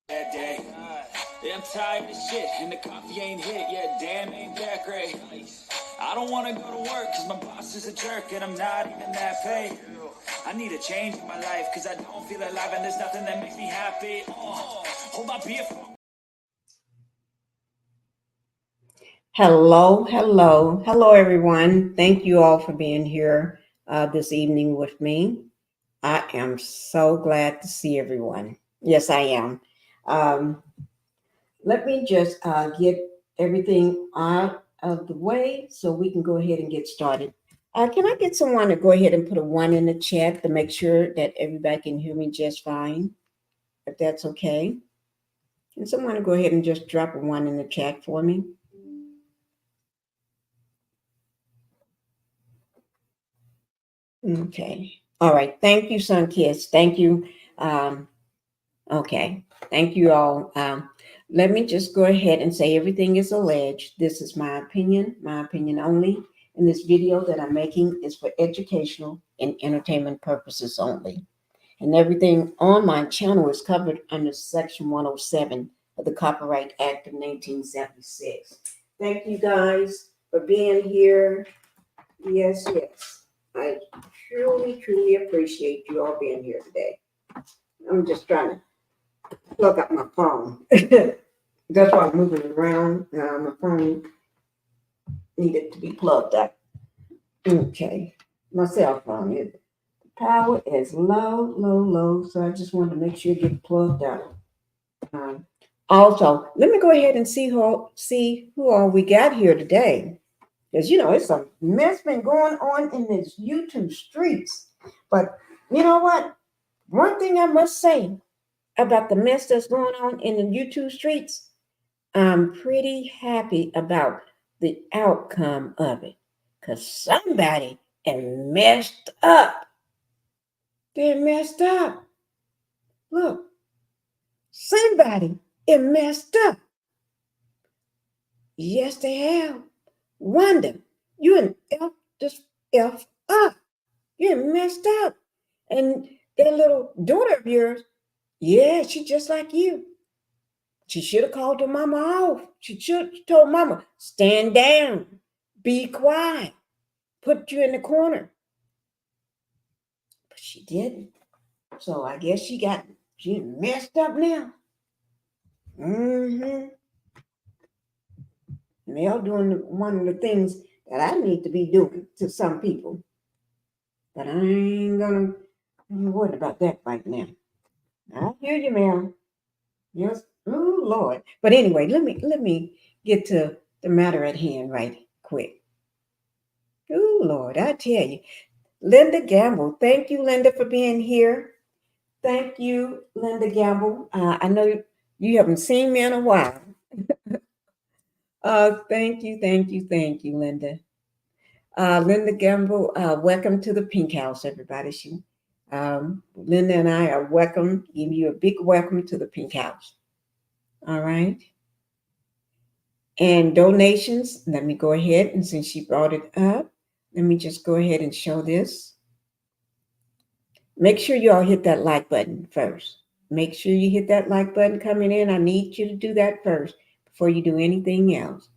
That day. Yeah, I'm tired of shit, and the coffee ain't hit yet. Damn, ain't that great. I don't want to go to work, cause my boss is a jerk, and I'm not even that paid. I need a change in my life, cause I don't feel alive, and there's nothing that makes me happy. Hold my beer for. Hello, everyone. Thank you all for being here this evening with me. I am so glad to see everyone. Yes, I am. Um, Let me just get everything out of the way so we can go ahead and get started. Can I get someone to go ahead and put a 1 in the chat to make sure that everybody can hear me just fine, if that's okay? Can someone go ahead and just drop a 1 in the chat for me? Okay. All right. Thank you, Sun Kiss. Thank you. Okay. Thank you all. Let me just go ahead and say everything is alleged. This is my opinion only. And this video that I'm making is for educational and entertainment purposes only. And everything on my channel is covered under Section 107 of the Copyright Act of 1976. Thank you guys for being here. Yes. I truly appreciate you all being here today. I'm just trying to plug up my phone. That's why I'm moving around. My phone needed to be plugged up. Okay. My cell phone, the power is low. So I just wanted to make sure it gets plugged up. Also, let me go ahead and see who all we got here today. Because, it's a mess been going on in these YouTube streets. But you know what? One thing I must say about the mess that's going on in the YouTube streets, I'm pretty happy about the outcome of it. Because somebody had messed up. They messed up. Look, somebody is messed up. Yes, they have. Wanda, you and F up. You're messed up. And that little daughter of yours, yeah, she just like you. She should have called her mama off. She should have told mama, stand down, be quiet, put you in the corner. But she didn't. So I guess she messed up now. Mel doing one of the things that I need to be doing to some people. But I ain't gonna be worried about that right now. I hear you, Mel. Yes. Oh Lord. But anyway, let me get to the matter at hand right quick. Oh Lord, I tell you. Linda Gamble. Thank you, Linda, for being here. Thank you, Linda Gamble. I know you haven't seen me in a while. Thank you, Linda. Linda Gamble, welcome to the Pink House, everybody. Linda and I are give you a big welcome to the Pink House. All right. And donations, let me go ahead, and since she brought it up, let me just go ahead and show this. Make sure you all hit that like button first. Make sure you hit that like button coming in. I need you to do that first before you do anything else.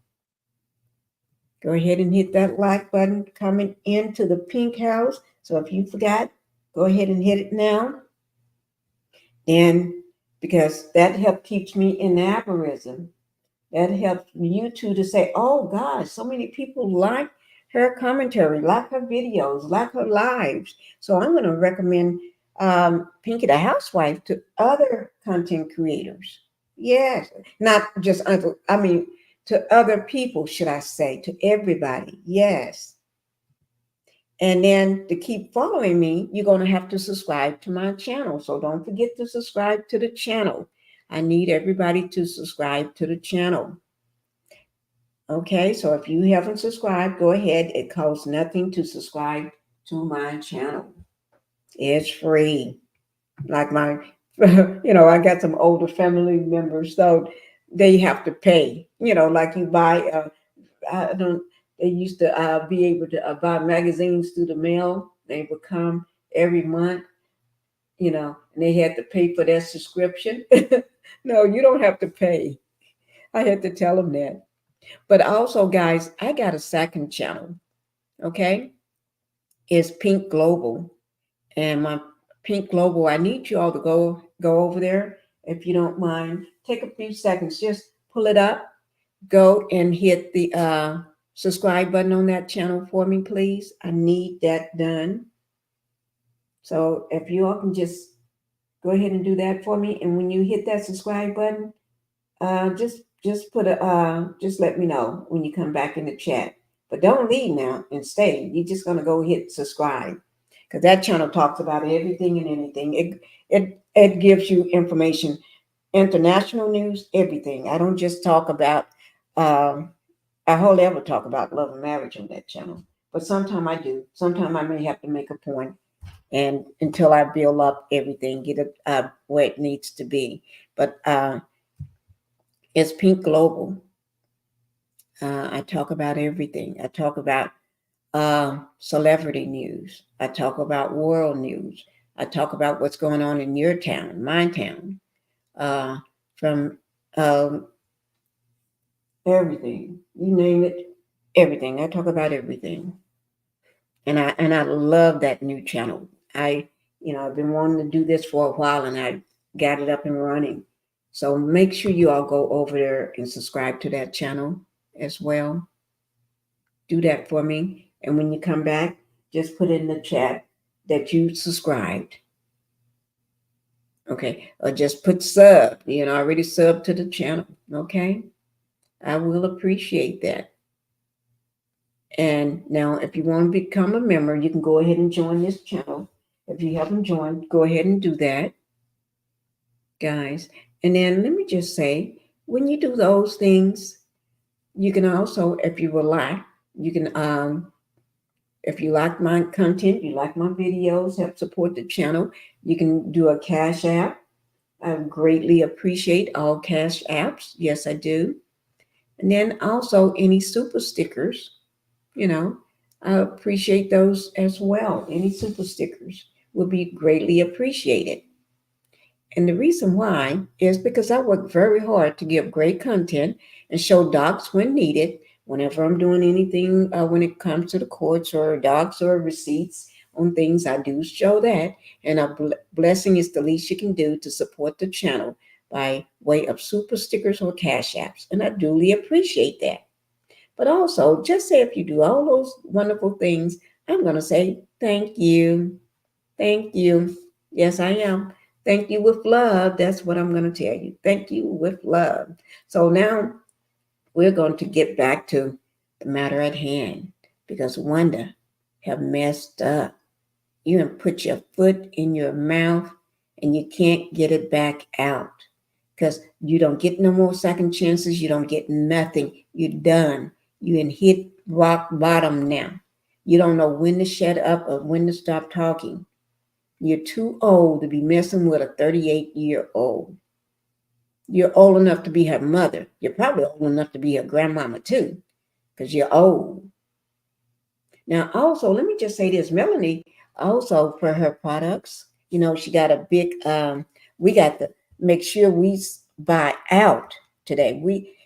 Go ahead and hit that like button coming into the Pink House. So if you forgot, go ahead and hit it now. And because that help keeps me in the algorithm. That helps YouTube to say, oh gosh, so many people like her commentary, like her videos, like her lives. So I'm going to recommend Pinkie the Housewife to other content creators. Yes, not just other, I mean, to other people, should I say, to everybody. Yes. And then to keep following me, you're going to have to subscribe to my channel. So don't forget to subscribe to the channel. I need everybody to subscribe to the channel. Okay, so if you haven't subscribed, go ahead. It costs nothing to subscribe to my channel. It's free. Like my, I got some older family members, so they have to pay. Like you buy, I don't, they used to be able to buy magazines through the mail. They would come every month, and they had to pay for their subscription. No, you don't have to pay. I had to tell them that. But also, guys, I got a second channel. Okay, it's Pink Global, and my Pink Global. I need you all to go over there if you don't mind. Take a few seconds, just pull it up. Go and hit the subscribe button on that channel for me, please. I need that done. So if you all can just go ahead and do that for me, and when you hit that subscribe button, just put a just let me know when you come back in the chat. But don't leave now and stay. You're just gonna go hit subscribe because that channel talks about everything and anything. It gives you information, international news, everything. I don't just talk about. Um, I hardly ever talk about love and marriage on that channel, but sometimes I do. Sometimes I may have to make a point, and until I build up everything, get it where it needs to be. But it's Pink Global. I talk about everything. I talk about celebrity news. I talk about world news. I talk about what's going on in your town, my town, uh, from um, everything. You name it, everything. I talk about everything, and I love that new channel. I've been wanting to do this for a while, and I got it up and running. So make sure you all go over there and subscribe to that channel as well. Do that for me. And when you come back, just put in the chat that you subscribed. Okay. Or just put sub, already sub to the channel. Okay. I will appreciate that. And now, if you want to become a member, you can go ahead and join this channel. If you haven't joined, go ahead and do that, guys. And then let me just say, when you do those things, you can also, if you would like, you can if you like my content, you like my videos, help support the channel, you can do a cash app. I greatly appreciate all cash apps. Yes, I do. And then also any super stickers, I appreciate those as well. Any super stickers will be greatly appreciated. And the reason why is because I work very hard to give great content and show docs when needed. Whenever I'm doing anything, when it comes to the courts or docs or receipts on things, I do show that. And a blessing is the least you can do to support the channel by way of super stickers or cash apps. And I duly appreciate that. But also, just say if you do all those wonderful things, I'm going to say thank you. Thank you. Yes, I am. Thank you with love. That's what I'm going to tell you. Thank you with love. So now we're going to get back to the matter at hand because Wanda have messed up. You have put your foot in your mouth and you can't get it back out because you don't get no more second chances. You don't get nothing. You're done. You in hit rock bottom now. You don't know when to shut up or when to stop talking. You're too old to be messing with a 38-year-old. You're old enough to be her mother. You're probably old enough to be her grandmama too, because you're old. Now, also, let me just say this. Melanie, also for her products, she got a big, we got to make sure we buy out today. We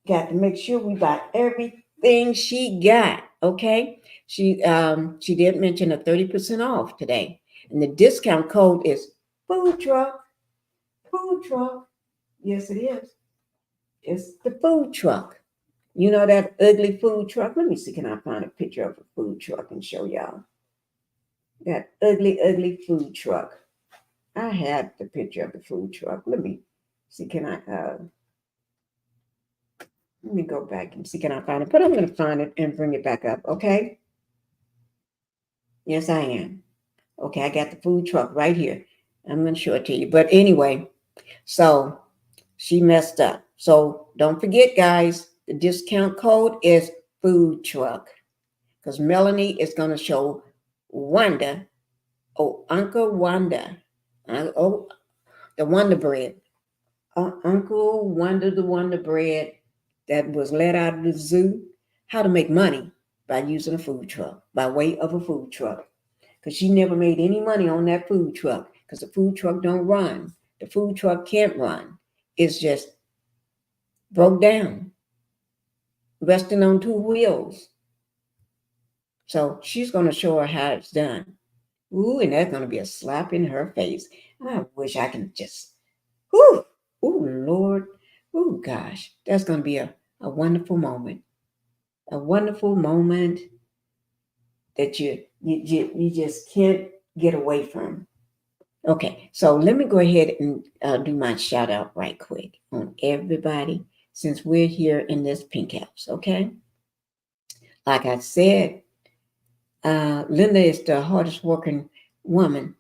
got to make sure we buy everything she got, okay? She did mention a 30% off today. And the discount code is Food truck. Food truck. Yes, it is. It's the food truck. You know that ugly food truck? Let me see, can I find a picture of a food truck and show y'all? That ugly, ugly food truck. I had the picture of the food truck. Let me see, can I let me go back and see, can I find it? But I'm gonna find it and bring it back up, okay? Yes, I am. Okay, I got the food truck right here. I'm gonna show it to you. But anyway, so she messed up. So don't forget, guys, the discount code is food truck. Because Melanie is gonna show Wanda, oh Uncle Wanda, oh the Wonder Bread, Uncle Wonder the Wonder Bread that was let out of the zoo, how to make money by using a food truck, by way of a food truck. Because she never made any money on that food truck because the food truck don't run. The food truck can't run. It's just broke down, resting on two wheels. So she's going to show her how it's done. Ooh, and that's going to be a slap in her face. I wish I can just, ooh, ooh, Lord. Ooh, gosh, that's going to be a wonderful moment. A wonderful moment that you just can't get away from. Okay, so let me go ahead and do my shout out right quick on everybody since we're here in this pink house. Okay, like I said, Linda is the hardest working woman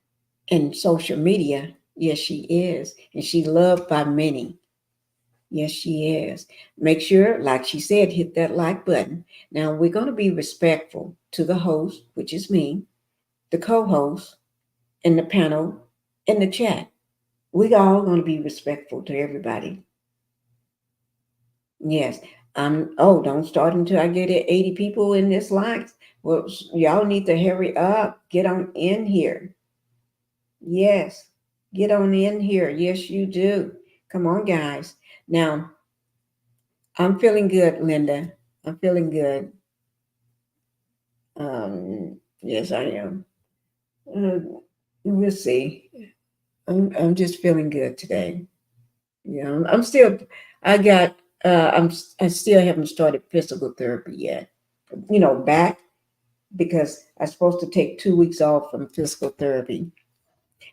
in social media. Yes, she is, and she's loved by many. Yes, she is. Make sure, like she said, hit that like button. Now we're going to be respectful to the host, which is me, the co-host, and the panel, in the chat. We all going to be respectful to everybody. Yes. Oh, don't start until I get it 80 people in this line. Well, y'all need to hurry up. Get on in here. Yes. Get on in here. Yes, you do. Come on, guys. Now, I'm feeling good, Linda. I'm feeling good. Yes, I am. We'll see. I'm just feeling good today. Yeah, I'm still. I got. I still haven't started physical therapy yet. Back because I'm supposed to take 2 weeks off from physical therapy,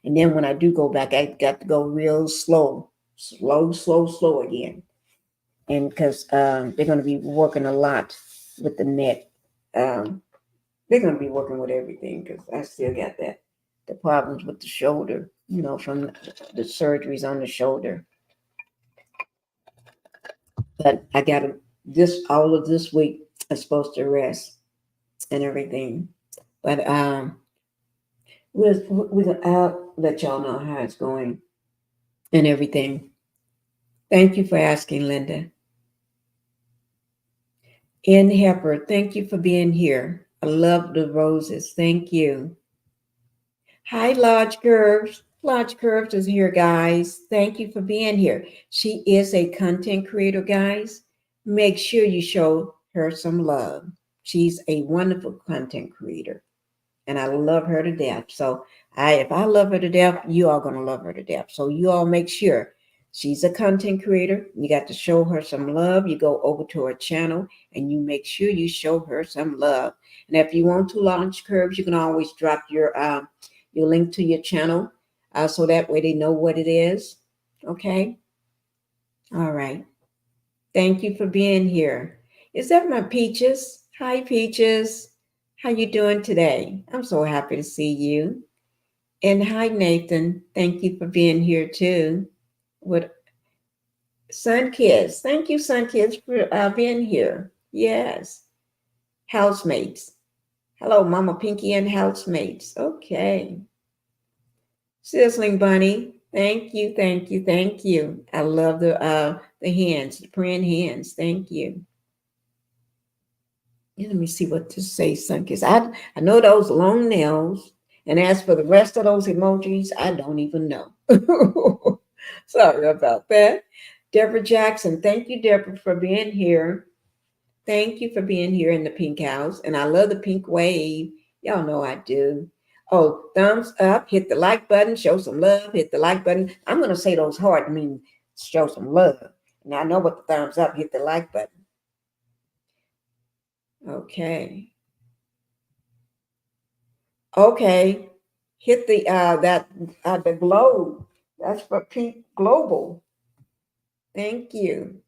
and then when I do go back, I got to go real slow, slow, slow, slow again. And because they're going to be working a lot with the net, um, they're going to be working with everything because I still got the problems with the shoulder. From the surgeries on the shoulder. But I got this all of this week. I'm supposed to rest and everything. But I'll let y'all know how it's going and everything. Thank you for asking, Linda. Ann Hepper, thank you for being here. I love the roses. Thank you. Hi, Lodge Curves. Lodge Curves is here, guys. Thank you for being here. She is a content creator, guys. Make sure you show her some love. She's a wonderful content creator, and I love her to death. So if I love her to death, you are going to love her to death. So you all make sure she's a content creator. You got to show her some love. You go over to her channel and you make sure you show her some love. And if you want to launch curves, you can always drop your link to your channel so that way they know what it is. Okay. All right. Thank you for being here. Is that my Peaches? Hi, Peaches. How you doing today? I'm so happy to see you. And hi, Nathan. Thank you for being here too. With Sun Kids. Thank you, Sun Kids, for being here. Yes. Housemates. Hello, Mama Pinkie and housemates. Okay. Sizzling Bunny. Thank you, thank you, thank you. I love the hands, the praying hands. Thank you. Yeah, let me see what to say, Sunkiss. I know those long nails. And as for the rest of those emojis, I don't even know. Sorry about that. Deborah Jackson. Thank you, Deborah, for being here. Thank you for being here in the pink house. And I love the pink wave. Y'all know I do. Oh, thumbs up, hit the like button, show some love, hit the like button. I'm going to say those hard, I mean, show some love. Now I know what the thumbs up, hit the like button. Okay. Okay. Hit the the globe. That's for Pink Global. Thank you.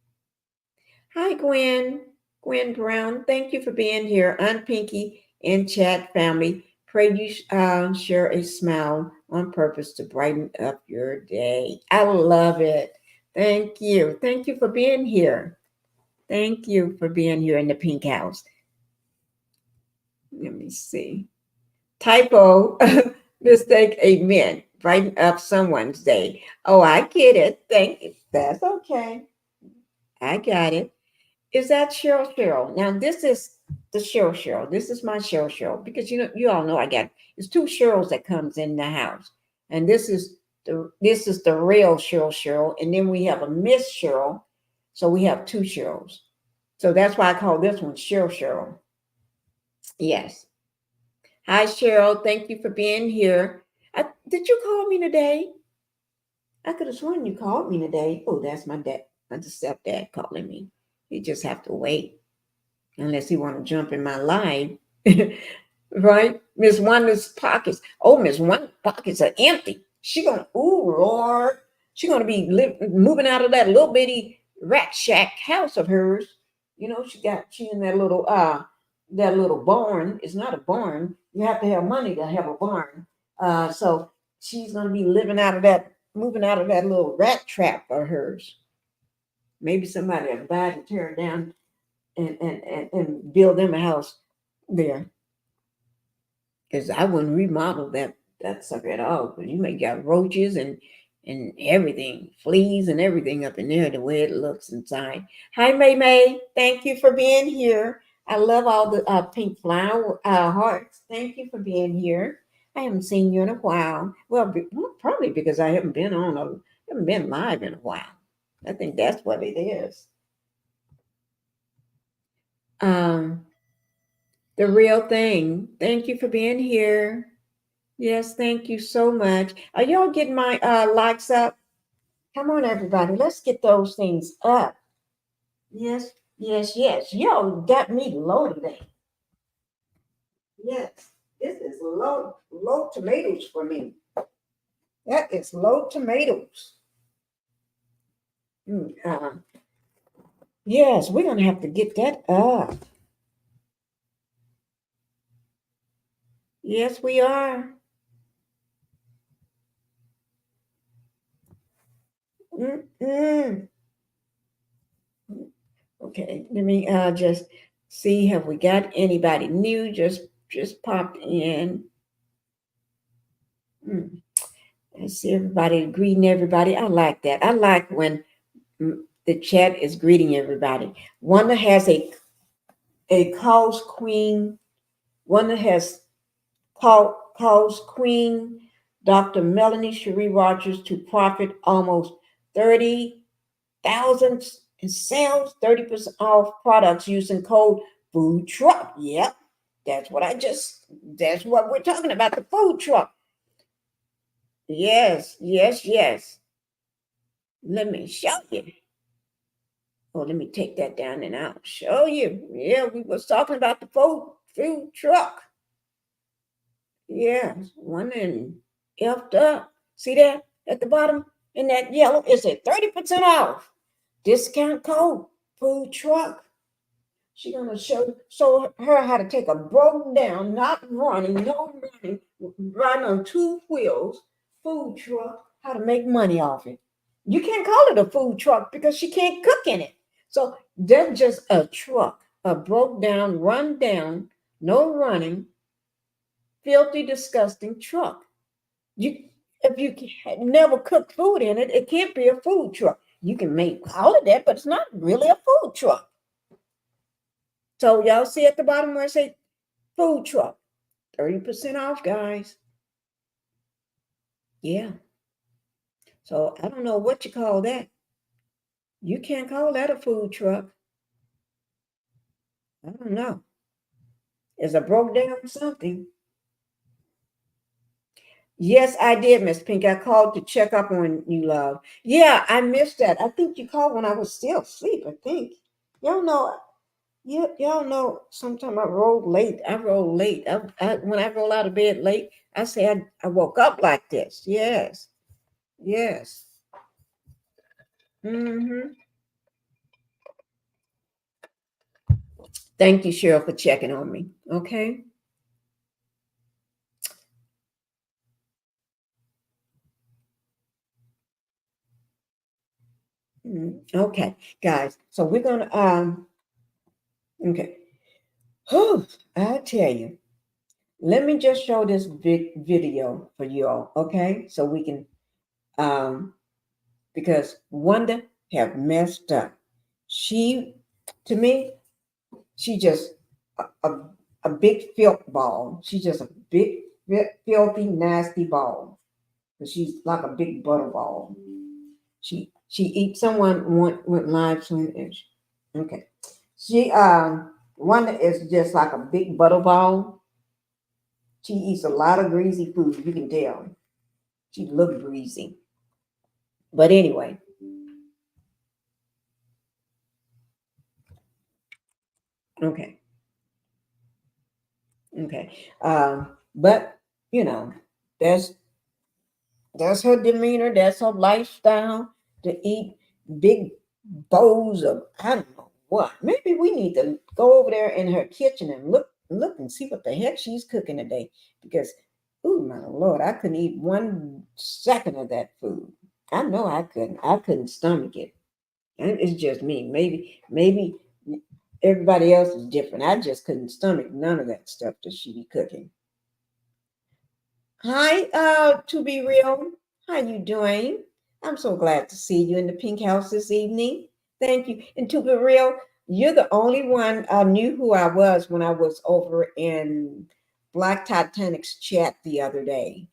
Hi, Gwen. Gwen Brown. Thank you for being here. I'm Pinkie in chat family. Pray you share a smile on purpose to brighten up your day. I love it. Thank you. Thank you for being here. Thank you for being here in the Pink House. Let me see. Typo, mistake, amen. Brighten up someone's day. Oh, I get it. Thank you. That's okay. I got it. Is that Cheryl? Now this is the Cheryl. This is my Cheryl because you all know I got it's two Cheryls that comes in the house, and this is the real Cheryl, and then we have a Miss Cheryl, so we have two Cheryls. So that's why I call this one Cheryl. Yes. Hi Cheryl, thank you for being here. Did you call me today? I could have sworn you called me today. Oh, that's my dad, my stepdad calling me. You just have to wait. Unless he want to jump in my life, right? Miss Wanda's pockets. Oh, Miss Wanda's pockets are empty. She gonna, ooh Lord, she gonna be moving out of that little bitty rat shack house of hers. She in that little barn. It's not a barn. You have to have money to have a barn. So she's gonna be moving out of that little rat trap of hers. Maybe somebody will buy it and tear it down and build them a house there. Because I wouldn't remodel that sucker at all. Because you may got roaches and everything, fleas and everything up in there the way it looks inside. Hi May. Thank you for being here. I love all the pink flower hearts. Thank you for being here. I haven't seen you in a while. Well, probably because I haven't been live in a while. I think that's what it is. Um, the real thing. Thank you for being here. Yes, thank you so much. Are y'all getting my likes up? Come on, everybody. Let's get those things up. Yes, yes. Y'all got me low today. Yes, this is low tomatoes for me. That is low tomatoes. Mm, yes, we're gonna have to get that up. Yes, we are. Mm-mm. Okay, let me just see. Have we got anybody new? Just popped in. Mm. I see everybody greeting everybody. I like that. I like when the chat is greeting everybody. One that has a cause queen. One that has cause queen. Dr. Melanie Shari Rogers to profit almost 30,000 in sales, 30% off products using code food truck. Yep, that's what we're talking about, the food truck. Yes. Let me show you. Oh, let me take that down and I'll show you. Yeah, we was talking about the food truck. Yeah, one and effed up. See that at the bottom in that yellow? It said 30% off. Discount code food truck. She gonna show her how to take a broken down, not running, no running, riding on two wheels food truck, how to make money off it. You can't call it a food truck because she can't cook in it. So that's just a truck, a broke down, run down, no running, filthy, disgusting truck. You if you never cooked food in it, it can't be a food truck. You can call it that, but it's not really a food truck. So y'all see at the bottom where I say food truck, 30% off, guys. Yeah. So I don't know what you call that. You can't call that a food truck. I don't know. It's a broke down something. Yes, I did, Miss Pink. I called to check up on you, love. Yeah, I missed that. I think you called when I was still asleep, I think. Y'all know, y'all know sometimes I roll late. I roll late. When I roll out of bed late, I say I woke up like this. Yes. Yes. Mm-hmm. Thank you, Cheryl, for checking on me. Okay. Okay, guys. So we're gonna okay. Whew, I tell you, let me just show this video for you all, okay? So we can because Wanda have messed up. She, to me, she just a, a big filth ball. She's just a big, filthy, nasty ball. She's like a big butter ball. She eats someone went live soon. Okay. She Wanda is just like a big butter ball. She eats a lot of greasy food. You can tell. She look greasy. But anyway, okay, okay. But you know, that's that's her demeanor. That's her lifestyle to eat big bowls of I don't know what. Maybe we need to go over there in her kitchen and look and see what the heck she's cooking today. Because, oh my Lord, I couldn't eat 1 second of that food. I know I couldn't. I couldn't stomach it. And it's just me. Maybe everybody else is different. I just couldn't stomach none of that stuff that she be cooking. Hi, to be real. How you doing? I'm so glad to see you in the pink house this evening. Thank you. And to be real, you're the only one knew who I was when I was over in Black Titanic's chat the other day.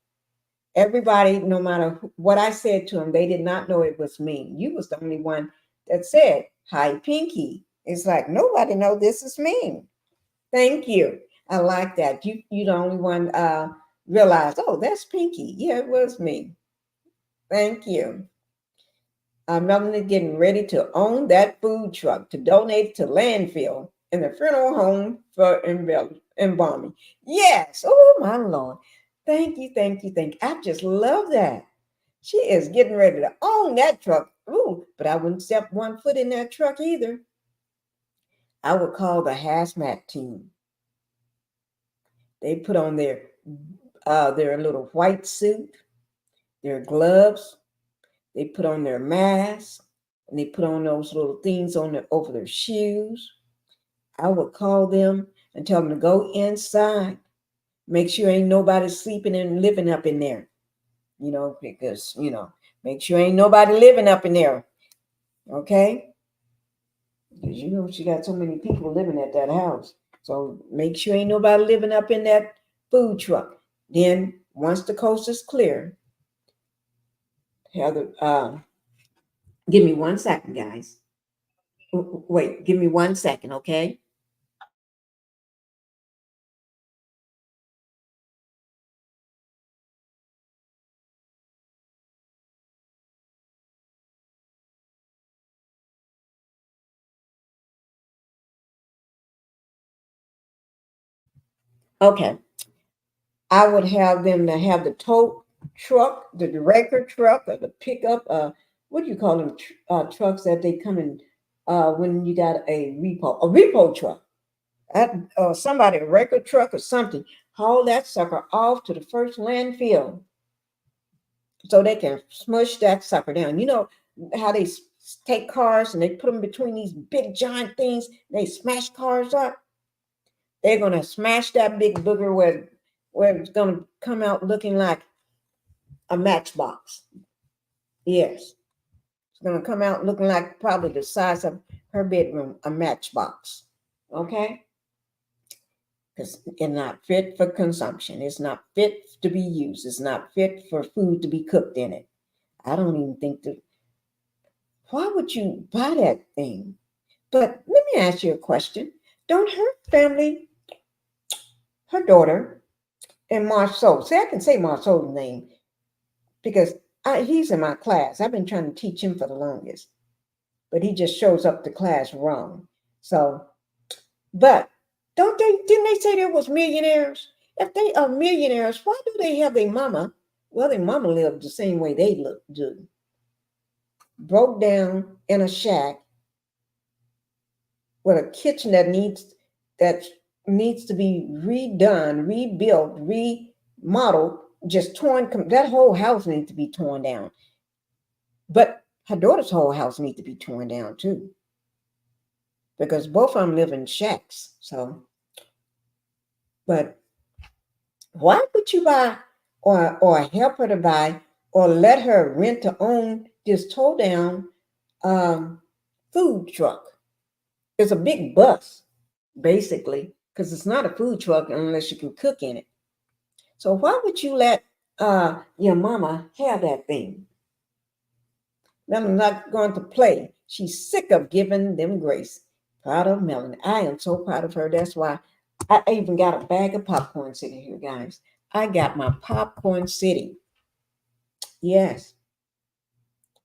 Everybody, no matter what I said to them, they did not know it was me. You was the only one that said, "Hi, Pinkie." It's like nobody know this is me. Thank you. I like that. You the only one realized, oh, that's Pinkie. Yeah, it was me. Thank you. Melanie getting ready to own that food truck to donate to landfill and the funeral home for embalming. Yes. Oh my Lord. Thank you, thank you, thank you. I just love that. She is getting ready to own that truck. Ooh, but I wouldn't step 1 foot in that truck either. I would call the hazmat team. They put on their little white suit, their gloves, they put on their mask, and they put on those little things on over their shoes. I would call them and tell them to go inside. Make sure ain't nobody sleeping and living up in there. Because make sure ain't nobody living up in there. Okay? Because she got so many people living at that house. So make sure ain't nobody living up in that food truck. Then once the coast is clear, Heather, give me 1 second, guys. Wait, give me 1 second, okay? Okay. I would have them to have the tow truck, the wrecker truck, or the pickup. What do you call them? Trucks that they come in when you got a repo truck. Somebody a wrecker truck or something. Haul that sucker off to the first landfill so they can smush that sucker down. You know how they take cars and they put them between these big giant things. They smash cars up. They're gonna smash that big booger where it's gonna come out looking like a matchbox. Yes, it's gonna come out looking like probably the size of her bedroom, a matchbox. Okay, because it's not fit for consumption. It's not fit to be used. It's not fit for food to be cooked in it. I don't even think that. Why would you buy that thing? But let me ask you a question. Don't her family, her daughter, And Marceau. See, I can say Marceau's name because he's in my class. I've been trying to teach him for the longest, but he just shows up to class wrong. So, but didn't they say there was millionaires? If they are millionaires, why do they have their mama? Well, their mama lived the same way they do. Broke down in a shack with a kitchen that needs to be redone, rebuilt, remodeled, just torn. That whole house needs to be torn down. But her daughter's whole house needs to be torn down too, because both of them live in shacks. So, but why would you buy or help her to buy or let her rent to own this tow down food truck? It's a big bus, basically, because it's not a food truck unless you can cook in it. So why would you let your mama have that thing? I'm not going to play. She's sick of giving them grace. Proud of Melanie. I am so proud of her. That's why I even got a bag of popcorn sitting here, guys. I got my popcorn sitting. Yes.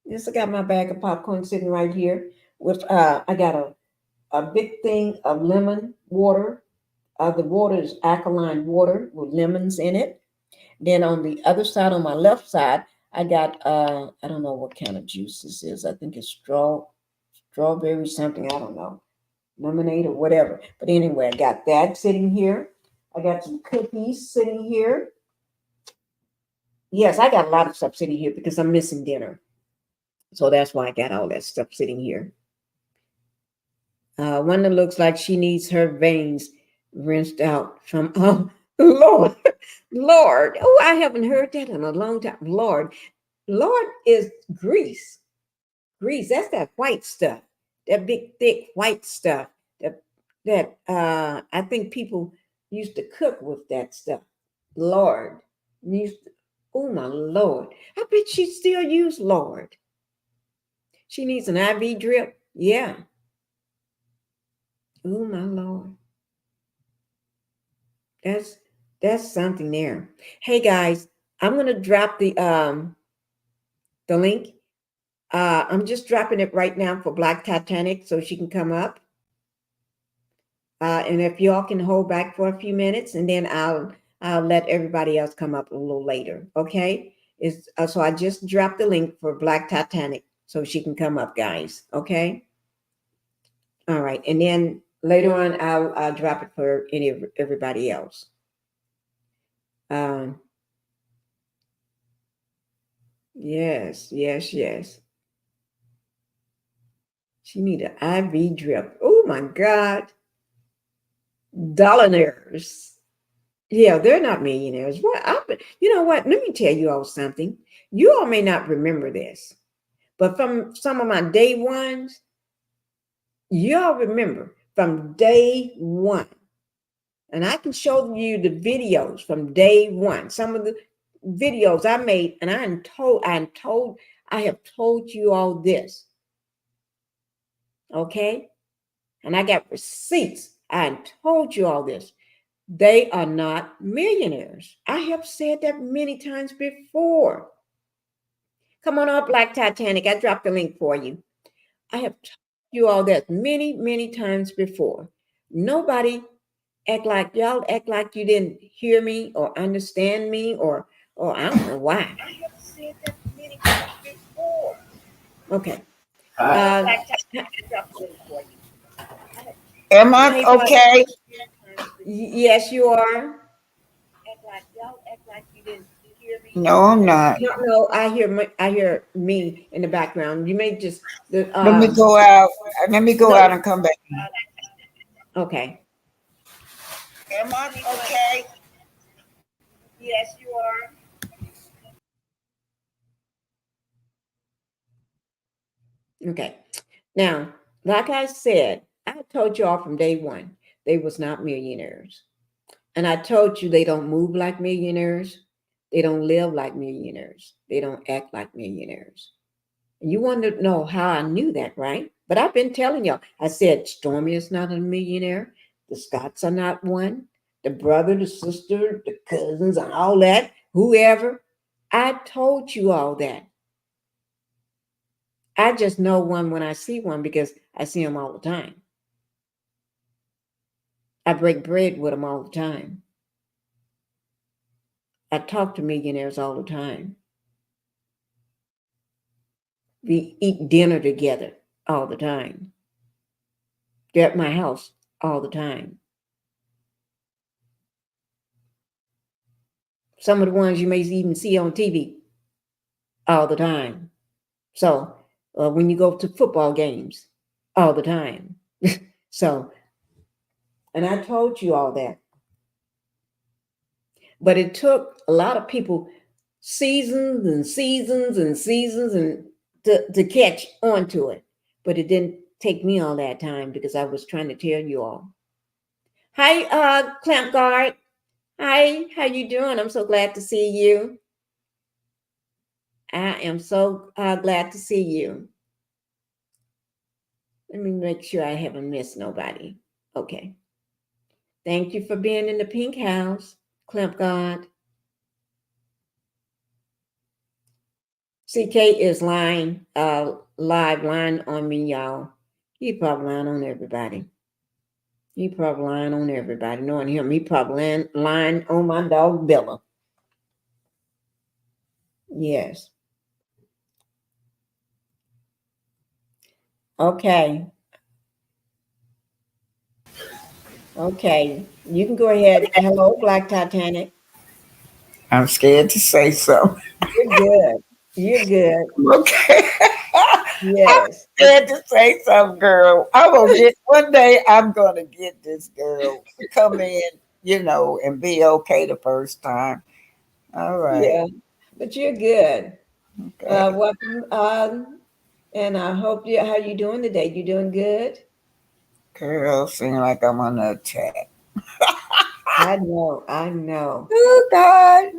Yes, I got my bag of popcorn sitting right here. With I got a big thing of lemon water. The water is alkaline water with lemons in it. Then on the other side, on my left side, I got I don't know what kind of juice this is. I think it's strawberry something. I don't know, lemonade or whatever. But anyway, I got that sitting here. I got some cookies sitting here. Yes, I got a lot of stuff sitting here because I'm missing dinner. So that's why I got all that stuff sitting here. One that looks like she needs her veins rinsed out from, oh, Lord, Lord. Oh, I haven't heard that in a long time. Lord is grease. Grease, that's that white stuff, that big, thick white stuff that I think people used to cook with that stuff. Lord. Used to, oh, my Lord. I bet she still use Lord. She needs an IV drip. Yeah. Oh, my Lord. That's that's something there. Hey guys, I'm gonna drop the link. I'm just dropping it right now for Black Titanic so she can come up. And if y'all can hold back for a few minutes, and then I'll let everybody else come up a little later. Okay? So I just dropped the link for Black Titanic so she can come up, guys. Okay? All right, and then later on I'll drop it for everybody else. Um, yes, yes, yes. She need an IV drip. Oh my God. Dollars. Yeah, they're not millionaires. You know what? Let me tell you all something. You all may not remember this, but from some of my day ones, y'all remember from day one. And I can show you the videos from day one. Some of the videos I made, and I have told you all this. Okay? And I got receipts. I told you all this. They are not millionaires. I have said that many times before. Come on up, Black Titanic. I dropped the link for you. I have told you all that many, many times before. Nobody y'all act like you didn't hear me or understand me or I don't know why. I have said that many times before. Okay. Black Titanic, I dropped the link for you. Am I okay? Yes, you are. Act like you didn't hear me. No, I'm not. No, I hear me in the background. You may just Let me go out. Let me go out and come back. Okay. Am I okay? Yes, you are. Okay. Now, like I said, I told you all from day one, they was not millionaires. And I told you they don't move like millionaires. They don't live like millionaires. They don't act like millionaires. And you want to know how I knew that, right? But I've been telling y'all. I said Stormy is not a millionaire. The Scotts are not one. the brother, the sister, the cousins, and all that, whoever. I told you all that. I just know one when I see one because I see them all the time. I break bread with them all the time. I talk to millionaires all the time. We eat dinner together all the time. They're at my house all the time. Some of the ones you may even see on TV all the time. So when you go to football games all the time. So, and I told you all that. But it took a lot of people seasons and seasons and seasons and to catch on to it. But it didn't take me all that time because I was trying to tell you all. Hi, Clamp Guard. Hi, how you doing? I'm so glad to see you. I am so glad to see you. Let me make sure I haven't missed nobody. Okay. Thank you for being in the pink house, Clamp Guard. CK is lying, live lying on me, y'all. He probably lying on everybody. He probably lying on everybody. Knowing him, he probably lying on my dog Bella. Yes. Okay. Okay. You can go ahead. Hello, Black Titanic. I'm scared to say so. You're good. You're good. Okay. I'm Yes. scared to say something, girl. One day I'm gonna get this girl to come in, and be okay the first time. All right. Yeah. But you're good. Okay. Welcome. And I hope how you doing today? You doing good? Girl, seem like I'm on the attack. I know. I know. Oh God.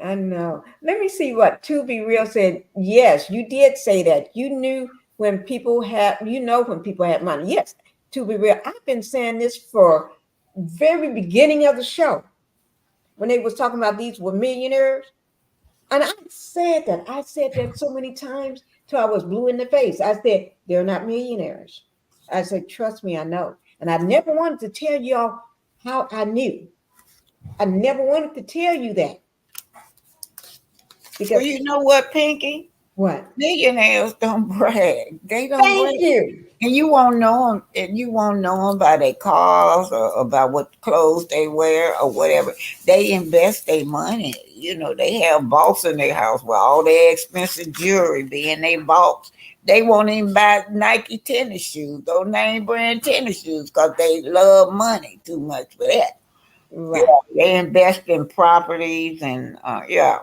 I know. Let me see what To Be Real said. Yes, you did say that. You knew when people when people had money. Yes, To Be Real. I've been saying this for very beginning of the show when they was talking about these were millionaires. And I said that. I said that so many times till I was blue in the face. I said, they're not millionaires. I said, trust me, I know. And I never wanted to tell y'all how I knew. I never wanted to tell you that. Well, Because you know what, Pinkie? what? Millionaires don't brag. They don't brag. Thank you. And you won't know them. And you won't know them by their cars or about what clothes they wear or whatever. They invest their money. They have vaults in their house where all their expensive jewelry be in their vaults. They won't even buy Nike tennis shoes, those name brand tennis shoes, because they love money too much for that. Yeah, Right. they invest in properties and yeah,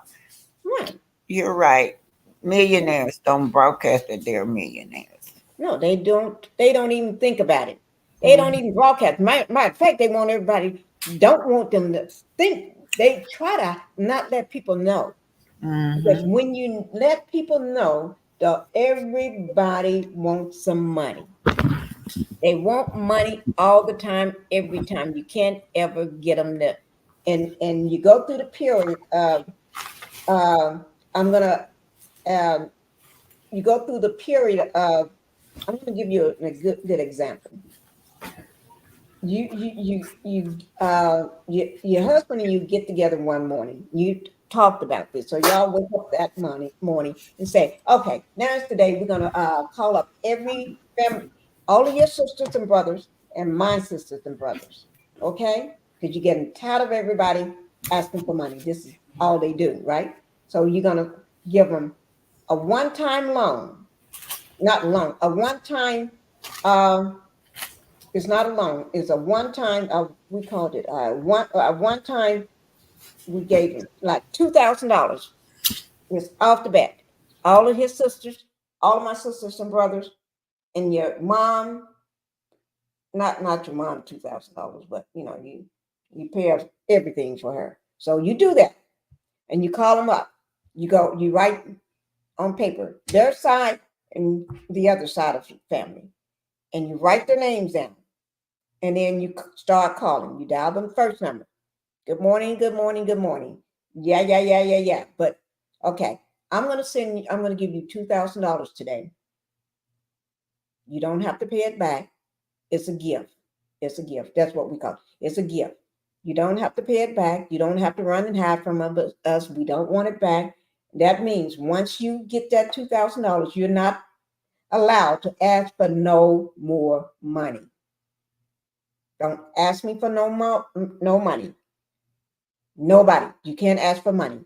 Right. you're right. Millionaires don't broadcast that they're millionaires. No, they don't. They don't even think about it. They don't Mhm. even broadcast. Matter of fact, they want everybody. Don't want them to think. They try to not let people know. Because Mhm. when you let people know that everybody wants some money, they want money all the time, every time. You can't ever get them to, and you go through the period of, I'm gonna, um, you go through the period of, I'm gonna give you a good example. Your husband and you get together one morning. You talked about this, so y'all wake up that morning and say, okay, now it's the day we're gonna call up every family, all of your sisters and brothers and my sisters and brothers, okay? Because you're getting tired of everybody asking for money. This is all they do, right? So you're gonna give them a one-time loan, not loan, a one-time it's not a loan. It's a one-time. We called it one time. We gave him like $2,000. It's off the bat. All of his sisters, all of my sisters and brothers, and your mom. Not your mom $2,000, but you pay everything for her. So you do that, and you call them up. You write on paper their side and the other side of the family, and you write their names down. and then you start calling. You dial them first number. Good morning, good morning, good morning. Yeah. But okay, I'm gonna give you $2,000 today. You don't have to pay it back. It's a gift. It's a gift. That's what we call it. It's a gift. You don't have to pay it back. You don't have to run and hide from us. We don't want it back. That means once you get that $2,000, you're not allowed to ask for no more money. Don't ask me for no money. Nobody. You can't ask for money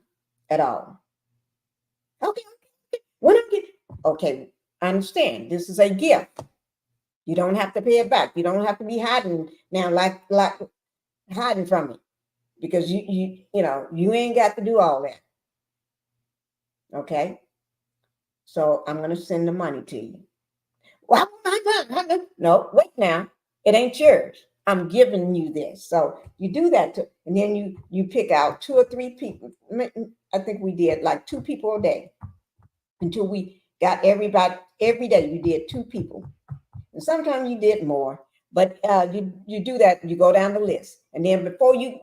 at all. Okay. When I get okay, I understand. This is a gift. You don't have to pay it back. You don't have to be hiding now, like hiding from me, because you ain't got to do all that. Okay. So I'm gonna send the money to you. Well, no, wait now. It ain't yours. I'm giving you this. So you do that and then you pick out 2 or 3 people. I think we did like 2 people a day until we got everybody. Every day you did 2 people, and sometimes you did more. But you do that. You go down the list, and then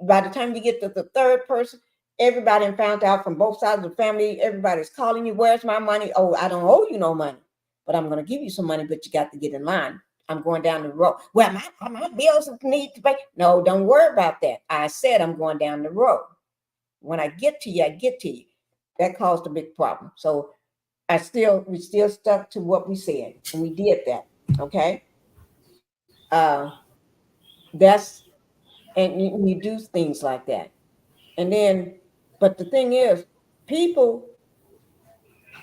by the time you get to the 3rd person, everybody found out from both sides of the family. Everybody's calling you. Where's my money? Oh, I don't owe you no money, but I'm going to give you some money. But you got to get in line. I'm going down the road. Well, my bills need to pay. No, don't worry about that. I said I'm going down the road. When I get to you, I get to you. That caused a big problem. So we still stuck to what we said, and we did that. Okay. That's and you do things like that, and then, but the thing is, people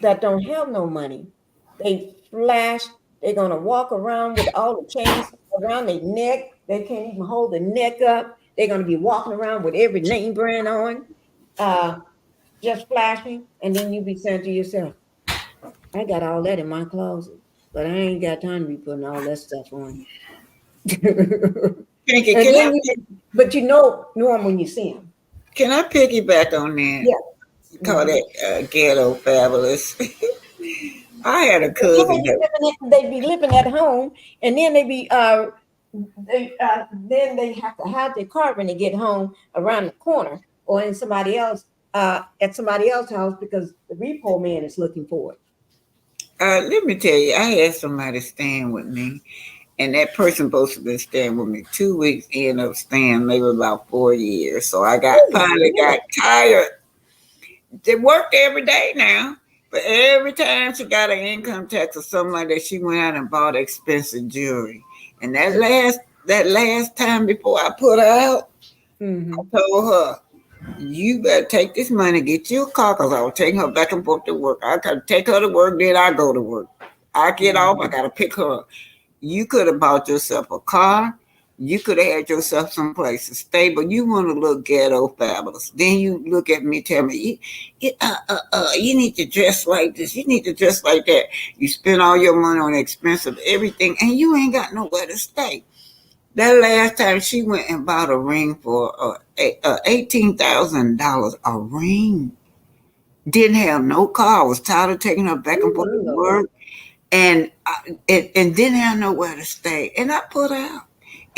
that don't have no money, they flash. They're gonna walk around with all the chains around their neck. They can't even hold the neck up. They're gonna be walking around with every name brand on, just flashing, and then you be saying to yourself, "I got all that in my closet, but I ain't got time to be putting all that stuff on." Pinkie, And then but know them when you see them. can I piggyback on that? Yeah. Call that ghetto fabulous. I had a cousin They be living at home, and then then they have to have their car when they get home around the corner or in somebody else at somebody else's house because the repo man is looking for it. let me tell you, I had somebody staying with me, and that person supposed to be staying with me 2 weeks, ended up staying maybe about 4 years. So I finally got tired. They worked every day now, but every time she got an income tax or something like that, she went out and bought expensive jewelry. And that last time before I put her out, I told her, you better take this money, get you a car, because I was taking her back and forth to work. I gotta take her to work, then I go to work. I get off, I gotta pick her up. You could have bought yourself a car. You could have had yourself someplace to stay, but you want to look ghetto fabulous. Then you look at me, tell me, you need to dress like this. You need to dress like that. You spend all your money on expensive everything, and you ain't got nowhere to stay. That last time she went and bought a ring for $18,000, a ring. Didn't have no car. I was tired of taking her back and forth to work, and didn't have nowhere to stay. And I put her out.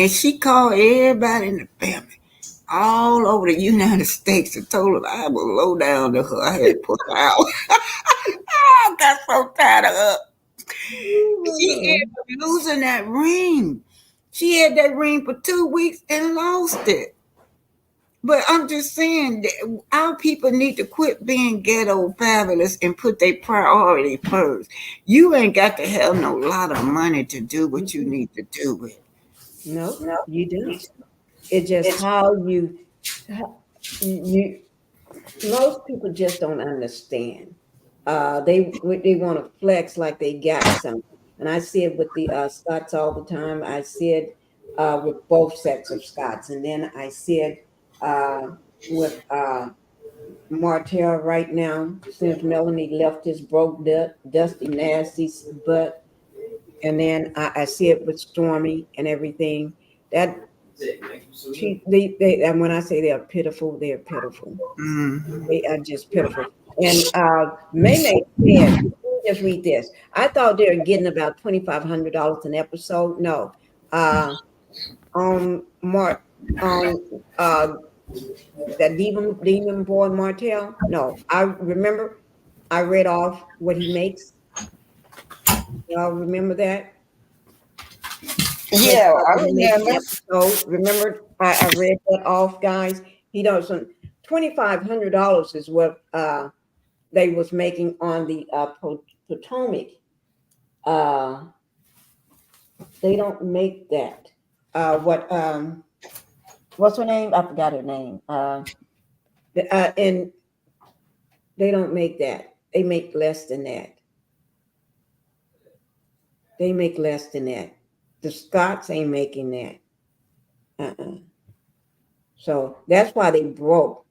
And she called everybody in the family all over the United States and told her I was low down to her. I had to put her out. I got so tired of her. She ended up losing that ring. She had that ring for 2 weeks and lost it. But I'm just saying that our people need to quit being ghetto fabulous and put their priority first. You ain't got to have no lot of money to do what you need to do with. No, you don't. It's just how you most people just don't understand. They want to flex like they got something, and I see it with the Scots all the time. I see it with both sets of Scots, and then I see it with Martell right now. Since Melanie left his broke, dusty, nasty butt, and then I see it with Stormy and everything. That and when I say they are pitiful, they are pitiful. They are just pitiful. And May said, just read this. I thought they were getting about $2,500 an episode. No, Mark on that demon boy Martell. No, I remember I read off what he makes. Y'all remember that? Yeah, What I he makes an remember. episode. Remember, I read that off, guys. He does some $2,500 is what they was making on the Potomac. Uh, they don't make that. What's her name? I forgot her name. And they don't make that. They make less than that. They make less than that. The Scots ain't making that. Uh-uh. So that's why they broke.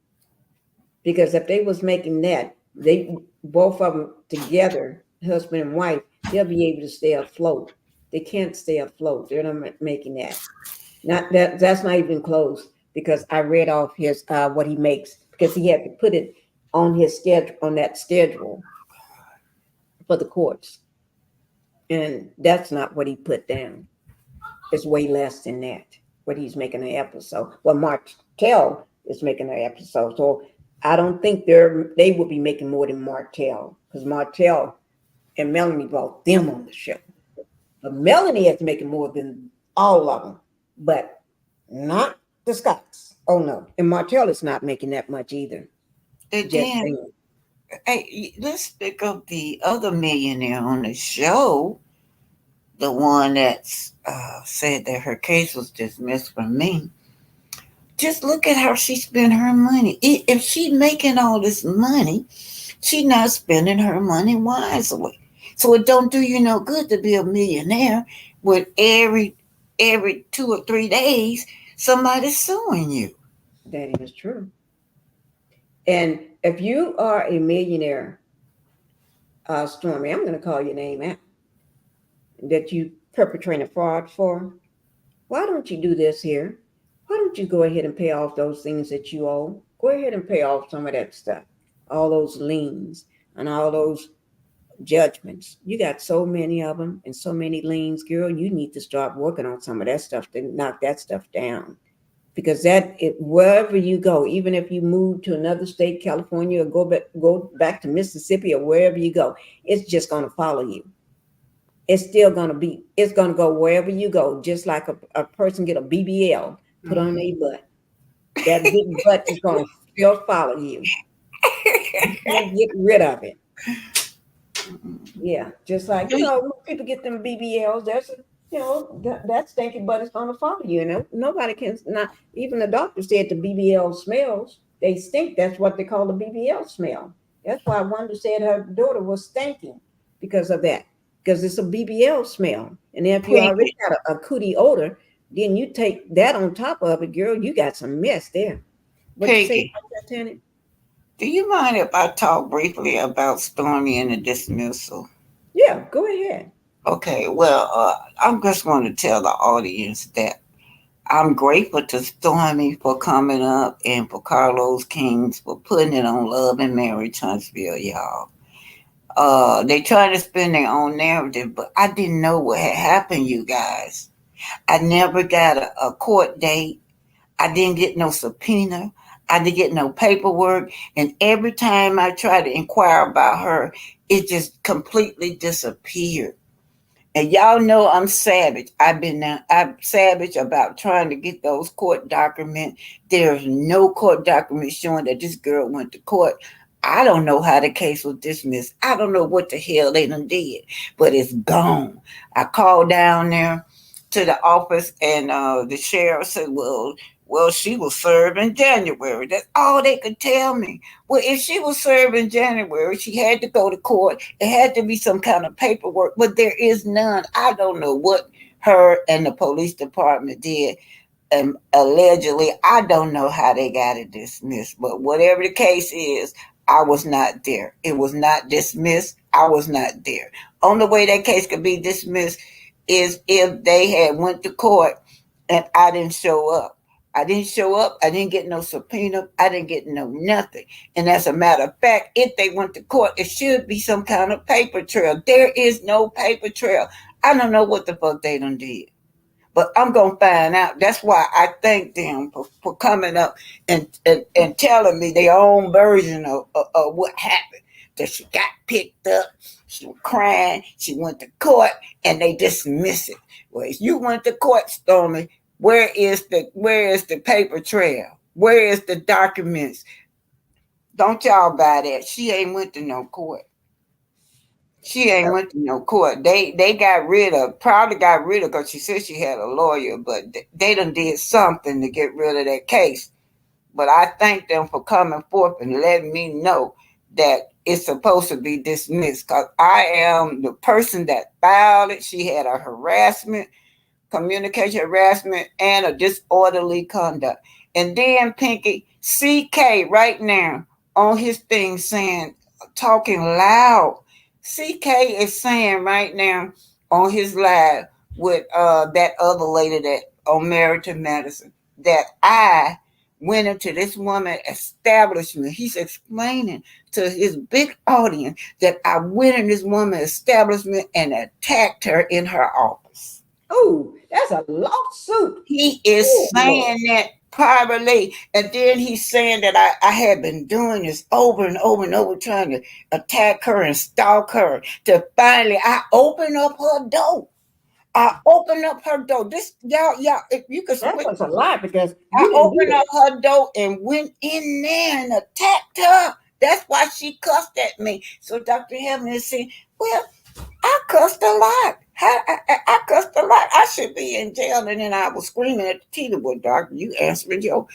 Because if they was making that, they both of them together, husband and wife, they'll be able to stay afloat. They can't stay afloat. They're not making that. Not that. That's not even close. Because I read off his what he makes because he had to put it on his schedule on that schedule for the courts, and that's not what he put down. It's way less than that. What he's making an episode. Well, Martell is making an episode, so I don't think they will be making more than Martell because Martell and Melanie brought them on the show. But Melanie is making more than all of them, but not the Scots. Oh no, and Martell is not making that much either. And Just then, saying. hey, let's pick up the other millionaire on the show, the one that's said that her case was dismissed from me. Just look at how she spent her money. If she's making all this money, she's not spending her money wisely. So it don't do you no good to be a millionaire with every 2 or 3 days somebody's suing you. That is true. And if you are a millionaire, Stormy, I'm going to call your name out that you perpetrate a fraud for. Why don't you do this here? Why don't you go ahead and pay off those things that you owe? Go ahead and pay off some of that stuff, all those liens and all those judgments. You got so many of them and so many liens, girl. You need to start working on some of that stuff to knock that stuff down. Because wherever you go, even if you move to another state, California, or go back to Mississippi or wherever you go, it's just going to follow you. It's still going to be, it's going to go wherever you go, just like a person get a BBL put on their butt. That big butt is going to still follow you. You can't get rid of it. Yeah, just like when people get them BBLs, that stinky butt is going to follow you. Nobody can not even the doctor said the BBL smells. They stink. That's what they call the BBL smell. That's why Wanda said her daughter was stinking because of that. Because it's a BBL smell, and if you already Pinky, got a cootie odor, then you take that on top of it, girl. You got some mess there. What you say Pinky, about that, Tenant? do you mind if I talk briefly about Stormy and the dismissal? Yeah, go ahead. Okay, well, I'm just going to tell the audience that I'm grateful to Stormy for coming up and for Carlos Kings for putting it on Love and Marriage Huntsville, y'all. They trying to spin their own narrative, but I didn't know what had happened, you guys. I never got a court date. I didn't get no subpoena. I didn't get no paperwork. And every time I tried to inquire about her, it just completely disappeared. And y'all know I'm savage. I'm savage about trying to get those court documents. There's no court document showing that this girl went to court. I don't know how the case was dismissed. I don't know what the hell they done did, but it's gone. I called down there to the office, and the sheriff said, "Well, she was served in January." That's all they could tell me. Well, if she was served in January, she had to go to court. There had to be some kind of paperwork, but there is none. I don't know what her and the police department did. Allegedly, I don't know how they got it dismissed, but whatever the case is, I was not there. It was not dismissed. I was not there. Only way that case could be dismissed is if they had went to court and I didn't show up. I didn't show up. I didn't get no subpoena. I didn't get no nothing. And as a matter of fact, if they went to court, it should be some kind of paper trail. There is no paper trail. I don't know what the fuck they done did. but I'm gonna find out. That's why I thank them for coming up and telling me their own version of what happened. That she got picked up, she was crying, she went to court, and they dismiss it. Well, if you went to court, Stormy, where is the paper trail? Where is the documents? Don't y'all buy that. She ain't went to no court. She ain't went to no court. They probably got rid of, because she said she had a lawyer, but they done did something to get rid of that case. But I thank them for coming forth and letting me know that it's supposed to be dismissed, because I am the person that filed it. She had a harassment, communication harassment, and a disorderly conduct. And then Pinkie, CK right now on his thing saying, talking loud. CK is saying right now on his live with that other lady that on Married to Medicine that I went into this woman establishment. He's explaining to his big audience that I went in this woman establishment and attacked her in her office. Oh, that's a lawsuit. He is Oh, saying Lord. that privately, and then he's saying that I had been doing this over and over and over, trying to attack her and stalk her, to finally I open up her door. I opened up her door. This y'all, if you could That switch, was a lie because I you didn't do opened up it. her door and went in there and attacked her. That's why she cussed at me. So Dr. Heaven is saying, well, I cussed a lot. I cussed a lot. I should be in jail. And then I was screaming at the TV. Well, doctor, you answered your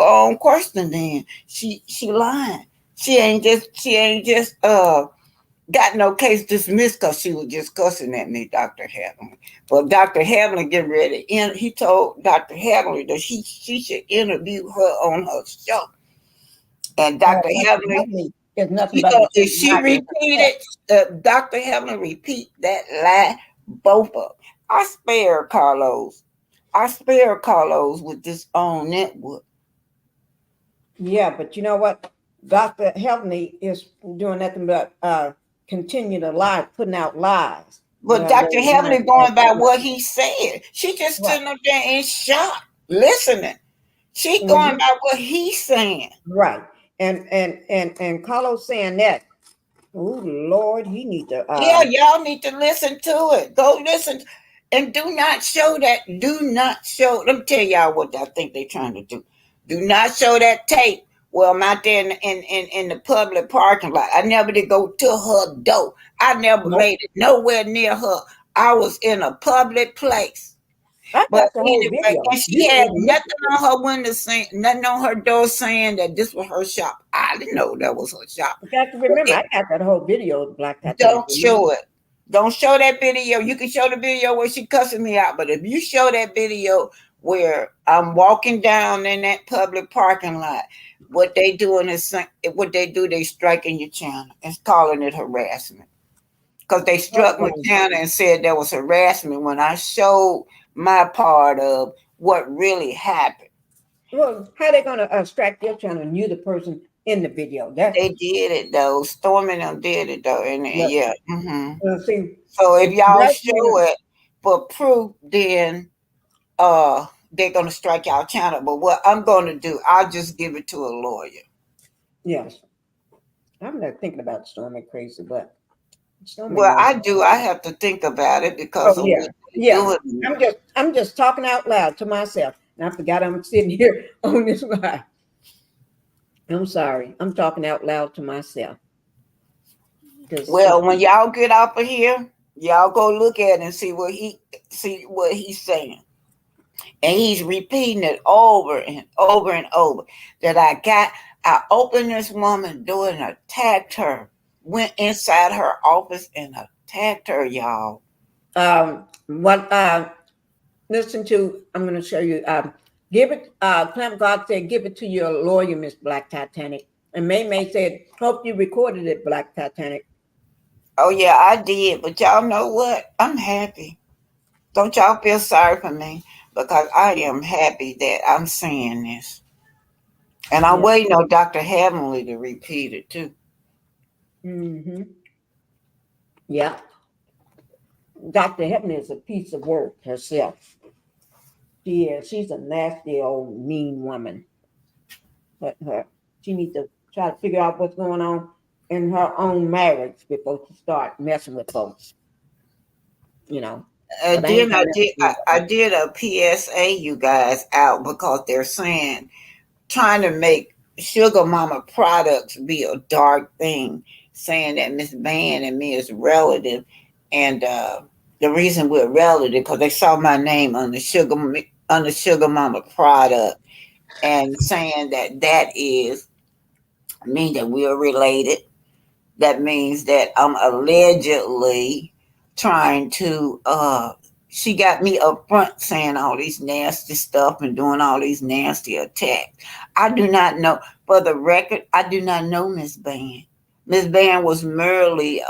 own question. Then she lying. She ain't just got no case dismissed because she was just cussing at me, Dr. Heavenly. But Dr. Heavenly getting ready. And he told Dr. Heavenly that she should interview her on her show. And Dr. Heavenly, There's nothing but if she not repeated, Dr. Heavenly repeat that lie, both of them. I spare Carlos. I spare Carlos with this own network. Yeah, but you know what? Dr. Heavenly is doing nothing but continue to lie, putting out lies. But Dr. Heavenly going by what he said. She just Right. sitting up there in shock, listening. She When going you, by what he's saying. right. And Carlos saying that, oh Lord, he need to Yeah, y'all need to listen to it. Go listen. And do not show that. Do not show. Let me tell y'all what I think they're trying to do. Do not show that tape. Well, I'm out there in the public parking lot. I never did go to her door. I never nope. made it nowhere near her. I was in a public place. I But got the whole anyway, video. and You she didn't had even listen nothing to on her window saying, nothing on her door saying that this was her shop. I didn't know that was her shop. it. You got to remember, I got that whole video of Black Titanic. Don't show it. Don't show that video. You can show the video where she cussing me out, but if you show that video where I'm walking down in that public parking lot, what they doing is what they do. They striking your channel and calling it harassment, because they struck my Oh, channel and said there was harassment when I showed my part of what really happened. well, how they gonna strike your channel and you the person in the video? That They did it though. Storm and them did it though, and look, yeah. see, So if y'all that's show when it for proof, then they're gonna strike our channel. But what I'm gonna do, I'll just give it to a lawyer. yes. I'm not thinking about Stormy crazy, but Stormy Well, knows. I do. I have to think about it Oh because of yeah, what they're yeah. doing. I'm just talking out loud to myself, and I forgot I'm sitting here on this line. I'm sorry. I'm talking out loud to myself because Well, when y'all get off of here, y'all go look at it and see what he's saying. And he's repeating it over and over and over. That I opened this woman door and attacked her. Went inside her office and attacked her, y'all. what listen to. I'm going to show you. Give it. Clamp God said, "Give it to your lawyer, Miss Black Titanic." And May said, "Hope you recorded it, Black Titanic." Oh yeah, I did. But y'all know what? I'm happy. Don't y'all feel sorry for me? Because I am happy that I'm saying this. And I'm Yeah. waiting on Dr. Heavenly to repeat it too. Mm-hmm. Yeah. Dr. Heaven is a piece of work herself. She is. She's a nasty old mean woman. But she needs to try to figure out what's going on in her own marriage before she start messing with folks. You know. But I ain't Then got nothing to do with I her. did a PSA, you guys, out because they're saying trying to make Sugar Mama products be a dark thing, saying that Miss Van and me is relative, and the reason we're relative because they saw my name on the Sugar Mama product, and saying that that is mean that we're related. That means that I'm allegedly trying to she got me up front saying all these nasty stuff and doing all these nasty attacks. I do not know, for the record, I do not know Miss Band. Miss Band was merely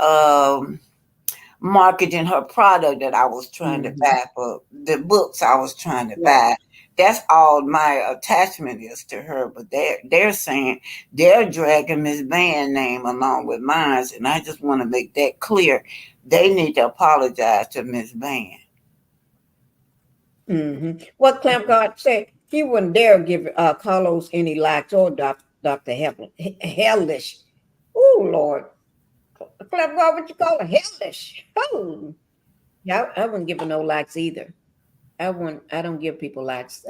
marketing her product that I was trying to Hmm. buy for the books I was trying to Right. buy. That's all my attachment is to her. But they're saying they're dragging Miss Van name along with mine, and I just want to make that clear. They need to apologize to Miss Van. What Clamp God said, he wouldn't dare give Carlos any likes or Dr. Hellish. Oh, Lord. Clamp God, what you call it? Hellish. Oh. Yeah, I wouldn't give her no likes either. I don't give people likes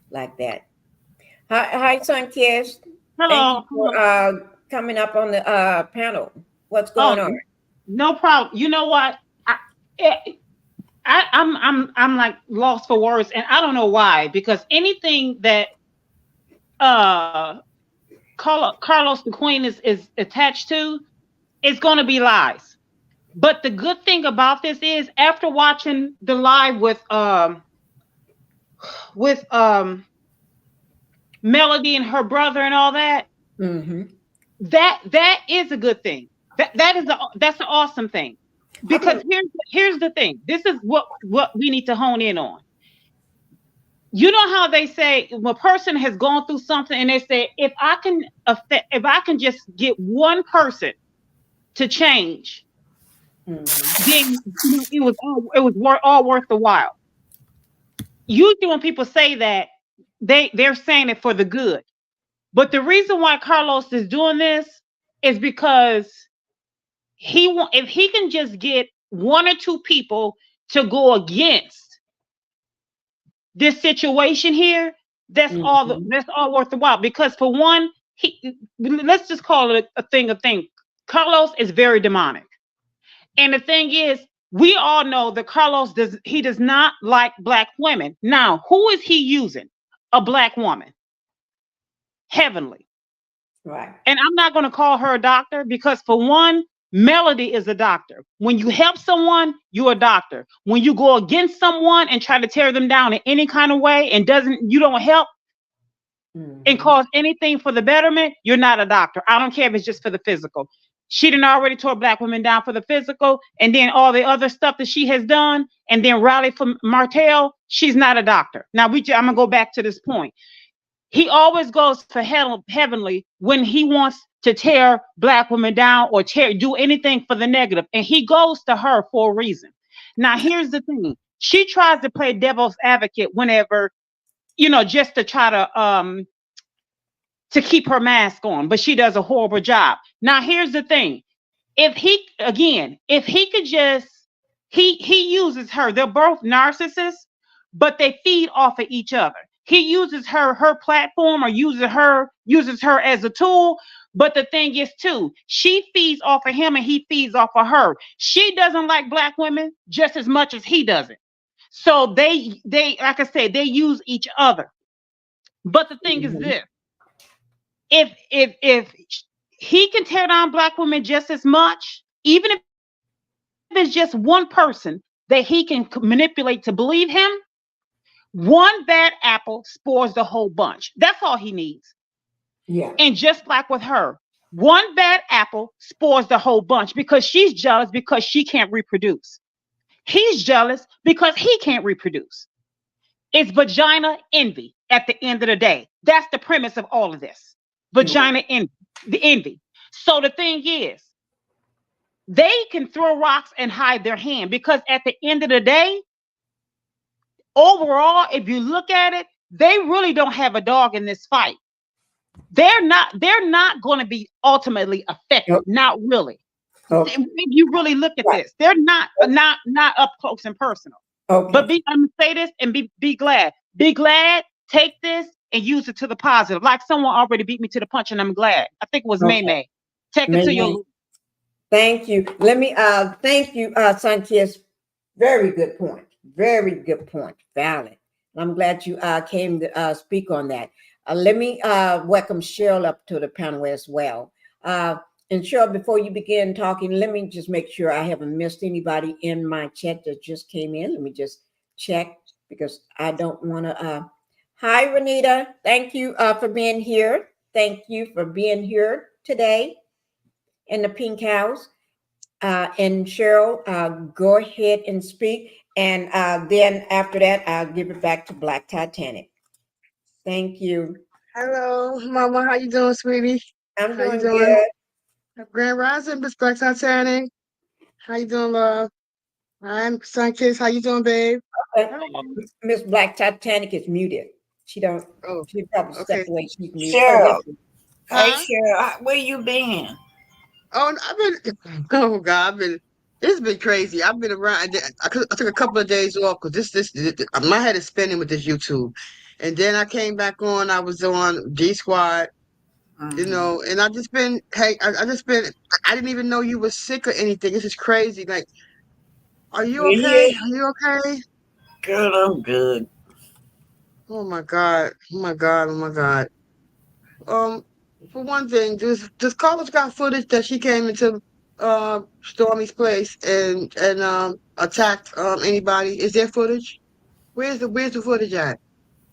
like that. Hi, son Kiss. Thank you Hello, for hello. coming up on the panel. What's going Oh, on? no problem. You know what? I, eh, I'm like lost for words, and I don't know why. Because anything that uh Carlos the Queen is attached to is going to be lies. But the good thing about this is, after watching the live with Melody and her brother and all that, Mm-hmm. that is a good thing. That's an awesome thing. I'm Because gonna. here's the thing. This is what we need to hone in on. You know how they say when a person has gone through something and they say, if I can just get one person to change, Mm-hmm. then all worth the while. Usually when people say that, they're saying it for the good. But the reason why Carlos is doing this is because if he can just get one or two people to go against this situation here, Mm-hmm. that's all worth the while. Because for one, let's just call it a thing. Carlos is very demonic. And the thing is, we all know that Carlos does not like black women. Now, who is he using? A black woman. Heavenly. Right. And I'm not going to call her a doctor because, for one, Melody is a doctor. When you help someone, you're a doctor. When you go against someone and try to tear them down in any kind of way and you don't help and Mm-hmm. cause anything for the betterment, you're not a doctor. I don't care if it's just for the physical. She done already tore black women down for the physical, and then all the other stuff that she has done, and then rallied for Martell. She's not a doctor. Now I'm gonna go back to this point. He always goes for heavenly when he wants to tear black women down or do anything for the negative, and he goes to her for a reason. Now here's the thing: she tries to play devil's advocate whenever, just to try to keep her mask on, but she does a horrible job. Now here's the thing: if he could just he uses her. They're both narcissists, but they feed off of each other. He uses her platform, or uses her as a tool. But the thing is, too, she feeds off of him and he feeds off of her. She doesn't like black women just as much as he doesn't. So they like I said, they use each other. But the thing is Mm-hmm. this: if he can tear down black women just as much, even if it's just one person that he can manipulate to believe him, one bad apple spoils the whole bunch. That's all he needs. Yeah. And just like with her, one bad apple spoils the whole bunch because she's jealous because she can't reproduce. He's jealous because he can't reproduce. It's vagina envy at the end of the day. That's the premise of all of this. Right. Vagina envy, the envy. So the thing is, they can throw rocks and hide their hand because at the end of the day, overall, if you look at it, they really don't have a dog in this fight. They're not going to be ultimately affected. Oh, Not really. okay. If you really look at Right. this, they're not up close and personal. Okay. But I'm gonna say this and be glad. Be glad. Take this and use it to the positive. Like someone already beat me to the punch, and I'm glad. I think it was May Okay. May. Take it to Maybe. your. Thank you. Let me thank you, Sanchez. Very good point. Very good point. Valid. I'm glad you came to speak on that. Let me welcome Cheryl up to the panel as well. And Cheryl, before you begin talking, let me just make sure I haven't missed anybody in my chat that just came in. Let me just check because I don't want to. Hi, Renita. Thank you for being here. Thank you for being here today in the Pink House. And Cheryl, go ahead and speak. And then after that, I'll give it back to Black Titanic. Thank you. Hello, Mama. How you doing, sweetie? I'm How you doing doing? good. Grand Rising, Miss Black Titanic. How you doing, love? I'm Sunkiss. How you doing, babe? Miss Black Titanic is muted. She don't. Oh, She probably okay. stepped away. She's muted. Oh, Cheryl. there Hey, Huh? Cheryl, where you been? Oh, I've been. Oh God, I've been. It's been crazy. I've been around. I took a couple of days off because my head is spinning with this YouTube, and then I came back on. I was on G Squad, Mhm. and I just been. Hey, I just been. I didn't even know you were sick or anything. This is crazy. Like, are you We're okay? here. Are you okay? Girl, I'm good. Oh my God. Oh my God. Oh my God. Um, for one thing, does Carlos got footage that she came into Stormy's place and attacked anybody? Is there footage? Where's the footage at?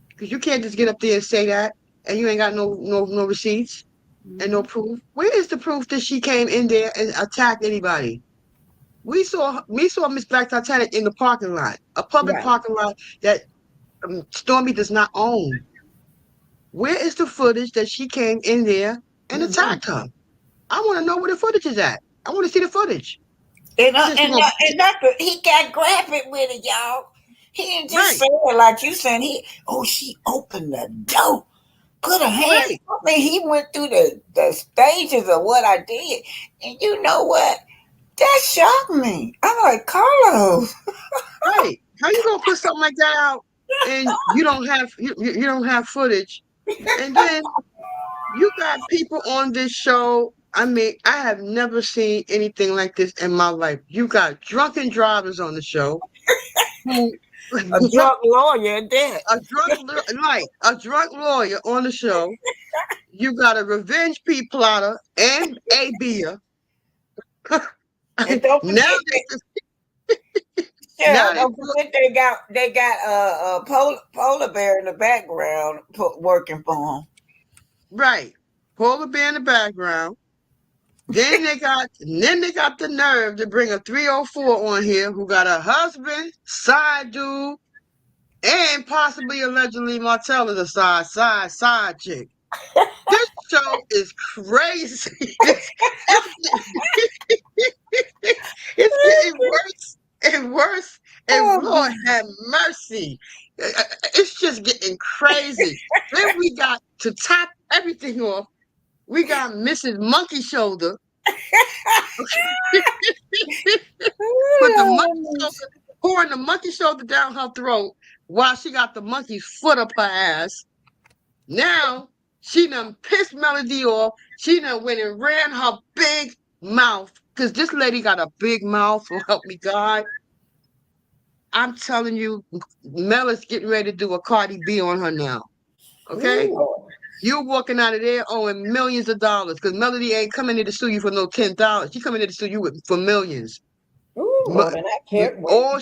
Because you can't just get up there and say that and you ain't got no receipts and no proof. Where is the proof that she came in there and attacked anybody? We saw Miss Black Titanic in the parking lot, a public Right. parking lot that Stormy does not own. Where is the footage that she came in there and Mhm. attacked her? I want to know where the footage is at. I want to see the footage. And, uh, Since you and, gonna uh, and Dr. He got graphic with it, y'all. He didn't just right, say it like you saying. She opened the door, put her hands right, on me. He went through the stages of what I did. And you know what? That shocked me. I'm like, Carlos. right. How you gonna put something like that out and you don't have footage, and then you got people on this show. I mean, I have never seen anything like this in my life. You got drunken drivers on the show who A drunk lawyer at that. a drunk lawyer on the show. You got a revenge plotter and a beer. And don't now forget, they just now Cheryl, they don't forget they got a polar bear in the background working for them. right. Polar bear in the background. Then they got the nerve to bring a 304 on here who got a husband, side dude, and possibly allegedly Martell is a side chick. This show is crazy. It's getting worse and worse. And Oh, Lord have mercy. It's just getting crazy. Then we got to top everything off. We got Mrs. Monkey Shoulder. Put the monkey shoulder, pouring the monkey shoulder down her throat while she got the monkey's foot up her ass. Now she done pissed Melody off. She done went and ran her big mouth. Cause this lady got a big mouth, so help me God. I'm telling you, Mel is getting ready to do a Cardi B on her now. Okay? Ooh, You're walking out of there owing millions of dollars because Melody ain't coming here to sue you for no $10. She coming here to sue you for millions. ooh, Mo- Lord, and I can't wait. All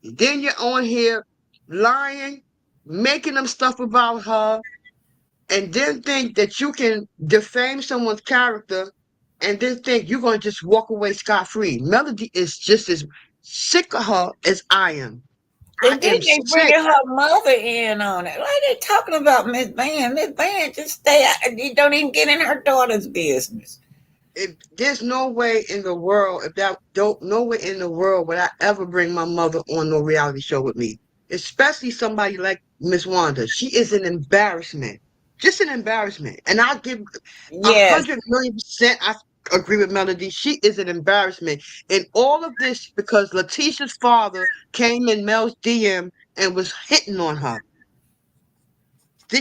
then you're on here lying, making them stuff about her, and then think that you can defame someone's character and then think you're going to just walk away scot free. Melody is just as sick of her as I am. I and then am they sick. bringing her mother in on it. Why they talking about Miss Van? Miss Van just stay out. They don't even get in her daughter's business. If there's no way in the world, if that don't no way in the world would I ever bring my mother on no reality show with me. especially somebody like Miss Wanda. She is an embarrassment. Just an embarrassment. And I give Yes. 100,000,000%. I agree with Melody. She is an embarrassment. And all of this because LaTisha's father came in Mel's DM and was hitting on her.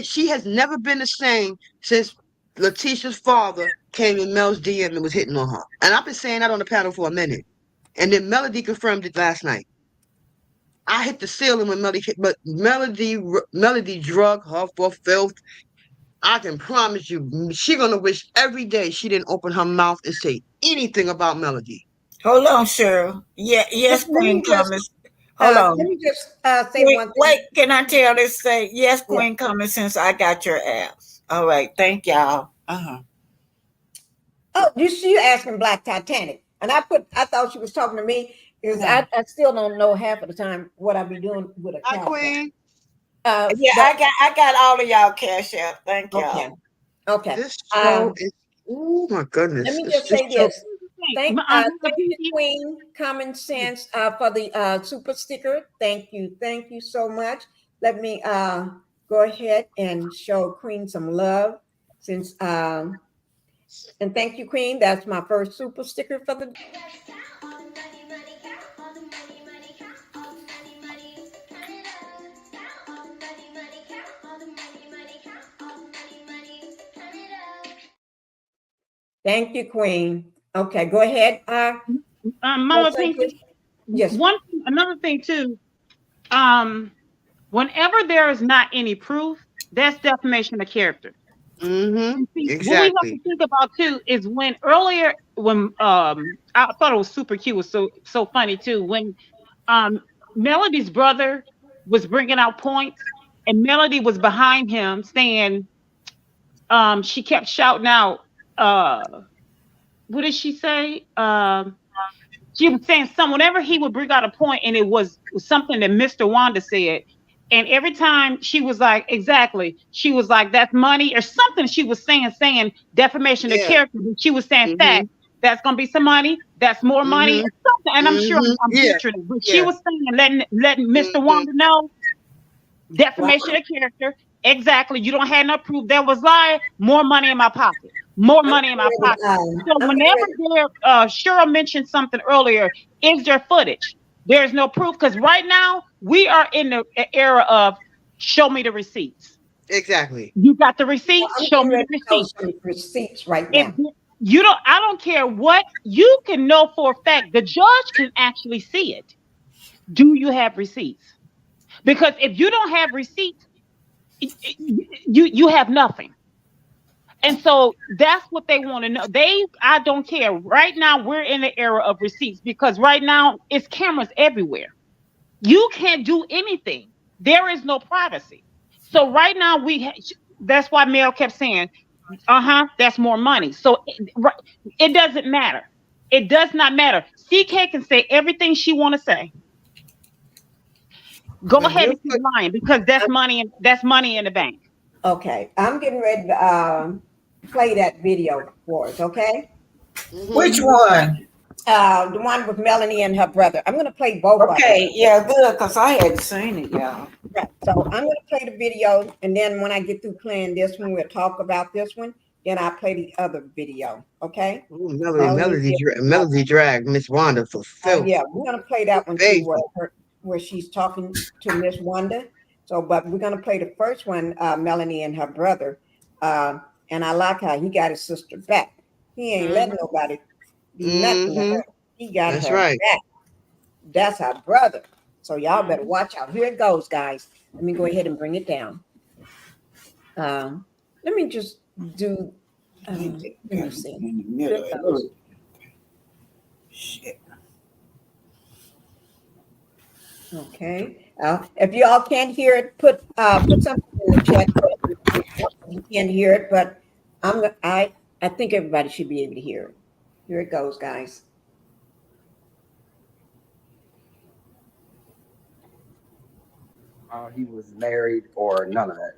She has never been the same since LaTisha's father came in Mel's DM and was hitting on her. And I've been saying that on the panel for a minute. And then Melody confirmed it last night. I hit the ceiling when Melody hit, but Melody drug her for filth. I can promise you, she gonna wish every day she didn't open her mouth and say anything about Melody. Hold on, Cheryl. Yeah, yes, Let Queen me just Coming. Hold on. let me just say Wait, one thing. wait, can I tell this? Say yes, Yeah. Queen Coming, since I got your ass. All right, thank y'all. Oh, you asking Black Titanic, and I thought she was talking to me because I still don't know half of the time what I be doing with a Hi, cash app. Queen. Yeah, But I got all of y'all cash out. Thank okay, y'all. okay. This show is, oh my Let goodness. me This, just this say show, this. Thank you, Queen Common Sense, for the super sticker. Thank you so much. Let me go ahead and show Queen some love since and thank you, Queen. That's my first super sticker for the. Thank you, Queen. Okay, go ahead. Mama Pinky, Yes. another thing too. Whenever there is not any proof, that's defamation of character. And see, what we have to exactly. think about too is when earlier when I thought it was super cute, was so funny too when um Melody's brother was bringing out points and Melody was behind him saying she kept shouting out what did she say? She was saying whenever he would bring out a point and it was something that Mr. Wanda said. And every time she was like, exactly, she was like, that's money or something. She was saying defamation of Yeah. character. She was saying Mm-hmm. fact, that's going to be some money. That's more money Mm-hmm. or something. And I'm sure Mm-hmm. I'm Yeah. butchering it, but she Yeah. was saying, letting Mr. Mm-hmm. Wanda know Wow. defamation of character. Exactly. You don't have no proof. That was lying. More money in my pocket. More I'm money in my getting ready. pocket. So I'm getting whenever ready. there, Cheryl mentioned something earlier, is there footage? There's no proof because right now we are in the era of show me the receipts. Exactly. You got the receipts? I'm Show getting me ready the to show receipts. some receipts right If now. you don't, I don't care what you can know for a fact. The judge can actually see it. Do you have receipts? Because if you don't have receipts, you have nothing. And so that's what they want to know. I don't care. Right now, we're in the era of receipts because right now it's cameras everywhere. You can't do anything. There is no privacy. So right now that's why Mel kept saying, that's more money. So it doesn't matter. It does not matter. CK can say everything she want to say. Go But ahead real and keep quick, lying because that's money in the bank. Okay, I'm getting ready to play that video for us. Okay, mm-hmm. Which one? the one with Melanie and her brother. I'm going to play both of them. Okay, yeah, good, because I hadn't seen it, y'all. Right. So I'm going to play the video, and then when I get through playing this one, we'll talk about this one. Then I'll play the other video. Okay. Ooh, Melanie. Melody dragged Miss Wanda for filth. Yeah, we're gonna play that one too, Baby. where she's talking to Miss Wanda. So, but we're gonna play the first one, Melanie and her brother. And I like how he got his sister back. He ain't letting nobody do nothing to Mm-hmm. her. He got That's her right. back. That's her brother. So y'all better Mhm. watch out. Here it goes, guys. Let me go ahead and bring it down. Let me just do. Let me see. In the Here middle. it goes. Shit. Okay. If y'all can't hear it, put something in the chat. You can't hear it, but I think everybody should be able to hear it. Here it goes, guys. He was married or none of that.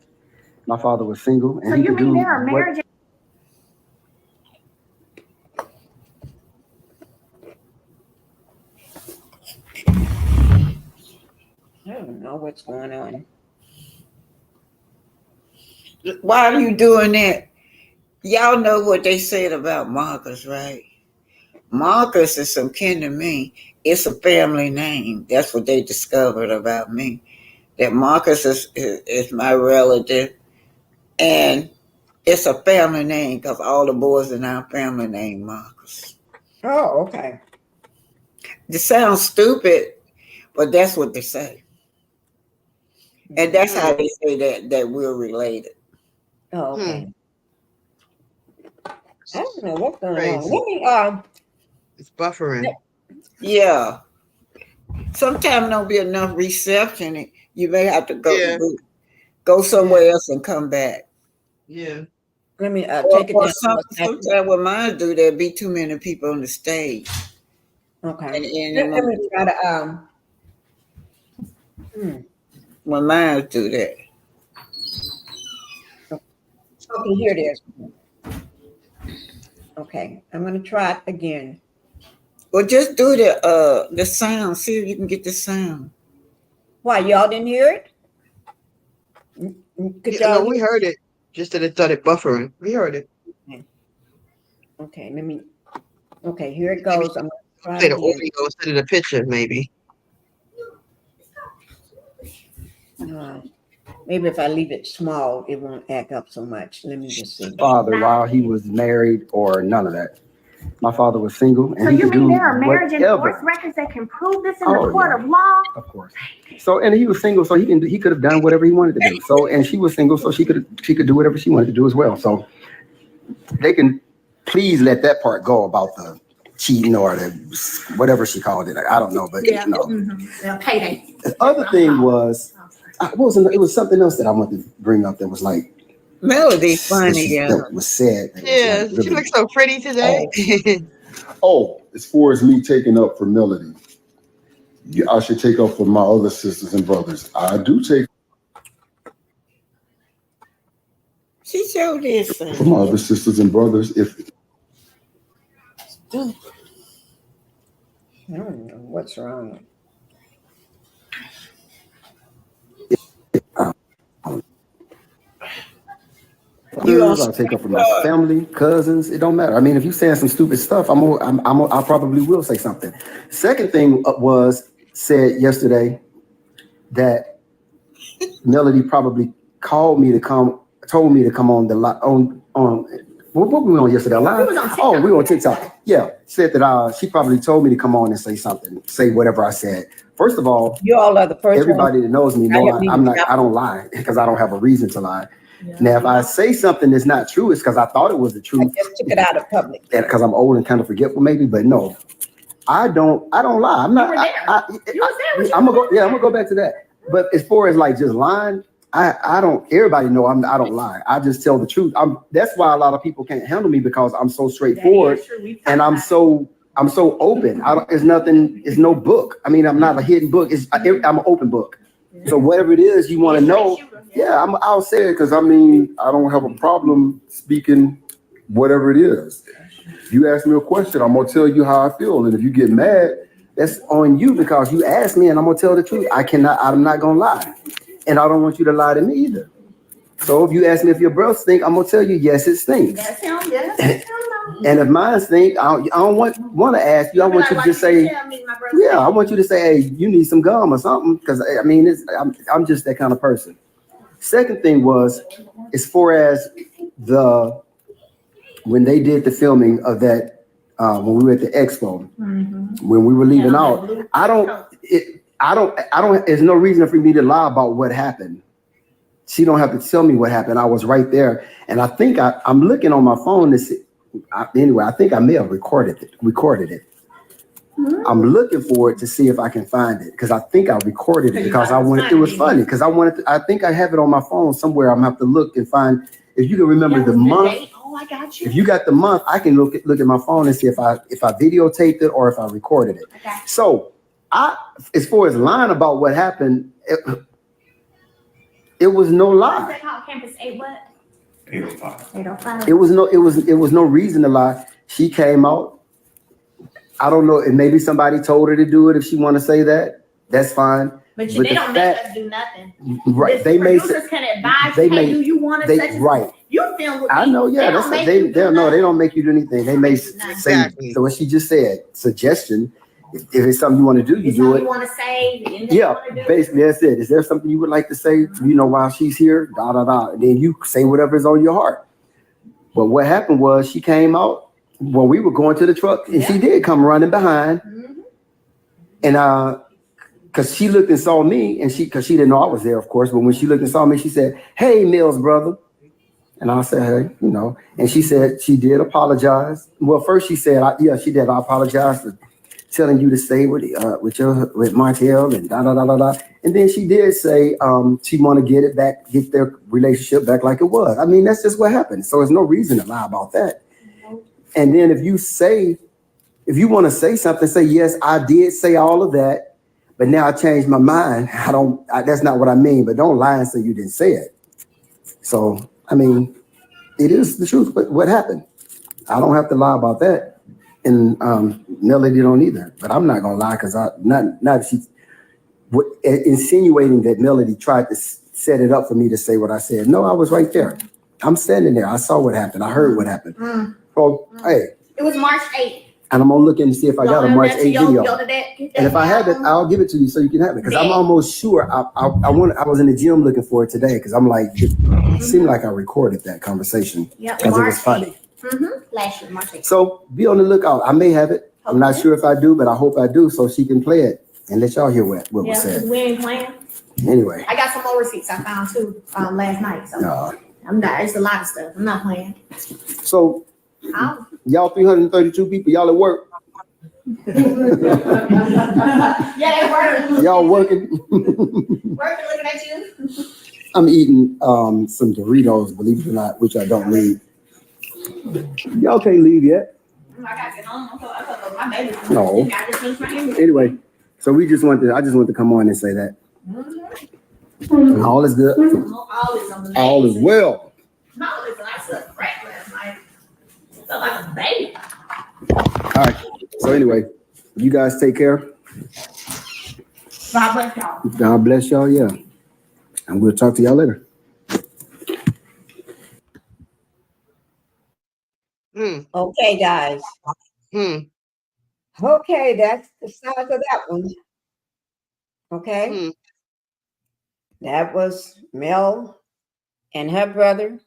My father was single, and so he could do there are marriages. don't know what's going on. Why are you doing that? Y'all know what they said about Marcus, right? Marcus is some kin to me. It's a family name. That's what they discovered about me. That Marcus is my relative, and it's a family name because all the boys in our family name Marcus. Oh, okay. It sounds stupid, but that's what they say. And that's how they say that we're related. Oh, okay. I don't know what's going on. Crazy. Let me It's buffering. Yeah. Sometimes don't be enough reception. You may have to go somewhere else and come back. Yeah. let me take it down. Sometimes when mine do, there be too many people on the stage. Okay. And Let me try to when mine do that. Okay, here it is. Okay, I'm gonna try it again. Well, just do the sound. See if you can get the sound. Why, y'all didn't hear it? Could y'all No, we heard it. Just that it started buffering. We heard it. Okay, let me. Okay, here it goes. I'm gonna try Play it the again. audio instead of the picture, maybe. Maybe if I leave it small, it won't act up so much. Let me just see. Father, while he was married or none of that. My father was single, and so he you could mean do there are marriage and whatever. divorce records that can prove this in Oh, the court yeah. of law? Of course. So, and he was single, so he could have done whatever he wanted to do. So, and she was single, so she could do whatever she wanted to do as well. So, they can please let that part go about the cheating or the whatever she called it. I don't know, but Yeah. you know. Yeah, payday. The other thing was, it was something else that I wanted to bring up that was like Melody funny, that was said. That Yeah, was like she really, looks so pretty today. Oh, as far as me taking up for Melody, I should take up for my other sisters and brothers. I do take She showed this. for my other sisters and brothers. If I don't know what's wrong. I'll take up for my family, cousins. It don't matter. I mean, if you saying some stupid stuff, I probably will say something. Second thing was said yesterday that Melody probably told me to come on the on what were we on yesterday? Live? We were on TikTok. Yeah, said that she probably told me to come on and say something, say whatever I said. First of all, You all are the first. everybody that knows me know I don't lie because I don't have a reason to lie. Yeah. Now, if I say something that's not true, it's because I thought it was the truth. I just took it out of public. Because I'm old and kind of forgetful, maybe. But no, I don't lie. I'm not. I'm gonna go back to that. But as far as like just lying, I don't. Everybody know I don't lie. I just tell the truth. That's why a lot of people can't handle me because I'm so straightforward and I'm so open. It's nothing. It's no book. I mean, I'm not a hidden book. I'm an open book. So whatever it is you want to know, I'll say it because I mean I don't have a problem speaking whatever it is. If you ask me a question, I'm gonna tell you how I feel, and if you get mad, that's on you because you asked me, and I'm gonna tell the truth. I'm not gonna lie, and I don't want you to lie to me either. So if you ask me if your breath stink, I'm gonna tell you yes, it stinks. And if mine stink, I don't want to ask you. I want you to just say, I want you to say, hey, you need some gum or something, because I mean, I'm just that kind of person. Second thing was, as far as when they did the filming of that, when we were at the expo, when we were leaving out, there's no reason for me to lie about what happened. She don't have to tell me what happened. I was right there. And I think I'm looking on my phone to see. Anyway, I think I may have recorded it. I'm looking for it to see if I can find it because I think I recorded it because it was funny because I think I have it on my phone somewhere. I'm gonna have to look and find if you can remember the month. I got you. If you got the month, I can look at my phone and see if I videotaped it or if I recorded it. Okay. So as far as lying about what happened, it was no lie. What's that called? Campus 8 what? 805. 805. It was no reason to lie. She came out. I don't know, and maybe somebody told her to do it if she want to say that. That's fine. But But they the don't fact- make us do nothing. Right. The They may say, producers can advise they you, may- hey, do you want to such and right. you film with me. I know, yeah. They That's don't make they. you do No, nothing. they don't make you do anything. They may say Exactly. so. What she just said, suggestion. If it's something you want to do, you It's do something it. you want to say. And Yeah, want to do. basically that's it. Is there something you would like to say? You know, while she's here, da da da. And then you say whatever's on your heart. But what happened was she came out when we were going to the truck, and she did come running behind, and because she looked and saw me, and because she didn't know I was there, of course. But when she looked and saw me, she said, "Hey, Mills brother," and I said, "Hey," you know. And she said she did apologize. Well, first she said, "Yeah, she did. I apologize for telling you to stay with Martell and da da da da da." And then she did say she want to get it back, get their relationship back like it was. I mean, that's just what happened. So there's no reason to lie about that. And then if you want to say something, say, yes, I did say all of that, but now I changed my mind. That's not what I mean, but don't lie and say you didn't say it. So, I mean, it is the truth. But what happened? I don't have to lie about that. And Melody don't either. But I'm not going to lie because not she insinuating that Melody tried to set it up for me to say what I said. No, I was right there. I'm standing there. I saw what happened. I heard what happened. So, hey. It was March 8th. And I'm gonna look in and see if I got a March 8th video. And if I have it, I'll give it to you so you can have it. Because I'm almost sure I was in the gym looking for it today because I'm like, it seemed like I recorded that conversation because it was funny. Last year, March 8th. So be on the lookout. I may have it. I'm not sure if I do, but I hope I do so she can play it and let y'all hear what was said. We ain't playing. Anyway. I got some more receipts I found too last night. So I'm not. It's a lot of stuff. I'm not playing. So y'all 332 people, y'all at work. Yeah, they working. Y'all working. Working, looking at you. I'm eating some Doritos, believe it or not, which I don't need. Y'all can't leave yet. I gotta get home. I thought my baby. No. I just finished my interview. Anyway, so I just wanted to come on and say that. All is good. All is well. No, listen, I slept great last night. I felt like a baby. All right. So anyway, you guys take care. God bless y'all. God bless y'all. Yeah. And we'll talk to y'all later. Okay, guys. Okay, that's the size of that one. Okay. That was Mel and her brother.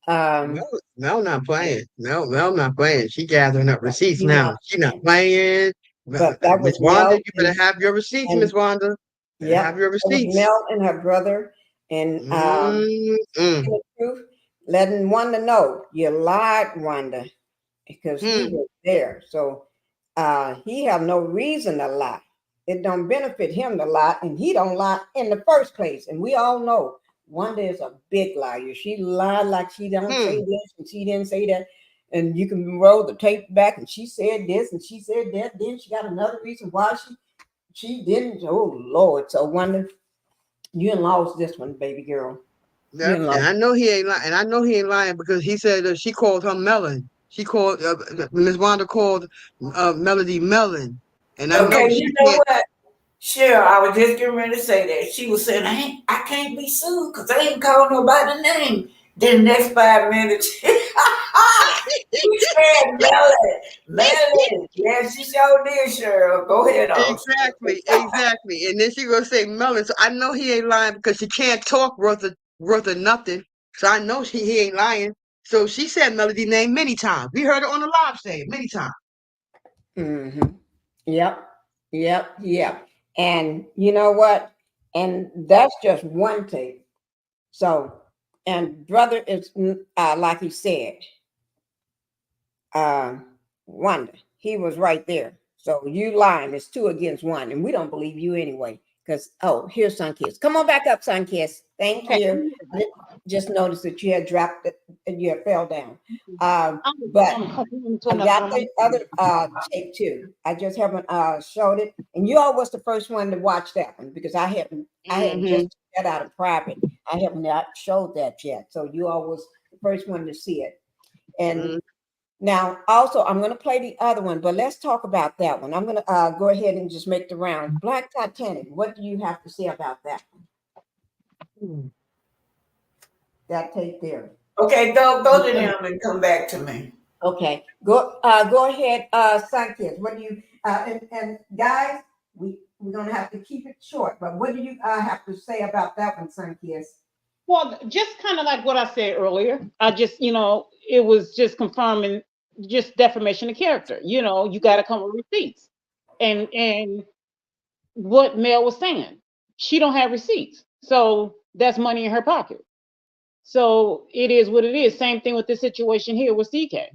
Mel not playing. Mel not playing. She gathering up receipts now. She not playing. But that Miss was Wanda, Mel you better have your receipts, Miss Wanda. Yeah, have your receipts. Mel and her brother, and the truth, letting Wanda know you lied, Wanda, because he was there. So he have no reason to lie. It don't benefit him to lie, and he don't lie in the first place. And we all know Wanda is a big liar. She lied like she don't say this and she didn't say that. And you can roll the tape back and she said this and she said that. Then she got another reason why she didn't. Oh Lord. So Wanda, you done lost this one, baby girl. Yeah, and I know he ain't lying. And I know he ain't lying because he said that she called her Melon. She called Miss Wanda called Melody Melon. And I know you know what? Sure, I was just getting ready to say that. She was saying, I can't be sued because I ain't called nobody name. Then the next 5 minutes, she said Melon. Yeah, she sure did, Cheryl. Go ahead on. Exactly. And then she gonna say Melon. So I know he ain't lying because she can't talk worth of nothing. So I know he ain't lying. So she said Melody name many times. We heard her on the live say it many times. Yep. And you know what? And that's just one tape. So, and brother is like he said, Wanda, he was right there. So you lying. It's 2 against 1, and we don't believe you anyway. Because here's Sunkiss. Come on back up, Sunkiss. Thank you. Just noticed that you had dropped it and you had fell down. But I got the other tape too. I just haven't showed it. And you all was the first one to watch that one because I hadn't just got out of private. I have not showed that yet. So you all was the first one to see it. And Now, also, I'm going to play the other one, but let's talk about that one. I'm going to go ahead and just make the round. Black Titanic, what do you have to say about that one? That tape there. Okay, go to them and come back to me. Okay, go ahead, Sanchez. What do you and guys, we're gonna have to keep it short. But what do you have to say about that one, Sanchez? Well, just kind of like what I said earlier. I just, it was just confirming just defamation of character. You got to come with receipts, and what Mel was saying, she don't have receipts, so that's money in her pocket. So it is what it is. Same thing with the situation here with CK.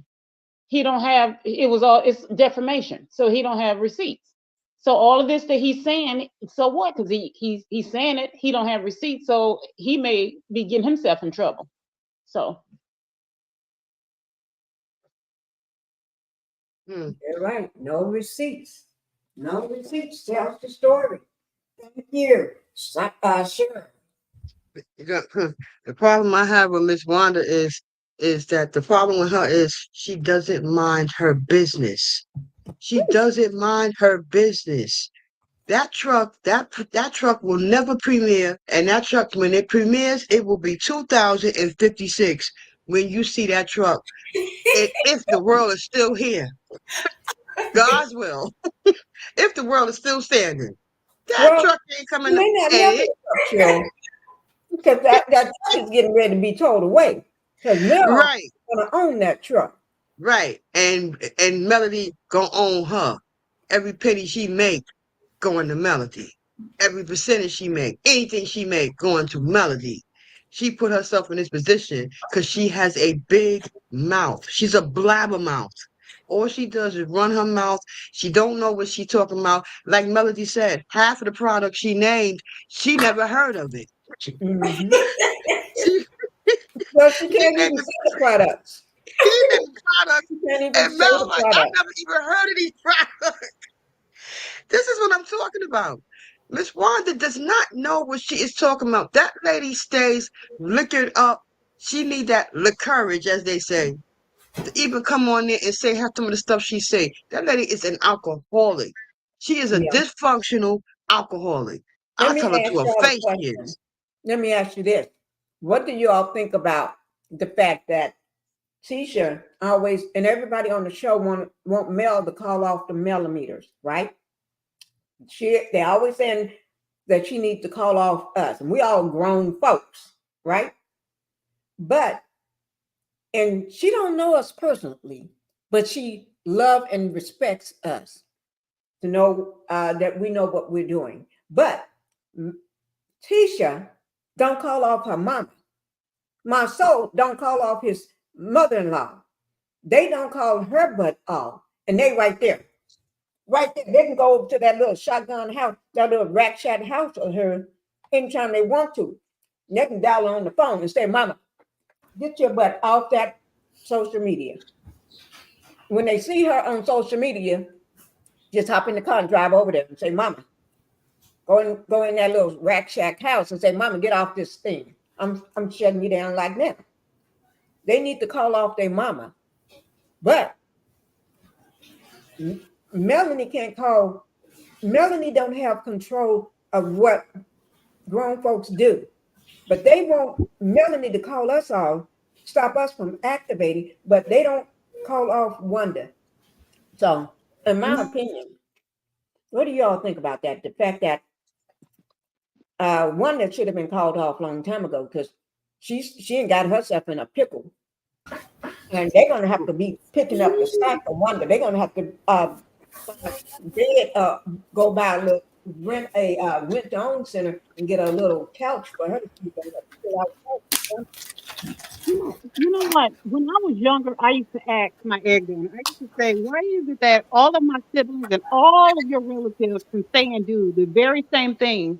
He don't have. It's defamation, so he don't have receipts. So all of this that he's saying, so what? Because he's saying it, he don't have receipts, so he may be getting himself in trouble. So You're right. No receipts. No receipts tells the story. Thank you. Sure. The problem I have with Miss Wanda is that the problem with her is she doesn't mind her business. She doesn't mind her business. That truck, that truck will never premiere, and that truck, when it premieres, it will be 2056 when you see that truck. If the world is still here, God's will. If the world is still standing, that Well, truck ain't coming. may not never show because that truck is getting ready to be towed away. Because Mel Right, is gonna own that truck. right, and Melody gonna own her. Every penny she make going to Melody. Every percentage she make, anything she make going to Melody. She put herself in this position because she has a big mouth. She's a blabbermouth. All she does is run her mouth. She don't know what she talking about. Like Melody said, half of the product she named, she never heard of it. Mm-hmm. She, Well, she she can't named even the, see the products. she named the product, She can't even and say Mel the like, I product. never even heard of these products. This is what I'm talking about. Miss Wanda does not know what she is talking about. That lady stays liquored up. She need that courage, as they say, to even come on there and say half some of the stuff she say. That lady is an alcoholic. She is a Yeah. dysfunctional alcoholic. Let I me tell her ask to her y'all a face she question. is. Let me ask you this. What do you all think about the fact that Tisha always and everybody on the show want Mel to call off the millimeters, right? They always saying that she needs to call off us, and we all grown folks, right? But and she don't know us personally, but she love and respects us to know that we know what we're doing. But Tisha don't call off her mama. My soul don't call off his mother-in-law. They don't call her butt off. And they right there. Right there. They can go over to that little shotgun house, that little rack shack house of her anytime they want to. And they can dial her on the phone and say, Mama, get your butt off that social media. When they see her on social media, just hop in the car and drive over there and say, Mama, go in that little rack shack house and say, Mama, get off this thing. I'm shutting you down like that. They need to call off their mama. But Melanie don't have control of what grown folks do. But they want Melanie to call us off, stop us from activating, but they don't call off Wanda. So, in my opinion, what do y'all think about that? The fact that Wanda should have been called off a long time ago because she ain't got herself in a pickle. And they're gonna have to be picking up the slack for Wanda. They're gonna have to go buy a little rent to own center and get a little couch for her to keep on. you know what? When I was younger, I used to ask my egg donor. I used to say, why is it that all of my siblings and all of your relatives can say and do the very same thing?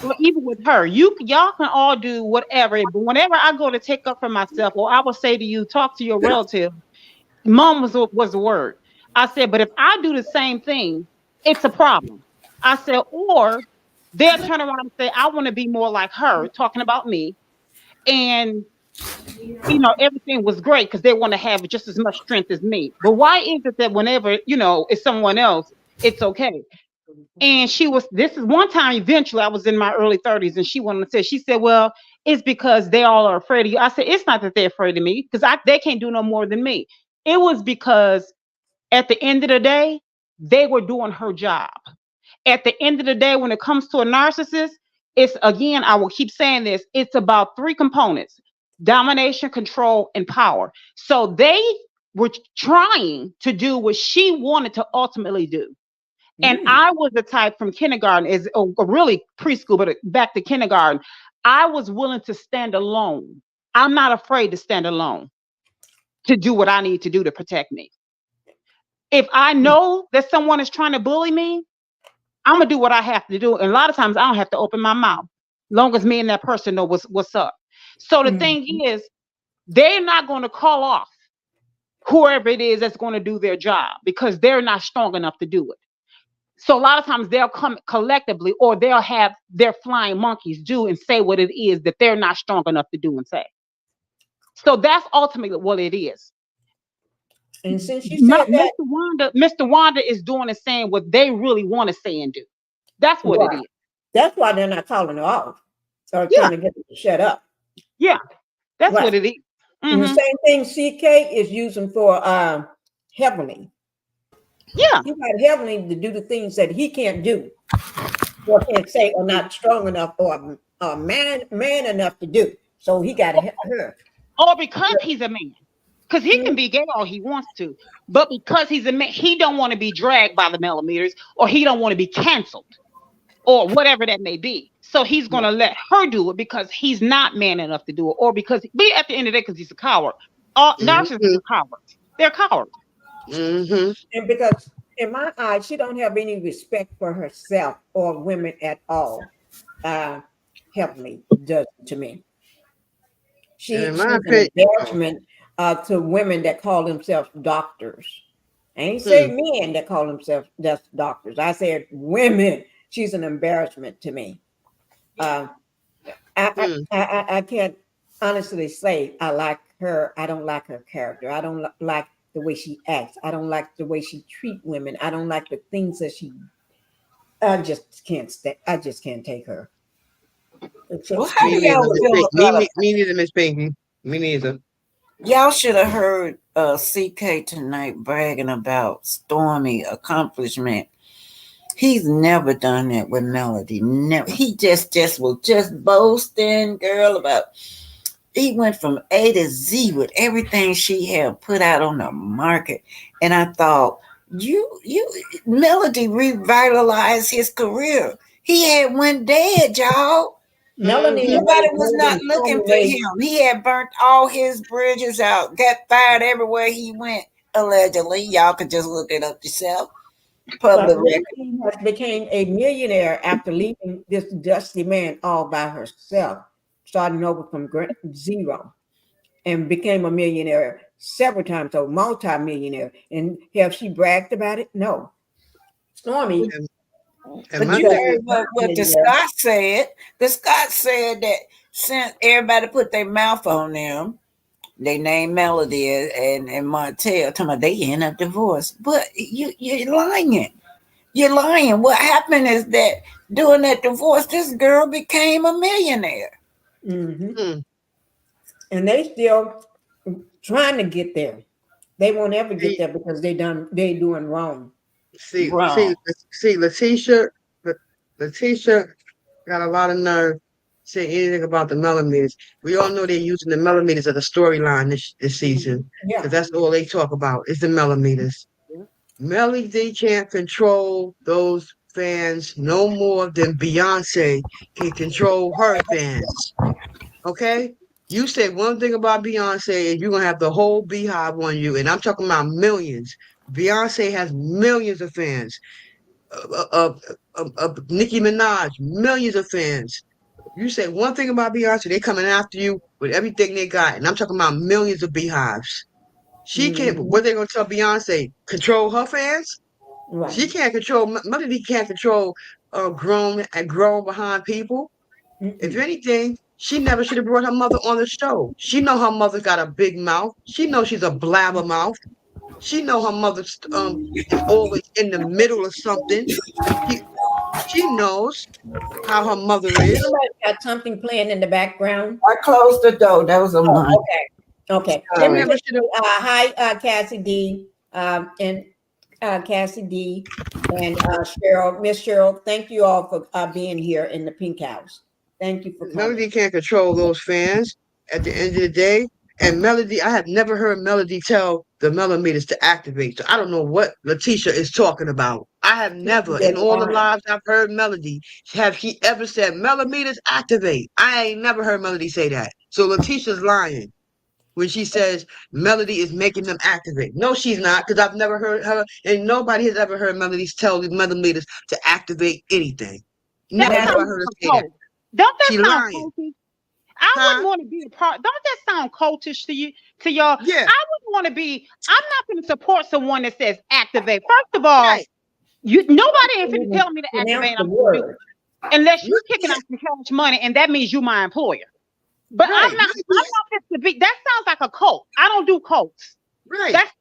Well, even with her, y'all can all do whatever. But whenever I go to take up for myself, or I will say to you, talk to your relative, mom was the word. I said, but if I do the same thing, it's a problem. I said, or they'll turn around and say, I want to be more like her, talking about me. And everything was great because they want to have just as much strength as me. But why is it that whenever, it's someone else, it's okay? And this is one time, eventually, I was in my early 30s, and she wanted to say, she said, well, it's because they all are afraid of you. I said, it's not that they're afraid of me because they can't do no more than me. It was because at the end of the day, they were doing her job. At the end of the day, when it comes to a narcissist, it's, again, I will keep saying this, it's about three components: domination, control, and power. So they were trying to do what she wanted to ultimately do. And I was the type from kindergarten, is really preschool, but back to kindergarten, I was willing to stand alone. I'm not afraid to stand alone to do what I need to do to protect me. If I know that someone is trying to bully me, I'm gonna do what I have to do. And a lot of times I don't have to open my mouth, long as me and that person know what's up. So the thing is, they're not going to call off whoever it is that's going to do their job because they're not strong enough to do it. So a lot of times they'll come collectively, or they'll have their flying monkeys do and say what it is that they're not strong enough to do and say. So that's ultimately what it is. And since you said that, Mr. Wanda is doing and saying what they really want to say and do. That's what it is. That's why they're not calling her off or trying to get her to shut up. Yeah, that's what it is. And the same thing CK is using for Heavenly. Yeah. He got Heavenly to do the things that he can't do, or can't say, or not strong enough, or man enough to do. So he got her. Or because he's a man. Because he can be gay all he wants to. But because he's a man, he don't want to be dragged by the millimeters, or he don't want to be canceled, or whatever that may be. So he's going to let her do it because he's not man enough to do it, or because, but at the end of the day, because he's a coward. All narcissists are cowards. They're cowards. And because in my eyes, she don't have any respect for herself or women at all. Heavenly does to me. She's an embarrassment to women that call themselves doctors. I ain't say men that call themselves just doctors. I said women. She's an embarrassment to me. I can't honestly say I like her. I don't like her character. I don't like the way she acts. I don't like the way she treats women. I don't like the things that she. I just can't stay. I just can't take her. Well, how do y'all feel about me neither, Miss Pinkie. Me neither. Y'all should have heard CK tonight bragging about Stormy accomplishment. He's never done that with Melody. Never. He just was just boasting, girl, about. He went from A to Z with everything she had put out on the market, and I thought, Melody revitalized his career. He had one dead, y'all. Nobody was not looking for him. He had burnt all his bridges out, got fired everywhere he went. Allegedly, y'all could just look it up yourself. Public record. He became a millionaire after leaving this dusty man all by herself, starting over from zero, and became a millionaire several times, so multi-millionaire. And have she bragged about it? No. Stormy. But you heard what the Scott said. The Scott said that since everybody put their mouth on them, they named Melody and Montel, talking about they end up divorced. But you're lying. You're lying. What happened is that during that divorce, this girl became a millionaire. And they still trying to get there. They won't ever get there because they doing wrong. See, LaTisha got a lot of nerve say anything about the millimeters. We all know they're using the millimeters as a storyline this season. Because that's all they talk about is the millimeters. Melody can't control those fans no more than Beyonce can control her fans. Okay? You say one thing about Beyonce and you're going to have the whole beehive on you. And I'm talking about millions. Beyonce has millions of fans. Nicki Minaj, millions of fans. You say one thing about Beyonce, they coming after you with everything they got. And I'm talking about millions of beehives. She can't, what they going to tell Beyonce? Control her fans? Right. She can't control, Melody can't control grown behind people. If anything, She never should have brought her mother on the show. She know her mother got a big mouth. She knows she's a blabbermouth. She know her mother is always in the middle of something. She she knows how her mother is. Somebody got something playing in the background. I closed the door. That was a mine. Okay. She Let me never just should have. hi, Cassie D, and Cassie D, and Cheryl, Miss Cheryl. Thank you all for being here in the Pink House. Thank you for coming. Melody can't control those fans at the end of the day. And Melody, I have never heard Melody tell the millimeters to activate. So I don't know what LaTisha is talking about. I have never, in all the lives I've heard Melody, have she ever said millimeters activate. I ain't never heard Melody say that. So LaTisha's lying when she says Melody is making them activate. No, she's not, because I've never heard her, and nobody has ever heard Melody tell the millimeters to activate anything. Never That have I sounds heard her like say a that. cult. Don't that She sound lying. cultish? I Huh? wouldn't want to be a part. Don't that sound cultish to you, to y'all? Yeah. I wouldn't want to be. I'm not going to support someone that says activate. First of all, Right. nobody ain't finna tell me to Pronounce activate. the I'm going to do word. it unless you're kicking Yeah. out some cash money, and that means you my employer. But Right. I'm not fit to be. That sounds like a cult. I don't do cults. Right. That's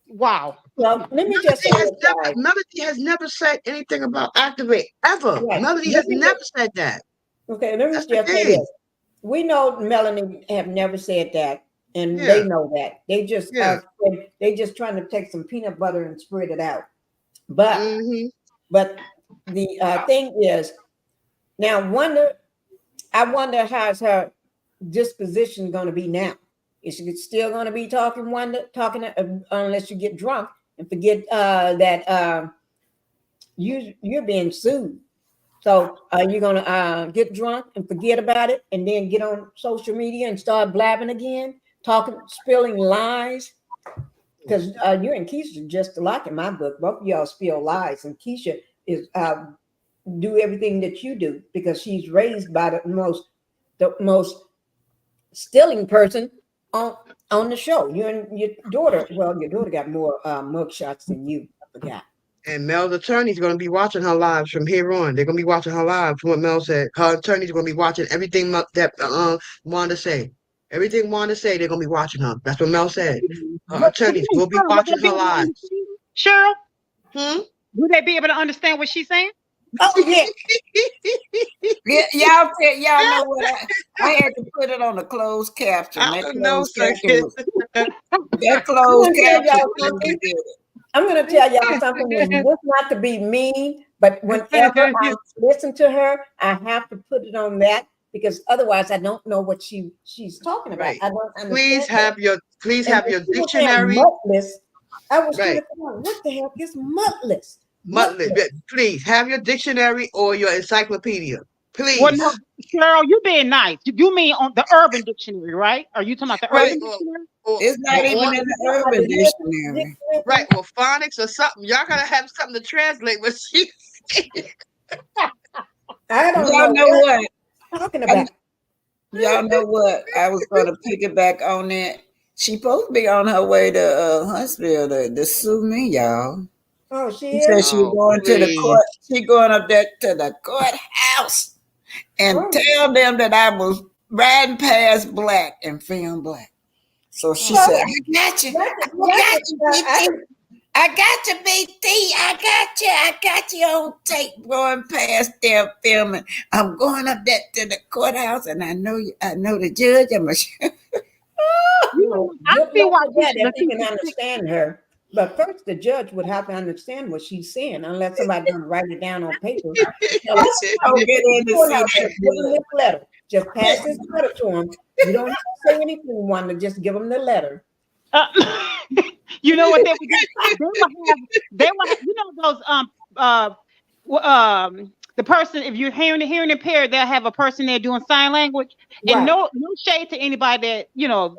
wow. Well, let me just say this, guys. Melody has never said anything about activate ever. Right. Melody Let has me never said that. Okay, let me That's the just say thing. this. We know Melanie have never said that, and Yeah. they know that. They just Yeah. they just trying to take some peanut butter and spread it out. But Mm-hmm. but the thing is, now I wonder how's her disposition going to be now. Is she still going to be talking unless you get drunk and forget that you're being sued. So are you going to get drunk and forget about it and then get on social media and start blabbing again, spilling lies? Because you and Keisha just alike in my book. Both of y'all spill lies, and Keisha is do everything that you do because she's raised by the most stealing person on the show. You and your daughter. Well, your daughter got more mug shots than you. I forgot. And Mel's attorney's going to be watching her lives from here on. They're going to be watching her lives. What Mel said. Her attorney's going to be watching everything that Wanda say. Everything Wanda say, they're going to be watching her. That's what Mel said. Her attorneys will be watching her lives. Cheryl, Hmm? would they be able to understand what she's saying? Oh yeah. Yeah, y'all know what? I had to put it on a closed caption. I That don't know, closed caption circus. was that closed caption. I'm going to tell y'all something. And this not to be mean, but whenever I listen to her, I have to put it on that because otherwise I don't know what she's talking about. Right. I don't understand. Please have your dictionary. Muttless. I was Right. what the heck is muttless? Please have your dictionary or your encyclopedia. Please. Well, no, Cheryl, you being nice. You mean on the Urban Dictionary, right? Are you talking about the Right. Urban Dictionary? It's not even in the Urban Dictionary. Right, or phonics or something. Y'all gotta have something to translate what she I don't Y'all know what? talking about. Y'all know what? I was going to piggyback on that. She supposed to be on her way to Huntsville to sue me, y'all. Oh, she She said is. she going to the court. She going up there to the courthouse and tell them that I was riding past black and film black. So she said, "I got you. I got you, BT. I got you on tape going past there filming. I'm going up there to the courthouse, and I know the judge. I feel like if he can understand her. But first, the judge would have to understand what she's saying, unless somebody's going to write it down on paper. Tell us, get in to see give him this letter. Just pass this letter to him. You don't have to say anything, Wanda. Just give him the letter. You know what they would do? They would have, you know those the person, if you're hearing impaired, they'll have a person there doing sign language. Right. And no shade to anybody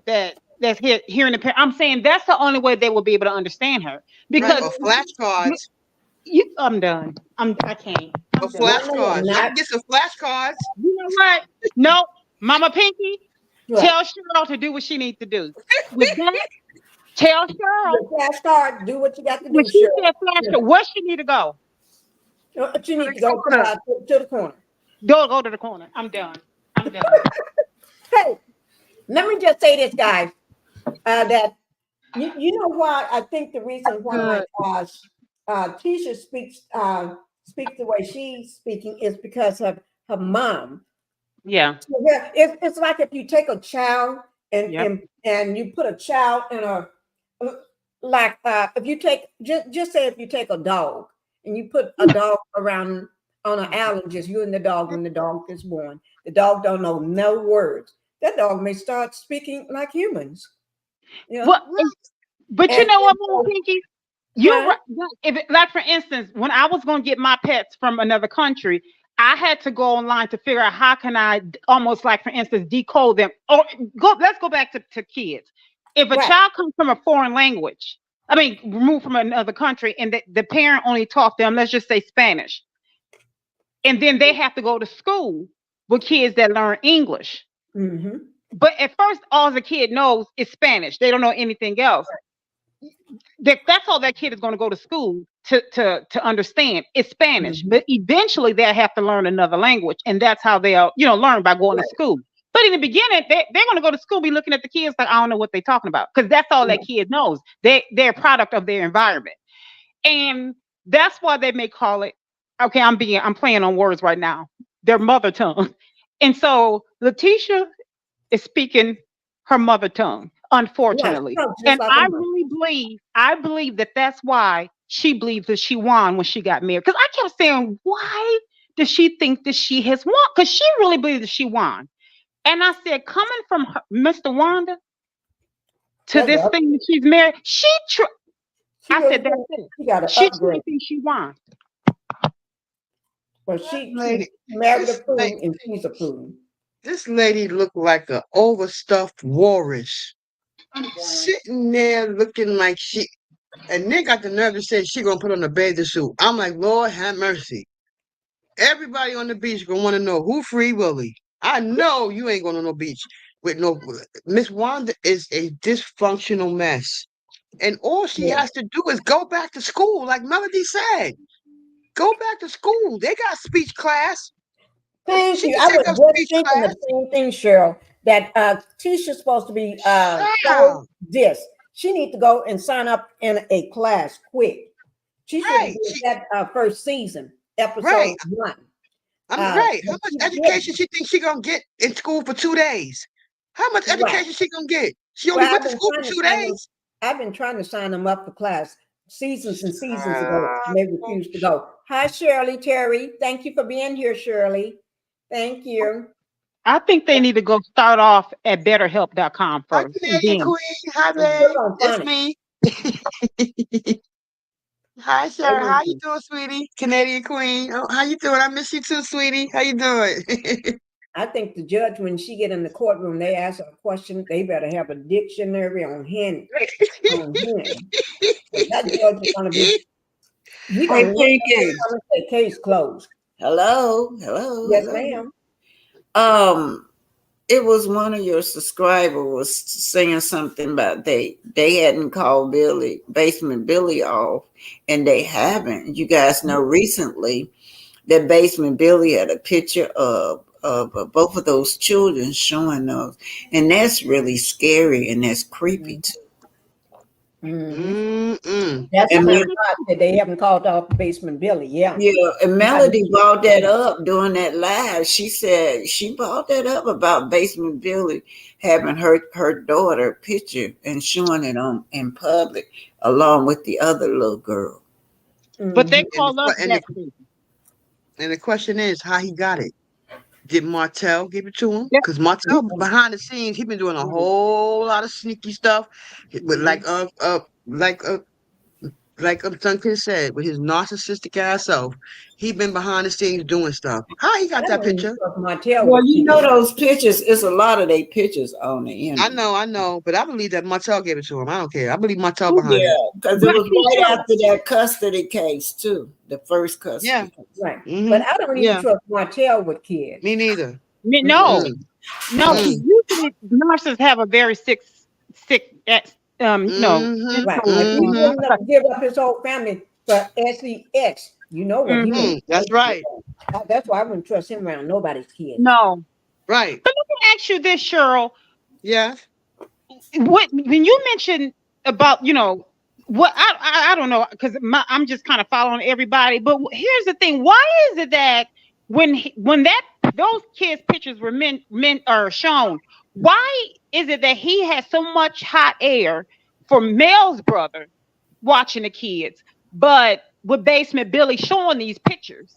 that that's hearing impaired. I'm saying that's the only way they will be able to understand her. Because flashcards. I'm done. I can't. Or flashcards. Y'all get some flashcards. You know what? No, Mama Pinkie, tell Cheryl to do what she needs to do. With that, tell Cheryl. Flashcard, do what you got to do. When she said flashcard, where she need to go? She need to go to the corner. Go to the corner. I'm done. I'm done. Hey, let me just say this, guys. That you know why I think the reason why Tisha speaks the way she's speaking is because of her mom. Yeah. Yeah, it's like if you take a child and Yep. and you put a child in a like if you take just say if you take a dog and you put a dog around on an island, just you and the dog when the dog is born, the dog don't know no words. That dog may start speaking like humans. You know? Well, but you And know what, so, Pinkie? You're huh? right. Like for instance, when I was going to get my pets from another country, I had to go online to figure out how can I almost like for instance decode them. Or let's go back to kids. If a Right. child comes from a foreign language, I mean removed from another country, and the parent only taught them, let's just say Spanish, and then they have to go to school with kids that learn English. Mm-hmm. But at first, all the kid knows is Spanish. They don't know anything else. That's all that kid is going to go to school to understand is Spanish. Mm-hmm. But eventually they'll have to learn another language, and that's how they'll learn by going to school. But in the beginning, they're going to go to school, be looking at the kids like I don't know what they're talking about, because that's all that kid knows. They're a product of their environment, and that's why they may call it. Okay, I'm playing on words right now. Their mother tongue, and so LaTisha is speaking her mother tongue, unfortunately. Right. Just And like I a mom. really believe that that's why she believes that she won when she got married. Because I kept saying, why does she think that she has won? Because she really believes that she won. And I said, coming from her, Mr. Wanda to That's this up. thing that she's married, I really said, that's it. she got to She upgrade. truly thinks she won. But she lady, married a this fool lady, and she's a fool. this lady looked like an overstuffed walrus, sitting there looking like she. And they got the nerve to say she gonna put on a bathing suit. I'm like, Lord have mercy. Everybody on the beach gonna want to know who Free Willy. I know you ain't going to no beach with no. Miss Wanda is a dysfunctional mess, and all she Yeah. has to do is go back to school, like Melody said. Go back to school. They got speech class. Thank She you. can I take was her just speech thinking class. the same thing, Cheryl, that Tisha's supposed to be Yeah, so this. She needs to go and sign up in a class quick. She should have right. did that first season, Right. episode 1. Right. How But much she education didn't. she thinks she gonna get in school for 2 days? How much Right. education she gonna get? She only Well, went to school for 2 days. I've been trying to sign them up for class seasons and seasons ago, and they refused to go. Hi, Shirley Terry. Thank you for being here, Shirley. Thank you. I think they need to go start off at betterhelp.com Hi, first. And Canadian then Queen. Hi, I'm babe. still on It's phonics. me. Hi, They Shari. want How you to. doing, sweetie? Canadian Queen. Oh, how you doing? I miss you too, sweetie. How you doing? I think the judge, when she get in the courtroom, they ask her a question. They better have a dictionary on hand. On hand. That judge is going to be. He Hey, going to look at Pinkie. it and say, case closed. Hello. Yes, ma'am. Um, it was one of your subscribers was saying something about they hadn't called Basement Billy off, and they haven't. You guys know recently that Basement Billy had a picture of both of those children showing those, and that's really scary and that's creepy too. Mm-mm. That's And kind of odd that they haven't called off Basement Billy. Yeah. yeah, and Melody brought that up during that live. She said she brought that up about Basement Billy having her daughter picture and showing it on in public along with the other little girl. but they And, call us that. the question is how he got it. Did Martell give it to him? Yeah. Because Martell behind the scenes, he been doing a whole lot of sneaky stuff, with like Duncan said, with his narcissistic ass self, he been behind the scenes doing stuff. How he got I that don't even picture? trust Martell Well, with you kids. know those pictures. It's a lot of their pictures on the I internet. know, but I believe that Martell gave it to him. I don't care. I believe Martell Oh, behind yeah, it. because it But was see, right Cheryl, after that custody case too, the first Yeah. custody case. Right. Mm-hmm. But I don't even Yeah. trust Martell with kids. Me neither. no, Mm-mm. no. See, Mm-mm. usually nurses have a very sick, Mm-hmm. Right. mental. If he's Mm-hmm. willing to give up his whole family for sex, you know what he Mhm. would. Mm-hmm. That's right. That's why I wouldn't trust him around nobody's kids. No, Right. But let me ask you this, Cheryl. Yes. When you mentioned about, what I don't know, because I'm just kind of following everybody. But here's the thing: why is it that when those kids' pictures were men are shown, why is it that he has so much hot air for Mel's brother watching the kids, but with Basement Billy showing these pictures?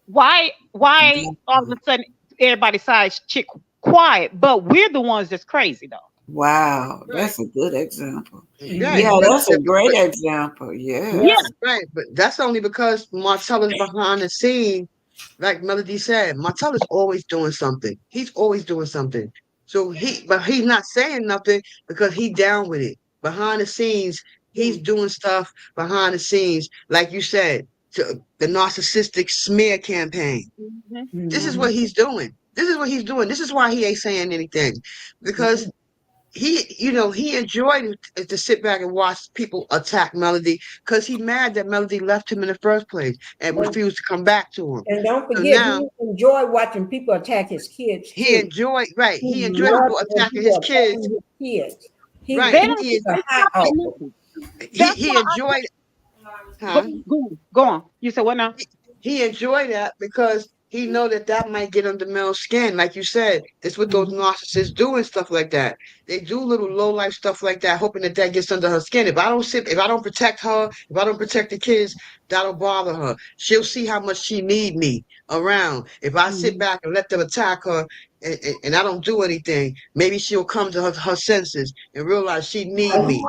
Why all of a sudden everybody sides chick quiet, but we're the ones that's crazy though. Wow, Right. that's a good example. Right. Yeah, that's a great example. Yeah, Yes. Right. But that's only because Martella's behind the scene. Like Melody said, Martella's always doing something. He's always doing something. But he's not saying nothing because he down with it. Behind the scenes, he's doing stuff behind the scenes, like you said, the narcissistic smear campaign. mhm. This is Mhm. what he's doing. This is what he's doing. This is why he ain't saying anything because he enjoyed it to sit back and watch people attack Melody because he mad that Melody left him in the first place and And, refused to come back to him. and don't So forget, now he enjoyed watching people attack his kids he too. enjoyed, right? He He enjoyed loved people when attacking his people kids, attacking his kids. right? They He don't was He a they hot stop at dog. nothing. he That's he why enjoyed, go huh? go on. You said what now? He enjoyed that because he know that that might get under Mel's skin. Like you said, it's what those Mhm. narcissists do and stuff like that. They do little low life stuff like that, hoping that that gets under her skin. If I don't protect her, if I don't protect the kids, that'll bother her. She'll see how much she need me around. If I sit Mhm. back and let them attack her and I don't do anything, maybe she'll come to her senses and realize she need me.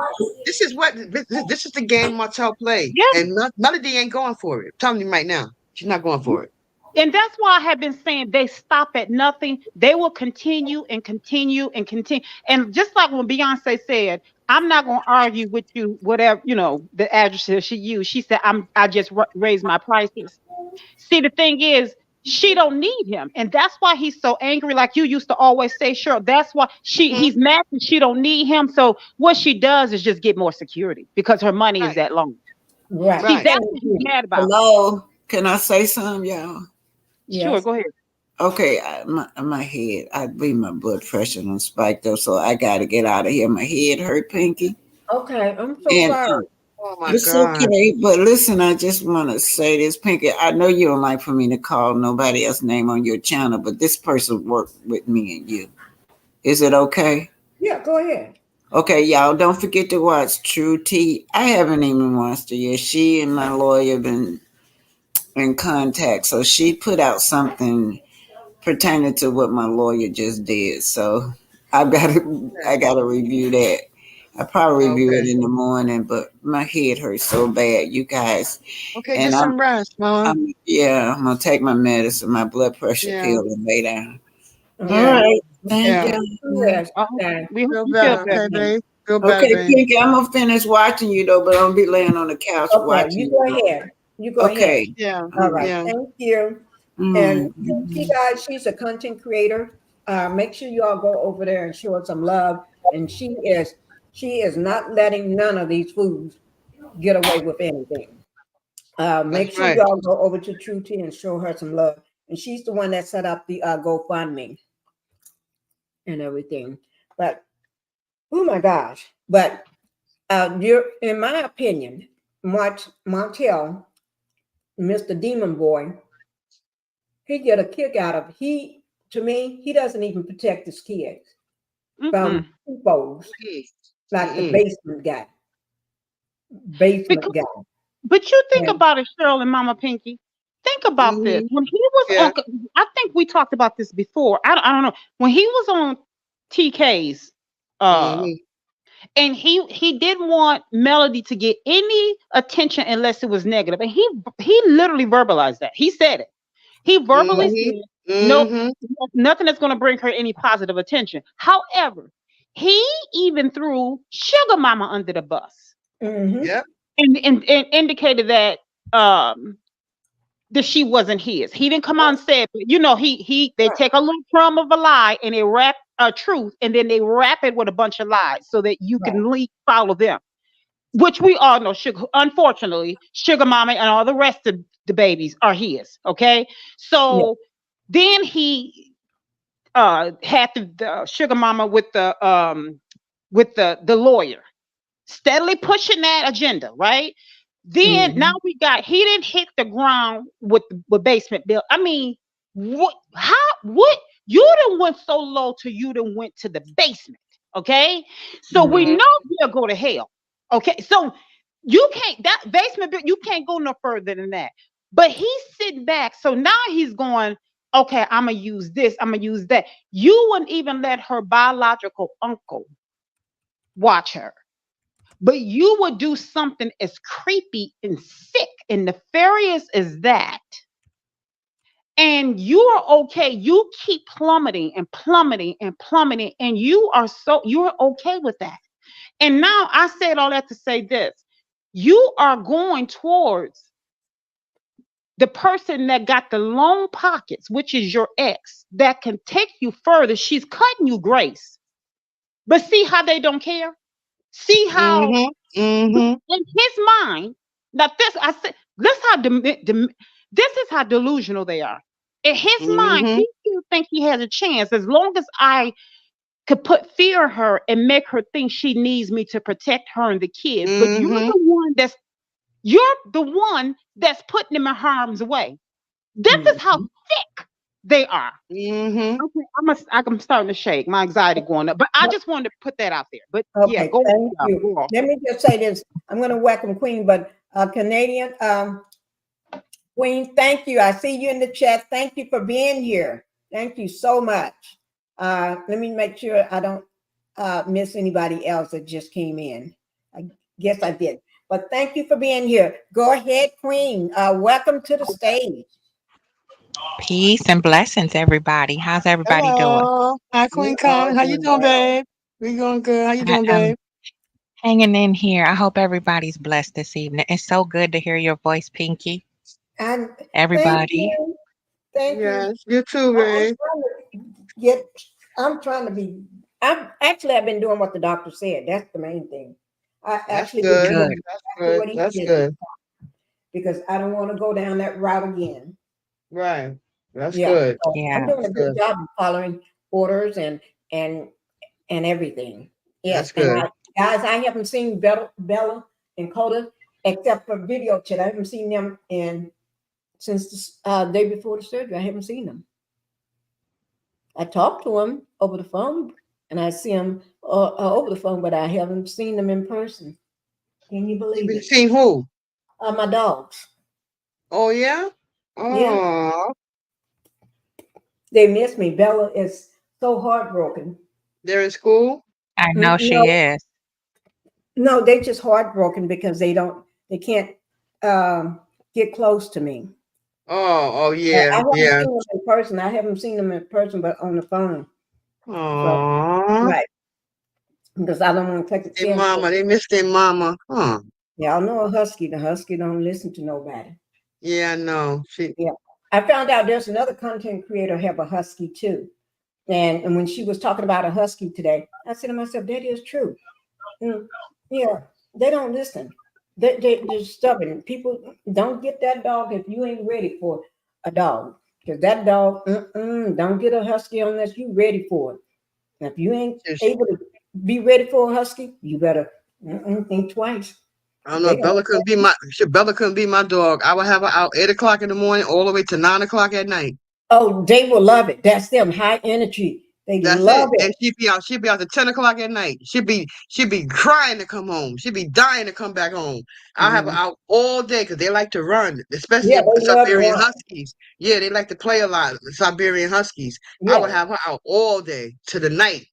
This is the game Martell play, Yeah. and Melody ain't going for it. I'm telling you right now. She's not going for it. And that's why I have been saying they stop at nothing. They will continue and continue and continue. And just like when Beyonce said, I'm not going to argue with you, whatever, the address she used. She said, I just raised my prices. See, the thing is, she don't need him. And that's why he's so angry. Like you used to always say, sure. That's why Mhm. he's mad that she don't need him. So what she does is just get more security because her money is Right, that long. Right. See, right. that's Thank what he's you. mad about. Hello. Can I say something, y'all? Sure, Yes. go ahead. Okay, my head, I believe my blood pressure done spiked up, so I got to get out of here. My head hurt, Pinky. Okay. I'm so And sorry. Oh my it's God. okay, but listen, I just want to say this, Pinky. I know you don't like for me to call nobody else's name on your channel, but this person worked with me and you. Is it okay? Yeah, go ahead. Okay, y'all, don't forget to watch True T. I haven't even watched it yet. She and my lawyer been in contact, so she put out something pertaining to what my lawyer just did. So I gotta review that. I probably review Okay. it in the morning, but my head hurts so bad, you guys. Okay, get And some rest, Mama. I'm gonna take my medicine, my blood pressure Yeah, pill, and lay down. All yeah, Okay. right, thank yeah. Get some you. rest. Oh, Okay. we hope Feel you feel better, better, okay, honey. babe? Feel better, Okay, babe. Pinky, I'm gonna finish watching you though, but I'm gonna be laying on the couch Okay. watching You go you. ahead. You go ahead. Okay. Yeah, All right. yeah. Thank you. And Trixie, Mm. guys, she's a content creator. Make sure you all go over there and show her some love. And she is not letting none of these fools get away with anything. That's Make sure right. y'all go over to True T and show her some love. And she's the one that set up the GoFundMe and everything. But oh my gosh! But you're, in my opinion, Montel, Mr. Demon Boy, he get a kick out of he. To me, he doesn't even protect his kids from Mm-mm. people Mm, like the mm-mm. basement guy. Basement Because, guy. but you think And about it, Cheryl and Mama Pinky. Think about this. Mhm. When he was Yeah. on, I think we talked about this before. I don't know. When he was on TK's, uh, Mhm. and he didn't want Melody to get any attention unless it was negative, and he literally verbalized that. He said it. He verbally Mhm. said, "No, Mhm. nothing that's going to bring her any positive attention." However, he even threw Sugar Mama under the bus mm-hmm, Yep. and indicated that she wasn't his. He didn't come out and say it, but they right, take a little crumb of a lie and they wrap a truth and then they wrap it with a bunch of lies so that you right, can follow them. Which we all know, Sugar. Unfortunately, Sugar Mama and all the rest of the babies are his. Okay, yeah, so then he had the sugar mama with the lawyer, steadily pushing that agenda, right? Then now we got he didn't hit the ground with basement bill. I mean, what? How? What? You done went so low till you done went to the basement. Okay, so we Mhm. know he'll go to hell. Okay, so you can't that basement bill. You can't go no further than that. But he's sitting back, so now he's going. Okay, I'm gonna use this. I'm gonna use that. You wouldn't even let her biological uncle watch her. But you would do something as creepy and sick and nefarious as that. And you are okay. You keep plummeting and plummeting and plummeting. And you're okay with that. And now I said all that to say this. You are going towards the person that got the long pockets, which is your ex, that can take you further. She's cutting you grace. But see how they don't care? See how Mhm. Mhm. in his mind, now this I said, this is how delusional they are. In his mind, Mhm. he still think he has a chance as long as I could put fear in her and make her think she needs me to protect her and the kids. But Mhm. you're the one that's putting them in harm's way. This is how sick they are. Mhm. Okay, I'm starting to shake. My anxiety going up. But I just wanted to put that out there. But yeah, Okay, go thank on. you. Go on. Let me just say this. I'm going to welcome Queen, but Canadian Queen, thank you. I see you in the chat. Thank you for being here. Thank you so much. Let me make sure I don't miss anybody else that just came in. I guess I did. But thank you for being here. Go ahead, Queen. Welcome to the stage. Peace and blessings, everybody. How's everybody doing? Hello. Hi, We Queen are Con. How you doing doing, well. babe? We going good. How you I doing, am babe? hanging in here. I hope everybody's blessed this evening. It's so good to hear your voice, Pinkie. And thank Everybody. you. Thank you. Yes, you too, I'm babe. trying to get, I'm trying to be, I've been doing what the doctor said. That's the main thing. I That's actually been good. doing Good. That's exactly good. what he That's did good. because I don't want to go down that route again. Right. That's Yeah. good. So I'm Yeah. doing That's a good good. job of following orders and and everything. That's Yes. And good. I haven't seen Bella and Coda except for video chat. I haven't seen them since the day before the surgery. I haven't seen them. I talked to them over the phone, and I see them over the phone, but I haven't seen them in person. Can you You believe been it? seeing who? My dogs. Oh, yeah? Yeah, Oh, they miss me. Bella is so heartbroken. they're in school? I know she No, is. no, they just heartbroken because they can't get close to me. Oh, I yeah, haven't yeah. seen them in person. I haven't seen them in person, but on the phone. So, Oh, right, because I don't want to take a their chance. mama. They miss their mama. Huh. Y'all know a husky. The husky don't listen to nobody. Yeah, I know. Yeah. I found out there's another content creator have a husky too. And when she was talking about a husky today, I said to myself, that is true. Mm, yeah, they don't listen. They're stubborn. People don't get that dog if you ain't ready for a dog. Because that dog, don't get a husky unless you ready for it. And if you ain't Just- able to be ready for a husky, you better think twice. I don't know. They If don't. Bella couldn't be my dog. I would have her out 8 o'clock in the morning all the way to 9 o'clock at night. Oh, they will love it. That's them, high energy. They That's it. love it. And she'd be out to 10 o'clock at night. She'd be crying to come home. She'd be dying to come back home. I'll have her Mhm. out all day because they like to run, especially Yeah, they love to Siberian run. Huskies. Yeah, they like to play a lot, Siberian Huskies. I would Yeah, have her out all day to the night.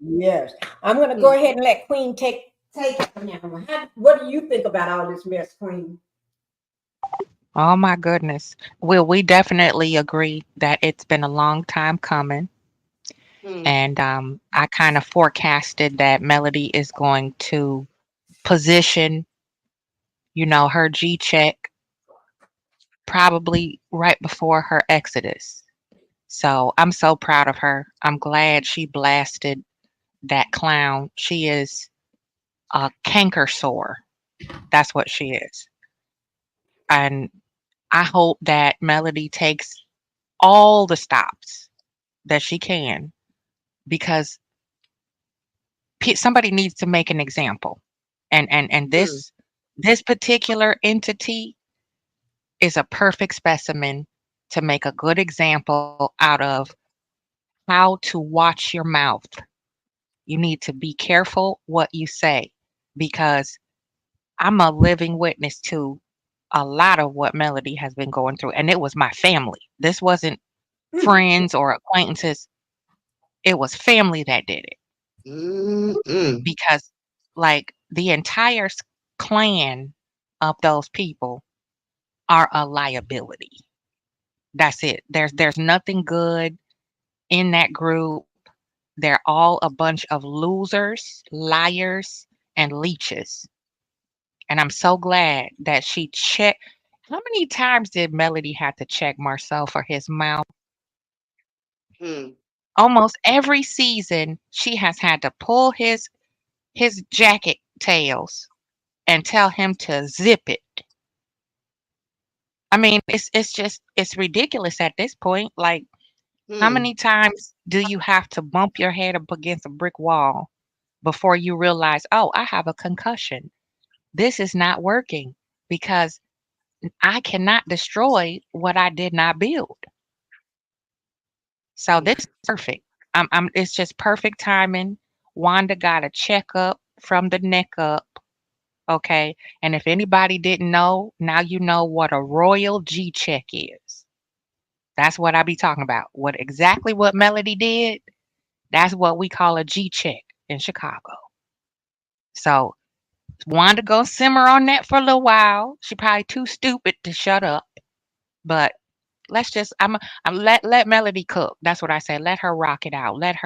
yes. I'm gonna go ahead and let Queen take it now. What do you think about all this mess, Queen? Oh my goodness. Well, we definitely agree that it's been a long time coming. Hmm. And I kind of forecasted that Melody is going to position, her G check probably right before her exodus. So I'm so proud of her. I'm glad she blasted that clown. She is a canker sore. That's what she is. And I hope that Melody takes all the stops that she can because somebody needs to make an example. And Mm, this particular entity is a perfect specimen to make a good example out of how to watch your mouth. You need to be careful what you say because I'm a living witness to a lot of what Melody has been going through. And it was my family. This wasn't Hmm. friends or acquaintances. It was family that did it mm. because, like, the entire clan of those people are a liability. That's it. There's nothing good in that group. They're all a bunch of losers, liars, and leeches. And I'm so glad that she checked. How many times did Melody have to check Marcel for his mouth? Hmm. Almost every season, she has had to pull his jacket tails and tell him to zip it. I mean, it's ridiculous at this point. Like, how Hmm. many times do you have to bump your head up against a brick wall before you realize, oh, I have a concussion? This is not working because I cannot destroy what I did not build. So this is perfect. It's just perfect timing. Wanda got a checkup from the neck up. Okay. And if anybody didn't know, now you know what a royal G check is. That's what I be talking about. What Melody did, that's what we call a G check in Chicago. So Wanda go simmer on that for a little while. She probably too stupid to shut up. But let's just I'm let Melody cook. That's what I say. Let her rock it out. Let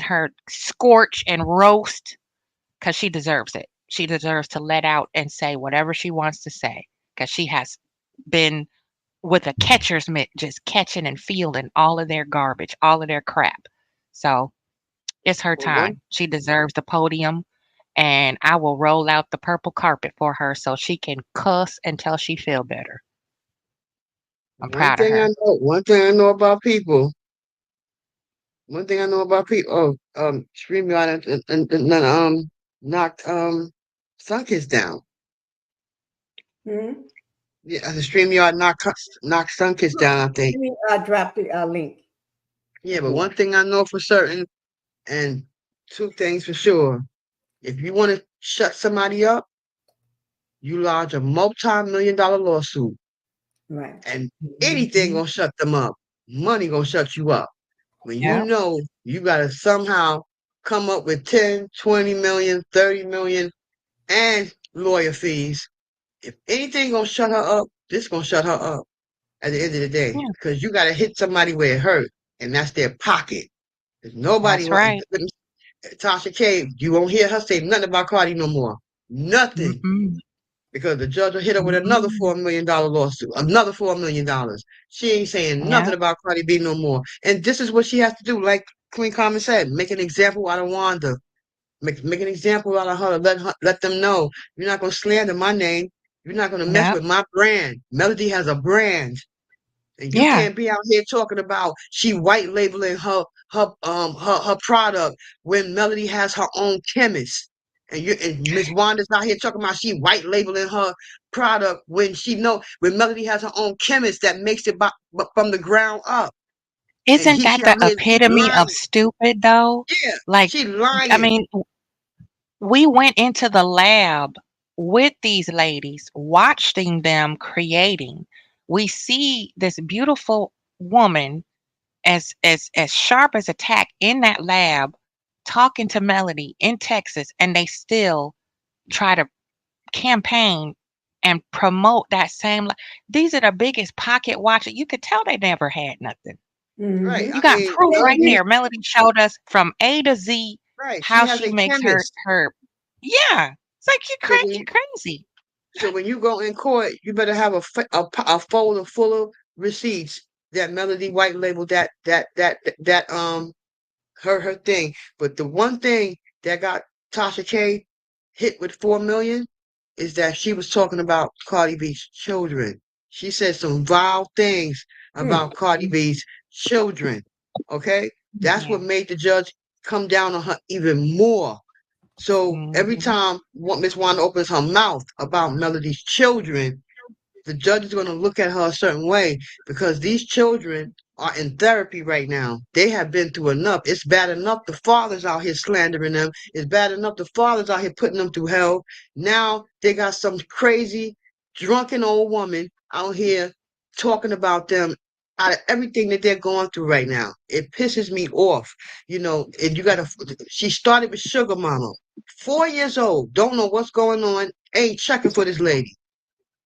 her scorch and roast because she deserves it. She deserves to let out and say whatever she wants to say because she has been with a catcher's mitt just catching and fielding all of their garbage, all of their crap. So it's her Well, one time. She deserves the podium and I will roll out the purple carpet for her so she can cuss until she feel better. I'm one proud of thing I her. know, one thing I know about people, one thing I know about people. Oh, StreamYard and knocked Sunkiss down. Hmm. Yeah, the StreamYard knocked Sunkiss down. I think. Let me drop the link Yeah, but again. one thing I know for certain, and two things for sure. If you want to shut somebody up, you lodge a multi-million-dollar lawsuit, Right. and anything Mhm. gonna shut them up. Money gonna shut you up. When you Yep. know you gotta somehow come up with 10, 20 million, 30 million, and lawyer fees. If anything gonna shut her up, this gonna shut her up at the end of the day. Yeah. Because you gotta hit somebody where it hurt, and that's their pocket. If nobody That's right. Tasha K, you won't hear her say nothing about Cardi no more. Nothing. Mm-mm. Because the judge will hit her with another Mm-mm. $4 million lawsuit, another $4 million. She ain't saying Yeah. nothing about Cardi B no more. And this is what she has to do, like Queen Carmen said, make an example out of Wanda. Make an example out of her. Let them know you're not gonna slander my name. You're not gonna mess Yep. with my brand. Melody has a brand. And you Yeah. can't be out here talking about she white labeling her product when Melody has her own chemist. And Miss Wanda's out here talking about she white labeling her product when Melody has her own chemist that makes it from the ground up. And Isn't he that she out the here epitome of lying. stupid though? Yeah, Like, she I lying. mean, we went into the lab with these ladies, watching them creating. We see this beautiful woman as sharp as a tack in that lab talking to Melody in Texas, and they still try to campaign and promote that same. These are the biggest pocket watches. You could tell they never had nothing. Right. You Hmm. I got mean, proof right Melody, there. Melody showed us from A to Z right. She how has she a makes her chemist. her. Yeah, it's like So when you're crazy. So when you go in court, you better have a folder full of receipts that Melody White labeled that her thing. But the one thing that got Tasha K hit with 4 million is that she was talking about Cardi B's children. She said some vile things about Cardi B's children. Okay, that's what made the judge come down on her even more. So every time Miss Wanda opens her mouth about Melody's children, the judge is going to look at her a certain way because these children are in therapy right now. They have been through enough. It's bad enough the father's out here slandering them. It's bad enough the father's out here putting them through hell. Now they got some crazy, drunken old woman out here talking about them out of everything that they're going through right now. It pisses me off, and you got to, she started with Sugar Mama, 4 years old, don't know what's going on, ain't checking for this lady.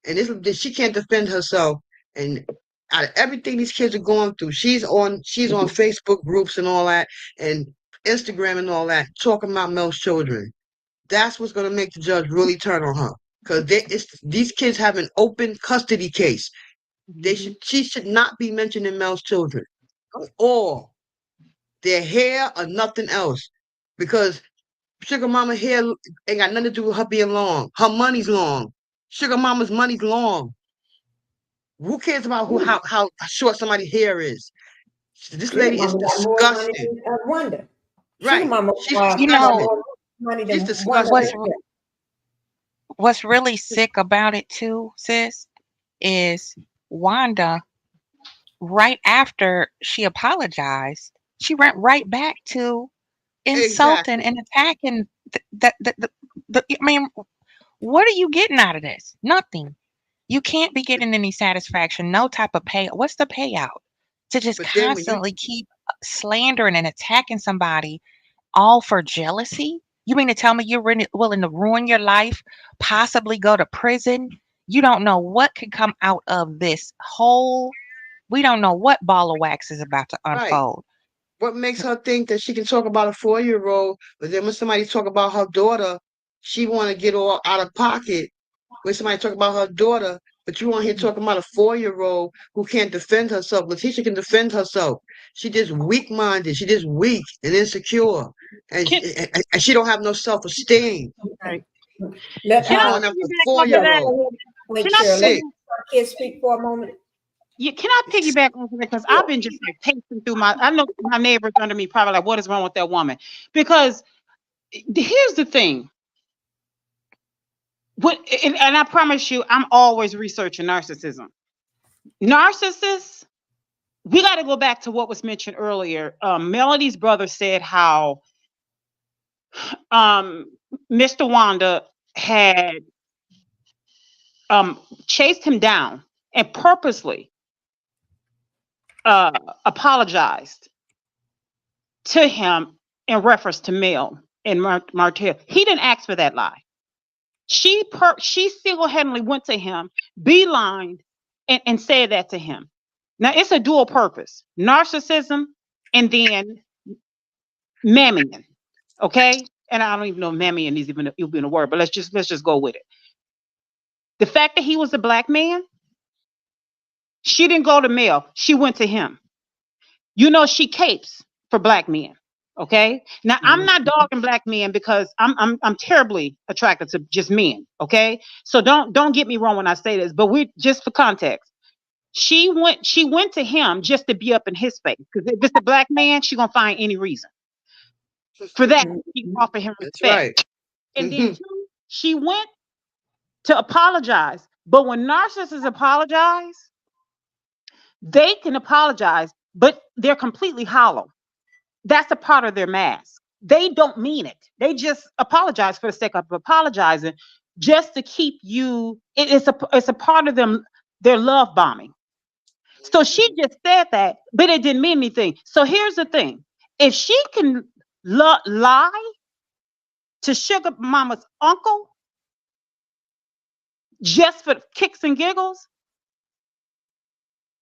And she can't defend herself. And out of everything these kids are going through, she's on Facebook groups and all that, and Instagram and all that, talking about Mel's children. That's what's going to make the judge really turn on her, because these kids have an open custody case. She should not be mentioning Mel's children, or their hair or nothing else, because Sugar Mama hair ain't got nothing to do with her being long. Her money's long. Sugar Mama's money's long. Who cares about how short somebody's hair is? This Sugar lady is Mama got more money disgusting. than Wanda. Right. Sugar Mama She's got disgusting. more money She's than Wanda. disgusting. What's really sick about it too, sis, is Wanda, right after she apologized, she went right back to insulting Exactly. and attacking I mean, what are you getting out of this? Nothing. You can't be getting any satisfaction, no type of pay. What's the payout? To just But then when you constantly keep slandering and attacking somebody, all for jealousy? You mean to tell me you're willing to ruin your life, possibly go to prison? You don't know what could come out of this whole, we don't know what ball of wax is about to right, unfold. what makes her think that she can talk about a 4-year-old, but then when somebody talk about her daughter, she want to get all out of pocket. When somebody talk about her daughter, but you want here talking about a 4-year-old who can't defend herself. LaTisha can defend herself. She just weak-minded. She just weak and insecure, and Can, and she don't have no self-esteem. right. Let She Can I going after piggyback off of yeah, that? four-year-old. wait, Can I Cheryl. Let Sick. kids speak for a moment. can I piggyback off of that? Because I've been just like pacing through I know my neighbors under me probably like, what is wrong with that woman? Because here's the thing. And I promise you, I'm always researching narcissism. Narcissists, we got to go back to what was mentioned earlier. Melody's brother said how Mr. Wanda had chased him down and purposely apologized to him in reference to Mel and Martell. He didn't ask for that lie. She single-handedly went to him, beelined, and said that to him. Now it's a dual purpose: narcissism and then mammon. Okay, and I don't even know if mammon is even a word, but let's just go with it. The fact that he was a black man, she didn't go to Mel. She went to him. She capes for black men. Okay. Now I'm not dogging black men because I'm terribly attracted to just men. Okay. So don't get me wrong when I say this, but we just for context. She went to him just to be up in his face. Because if it's a black man, she's gonna find any reason. For that, she offered him That's respect. right. And then two, she went to apologize. But when narcissists apologize, they can apologize, but they're completely hollow. That's a part of their mask. They don't mean it. They just apologize for the sake of apologizing, just to keep you. It's a part of them. Their love bombing. So she just said that, but it didn't mean anything. So here's the thing: if she can lie to Sugar Mama's uncle just for kicks and giggles,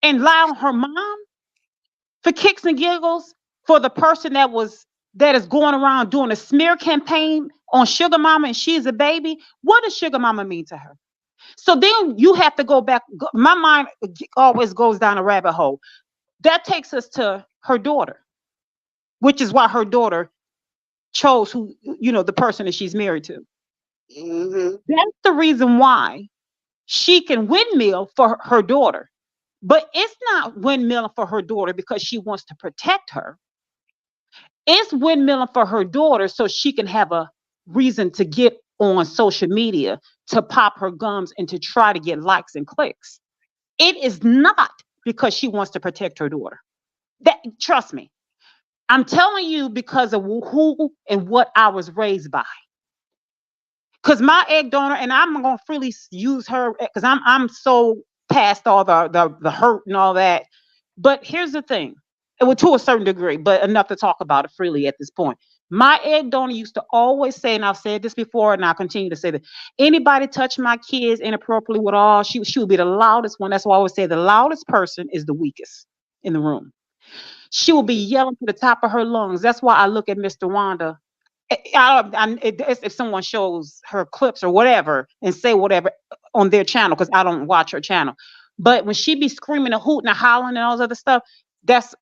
and lie on her mom for kicks and giggles for the person that is going around doing a smear campaign on Sugar Mama and she's a baby, what does Sugar Mama mean to her? So then you have to go back. My mind always goes down a rabbit hole. That takes us to her daughter, which is why her daughter chose the person that she's married to. Mm-hmm. That's the reason why she can windmill for her daughter. But it's not windmilling for her daughter because she wants to protect her. It's windmilling for her daughter so she can have a reason to get on social media to pop her gums and to try to get likes and clicks. It is not because she wants to protect her daughter. That, trust me, I'm telling you because of who and what I was raised by. Because my egg donor, and I'm gonna freely use her because I'm so past all the hurt and all that. But here's the thing, well, to a certain degree, but enough to talk about it freely at this point. My egg donor used to always say, and I've said this before, and I'll continue to say that anybody touch my kids inappropriately with all, she would be the loudest one. That's why I always say the loudest person is the weakest in the room. She will be yelling to the top of her lungs. That's why I look at Mr. Wanda. If someone shows her clips or whatever and say whatever on their channel, because I don't watch her channel, but when she be screaming and hooting and hollering and all this other stuff, that's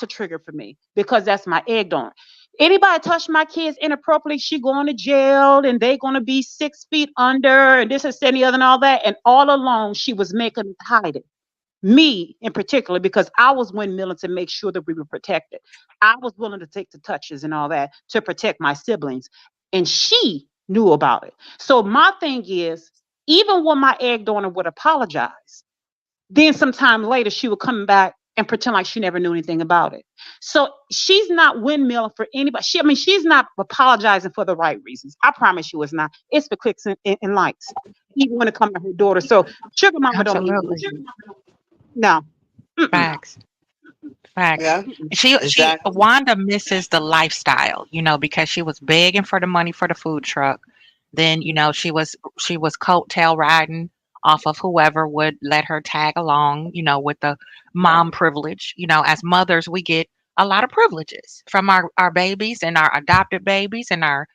a trigger for me because that's my egg donor. Anybody touch my kids inappropriately, she going to jail and they gonna be 6 feet under and this and that and the other and all that. And all along she was making it hide it. Me in particular, because I was windmilling to make sure that we were protected. I was willing to take the touches and all that to protect my siblings, and she knew about it. So my thing is, even when my egg donor would apologize, then sometime later she would come back and pretend like she never knew anything about it. So she's not windmilling for anybody. She's not apologizing for the right reasons. I promise you it's not. It's for clicks and likes, even when it comes to her daughter. So Sugar Mama don't mean Absolutely. no. Mm-mm. Facts. Facts. Yeah, She exactly. Wanda misses the lifestyle, because she was begging for the money for the food truck. Then, she was coattail riding off of whoever would let her tag along, with the mom privilege. As mothers, we get a lot of privileges from our babies and our adopted babies and our,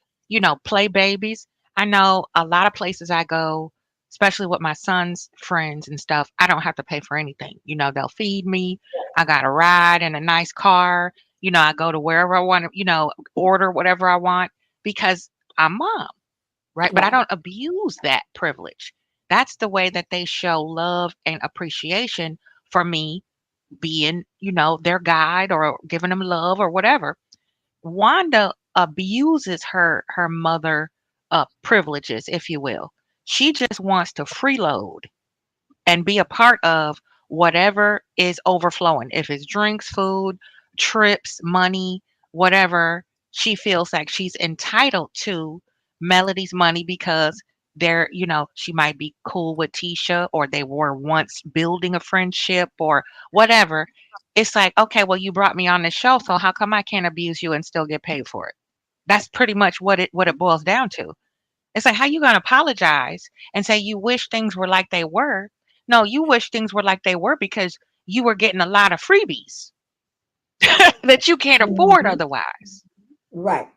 play babies. I know a lot of places I go, especially with my son's friends and stuff, I don't have to pay for anything. They'll feed me. I got a ride in a nice car. I go to wherever I want to, order whatever I want because I'm mom, right? But I don't abuse that privilege. That's the way that they show love and appreciation for me being, their guide or giving them love or whatever. Wanda abuses her mother privileges, if you will. She just wants to freeload and be a part of whatever is overflowing. If it's drinks, food, trips, money, whatever, she feels like she's entitled to Melody's money because she might be cool with Tisha or they were once building a friendship or whatever. It's like, okay, well, you brought me on the show, so how come I can't abuse you and still get paid for it? That's pretty much what it boils down to. It's like, how you gonna apologize and say you wish things were like they were? No, you wish things were like they were because you were getting a lot of freebies that you can't afford Mhm. otherwise. Right.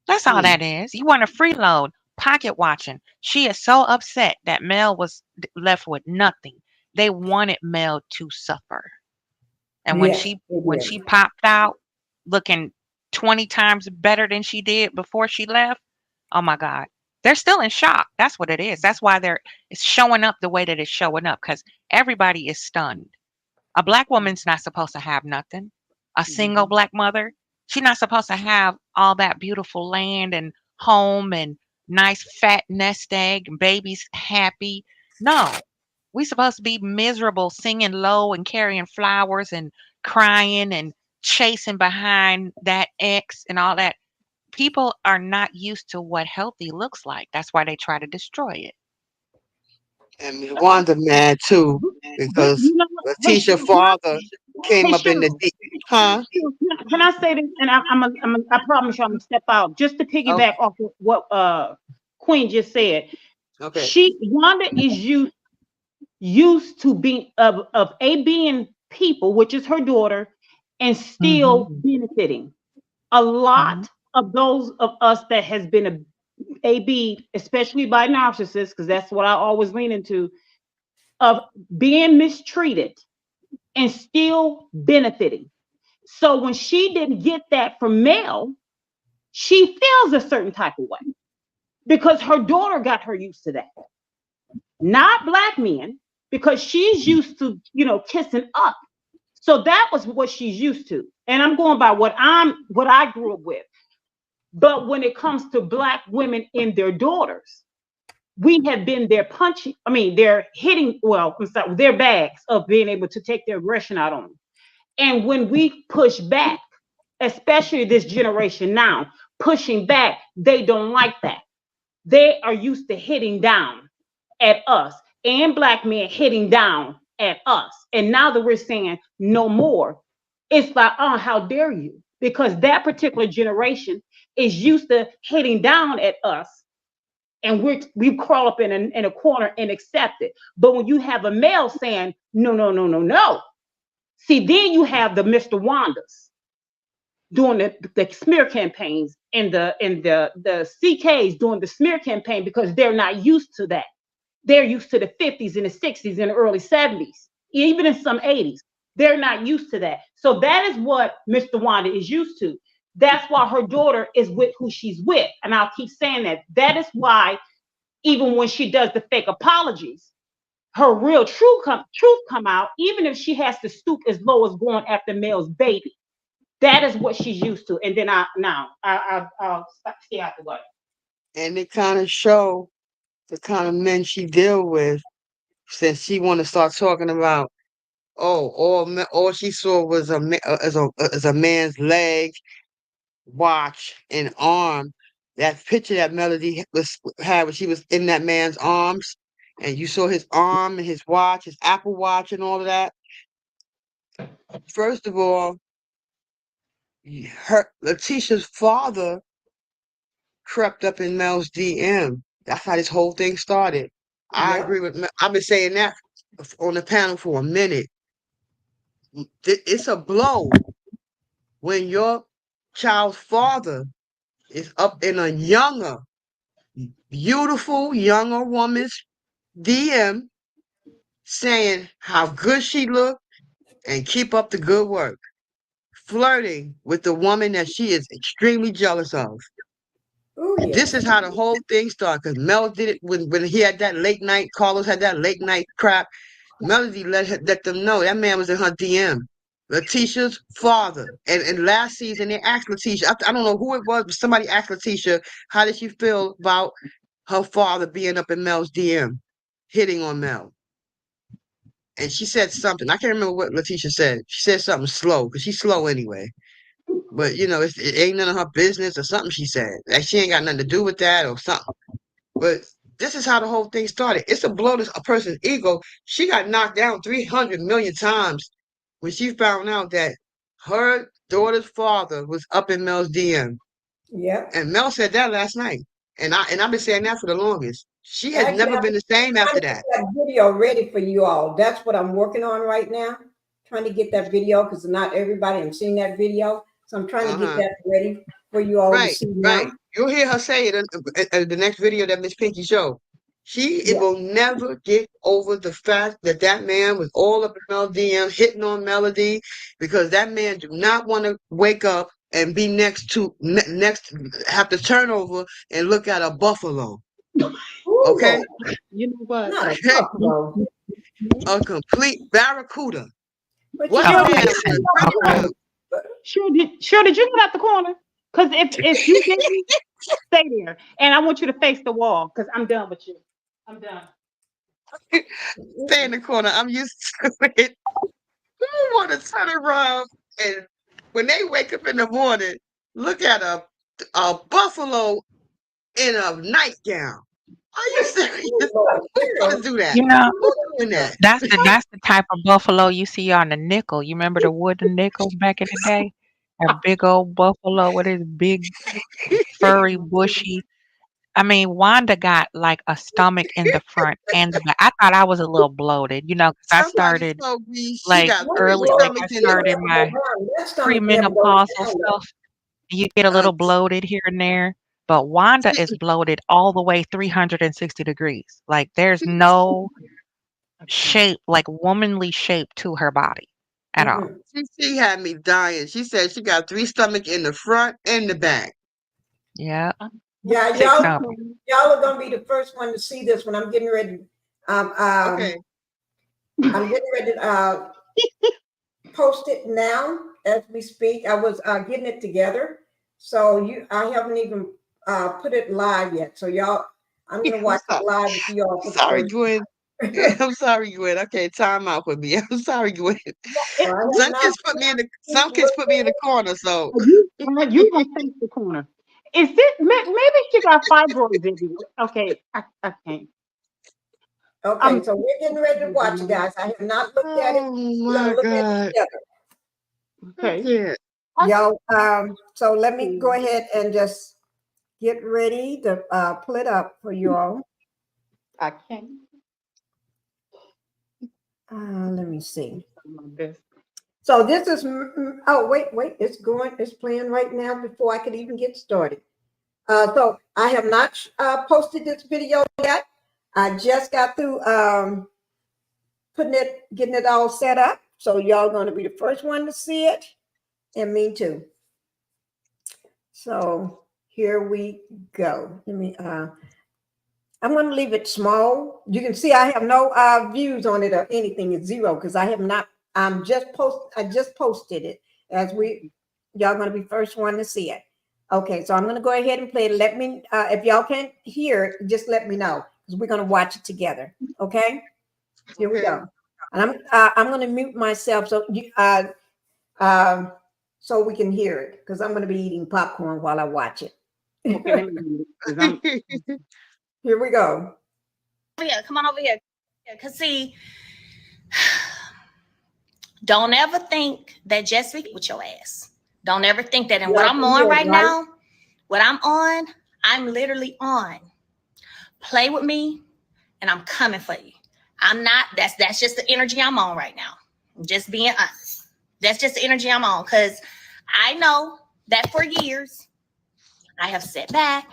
That's all that is. You want to freeload, pocket watching. She is so upset that Mel was left with nothing. They wanted Mel to suffer. And when Yes, she it when is. she popped out looking 20 times better than she did before she left, oh my God. They're still in shock. That's what it is. That's why it's showing up the way that it's showing up because everybody is stunned. A black woman's not supposed to have nothing. A single black mother, she's not supposed to have all that beautiful land and home and nice fat nest egg and babies happy. No, we supposed to be miserable, singing low and carrying flowers and crying and chasing behind that ex and all that. People are not used to what healthy looks like. That's why they try to destroy it. And Miss Wanda mad too because You know what? Letitia Can I, father came hey, up in Sugar, the deep, huh? can I say this? And I promise you, I'm gonna step out just to Oh, piggyback off of what Queen just said. okay. Wanda is used to being of being people, which is her daughter, and Hmm. still benefiting. A Hmm. lot of those of us that has been a especially by narcissists, because that's what I always lean into, of being mistreated and still benefiting. So when she didn't get that from Mel, she feels a certain type of way because her daughter got her used to that. Not black men, because she's used to, kissing up. So that was what she's used to. And I'm going by what I grew up with. But when it comes to Black women and their daughters, we have been their punching, they're hitting, their bags of being able to take their aggression out on them. And when we push back, especially this generation now, pushing back, they don't like that. They are used to hitting down at us, and Black men hitting down at us. And now that we're saying no more, it's like, oh, how dare you? Because that particular generation is used to hitting down at us, and we crawl up in a corner and accept it. But when you have a male saying no, no, no, no, no, see, then you have the Mr. Wandas doing the smear campaigns, and the CKs doing the smear campaign, because they're not used to that. They're used to the 50s and the 60s and the early 70s, even in some 80s. They're not used to that. So that is what Mr. Wanda is used to. That's why her daughter is with who she's with. And I'll keep saying that. That is why even when she does the fake apologies, her real truth come out, even if she has to stoop as low as going after Mel's baby. That is what she's used to. And then I'll stay out the way. And it kind of show the kind of men she deal with, since she want to start talking about, all she saw was a man's leg, watch, and arm. That picture that Melody had when she was in that man's arms, and you saw his arm and his watch, his Apple Watch, and all of that. First of all, LaTisha's father crept up in Mel's DM. That's how this whole thing started. I agree with Mel. I've been saying that on the panel for a minute. It's a blow when your child's father is up in a beautiful younger woman's DM saying how good she looked and keep up the good work, flirting with the woman that she is extremely jealous of. Oh, yeah. This is how the whole thing started, because Mel did it when he had that late night, Carlos had that late night crap. Melody let them know that man was in her DM. LaTisha's father. And last season, they asked LaTisha, I don't know who it was, but somebody asked LaTisha, how did she feel about her father being up in Mel's DM, hitting on Mel? And she said something. I can't remember what LaTisha said. She said something slow, because she's slow anyway. But, it ain't none of her business or something she said. Like, she ain't got nothing to do with that or something. But this is how the whole thing started. It's a blow to a person's ego. She got knocked down 300 million times when she found out that her daughter's father was up in Mel's DM. Yep. And Mel said that last night. And I've been saying that for the longest. She has never been the same after that. That video ready for you all. That's what I'm working on right now. Trying to get that video, because not everybody has seen that video. So I'm trying to get that ready for you all to see now. Right. You'll hear her say it in the next video that Miss Pinkie showed. It will never get over the fact that man was all up in Mel DM, hitting on Melody, because that man do not want to wake up and be have to turn over and look at a buffalo. Okay? You know what? Not a buffalo. A complete barracuda. But What man was Sure, did you get out the corner? Because if you didn't, stay there. And I want you to face the wall, because I'm done with you. I'm done. Stay in the corner. I'm used to it. Who want to turn around and when they wake up in the morning, look at a buffalo in a nightgown? Are you serious? Who's gonna do that? Who's doing that? That's the type of buffalo you see on the nickel. You remember the wooden nickels back in the day? A big old buffalo with his big, furry, bushy. Wanda got like a stomach in the front and the back. I thought I was a little bloated, because I started told me she like got early, like I started my premenopausal stuff. You get a little bloated here and there, but Wanda is bloated all the way 360 degrees. Like there's no shape, like womanly shape to her body at all. She had me dying. She said she got 3 stomach in the front and the back. Yeah. Yeah, y'all are gonna be the first one to see this when I'm getting ready. Okay. I'm getting ready to post it now as we speak. I was getting it together, so I haven't even put it live yet. So y'all, I'm gonna watch it live with you all for the Sorry, first Gwen. time. I'm sorry, Gwen. Okay, time out with me. I'm sorry, Gwen. So I have Some not kids put me in the some kids put me in the corner, so You gonna face the corner. Is this maybe she got fibroids in you? Okay, I can't. Okay, so we're getting ready to watch it, guys. I have not looked at it. oh We're gonna my look at it God. together. I Okay. can't. Y'all, so let me go ahead and just get ready to pull it up for you all. I can't. Let me see. My best. So this is, oh, wait, it's playing right now before I could even get started. So I have not posted this video yet. I just got through getting it all set up. So y'all going to be the first one to see it, and me too. So here we go. Let me, I'm going to leave it small. You can see I have no views on it or anything. It's zero because I have not. I just posted it y'all going to be first one to see it. Okay, so I'm going to go ahead and play it. Let me, if y'all can't hear it, just let me know because we're going to watch it together. Okay, here we go. And I'm going to mute myself so so we can hear it because I'm going to be eating popcorn while I watch it. Okay, let me read it, 'cause Here we go. Come on over here. Because see, don't ever think that just with your ass. Don't ever think that. And what I'm on right now, I'm literally on. Play with me, and I'm coming for you. I'm not. That's just the energy I'm on right now. I'm just being honest. That's just the energy I'm on because I know that for years I have sat back,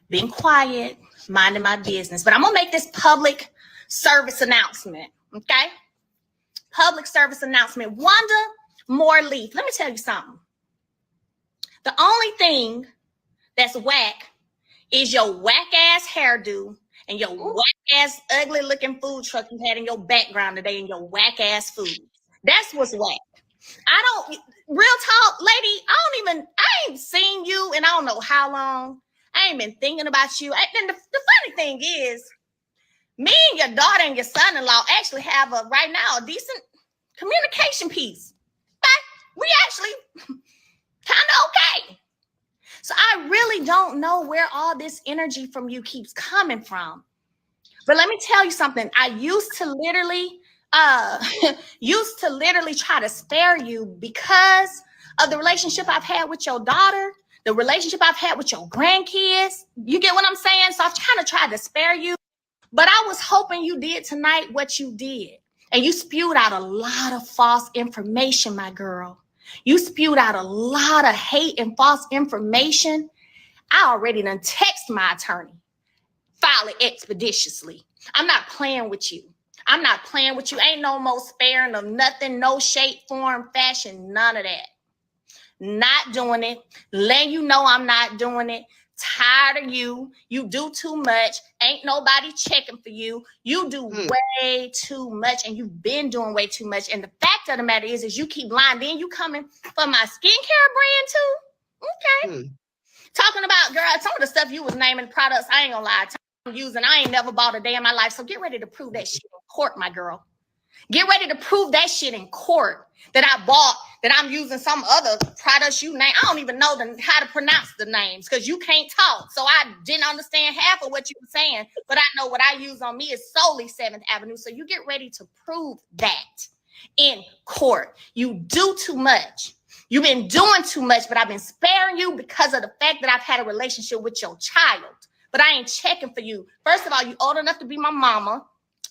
been quiet, minding my business. But I'm gonna make this public service announcement. Okay. Public service announcement. Wanda Moore-Leaf. Let me tell you something. The only thing that's whack is your whack ass hairdo and your whack ass ugly looking food truck you had in your background today and your whack ass food. That's what's whack. Real talk, lady, I ain't seen you in I don't know how long. I ain't been thinking about you. And the funny thing is, me and your daughter and your son-in-law actually have right now a decent communication piece. We actually kind of okay. So I really don't know where all this energy from you keeps coming from. But let me tell you something. I used to literally try to spare you because of the relationship I've had with your daughter, the relationship I've had with your grandkids. You get what I'm saying? So I've kind of tried to spare you. But I was hoping you did tonight what you did. And you spewed out a lot of false information, my girl. You spewed out a lot of hate and false information. I already done text my attorney. File it expeditiously. I'm not playing with you. Ain't no more sparing of nothing, no shape, form, fashion, none of that. Not doing it. Letting you know I'm not doing it. Tired of you. You do too much. Ain't nobody checking for you. You do way too much, and you've been doing way too much. And the fact of the matter is you keep lying. Then you coming for my skincare brand too? Okay. Talking about, girl, some of the stuff you was naming products, I ain't gonna lie, I'm using. I ain't never bought a day in my life. So get ready to prove that shit in court, my girl. Get ready to prove that shit in court that I bought, that I'm using some other products you name. I don't even know how to pronounce the names because you can't talk. So I didn't understand half of what you were saying, but I know what I use on me is solely 7th Avenue. So you get ready to prove that in court. You do too much. You've been doing too much, but I've been sparing you because of the fact that I've had a relationship with your child. But I ain't checking for you. First of all, you old enough to be my mama.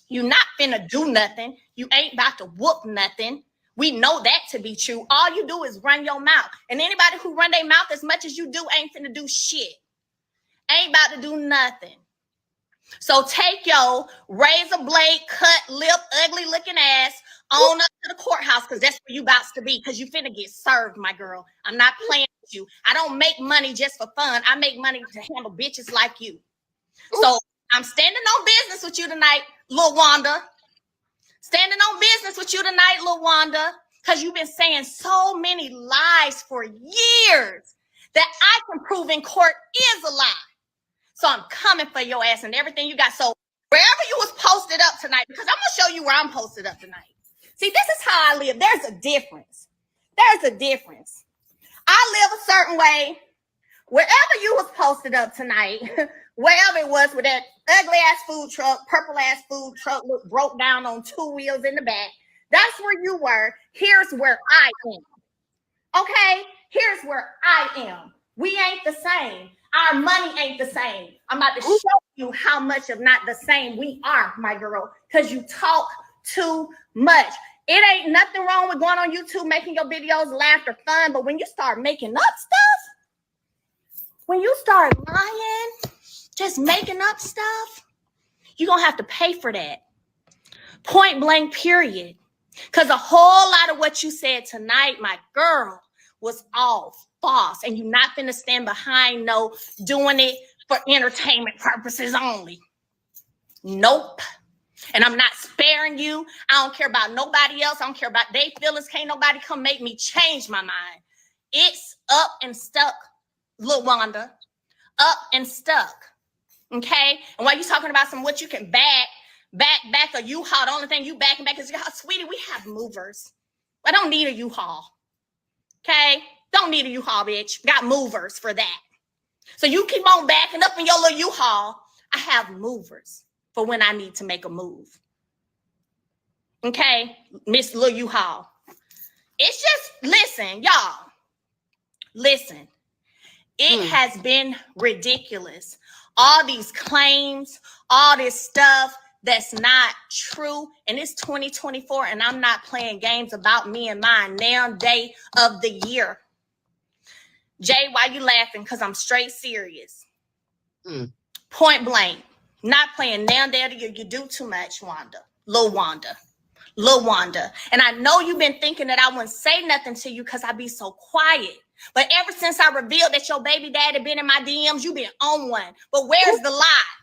You not finna do nothing. You ain't about to whoop nothing. We know that to be true. All you do is run your mouth. And anybody who run their mouth as much as you do ain't finna do shit. Ain't about to do nothing. So take your razor blade, cut lip, ugly looking ass on up to the courthouse because that's where you about to be because you finna get served, my girl. I'm not playing with you. I don't make money just for fun. I make money to handle bitches like you. So I'm standing on business with you tonight, little Wanda. Standing on business with you tonight, Lil Wanda, because you've been saying so many lies for years that I can prove in court is a lie. So I'm coming for your ass and everything you got. So wherever you was posted up tonight, because I'm going to show you where I'm posted up tonight. See, this is how I live. There's a difference. There's a difference. I live a certain way. Wherever you was posted up tonight, wherever it was with that ugly ass food truck, purple ass food truck, look broke down on 2 wheels in the back. That's where you were. Here's where I am. Okay? Here's where I am. We ain't the same. Our money ain't the same. I'm about to show you how much of not the same we are, my girl, because you talk too much. It ain't nothing wrong with going on YouTube, making your videos laugh or fun, but when you start making up stuff, when you start lying, just making up stuff, you're going to have to pay for that. Point blank, period. Because a whole lot of what you said tonight, my girl, was all false. And you're not going to stand behind no doing it for entertainment purposes only. Nope. And I'm not sparing you. I don't care about nobody else. I don't care about their feelings. Can't nobody come make me change my mind. It's up and stuck, Lil Wanda. Up and stuck. Okay? And while you talking about some what you can back a U-Haul, the only thing you back is your house. Sweetie, we have movers. I don't need a U-Haul. Okay? Don't need a U-Haul, bitch. Got movers for that. So you keep on backing up in your little U-Haul. I have movers for when I need to make a move. Okay? Miss Lil U-Haul. It's just, listen, y'all. Listen. It has been ridiculous. All these claims, all this stuff that's not true. And it's 2024 and I'm not playing games about me and mine now day of the year. Jay, why you laughing? Because I'm straight serious. Point blank. Not playing now day of the year. You do too much, Wanda. Lil Wanda. And I know you've been thinking that I wouldn't say nothing to you because I be so quiet. But ever since I revealed that your baby daddy been in my DMs, you been on one. But where's the lie?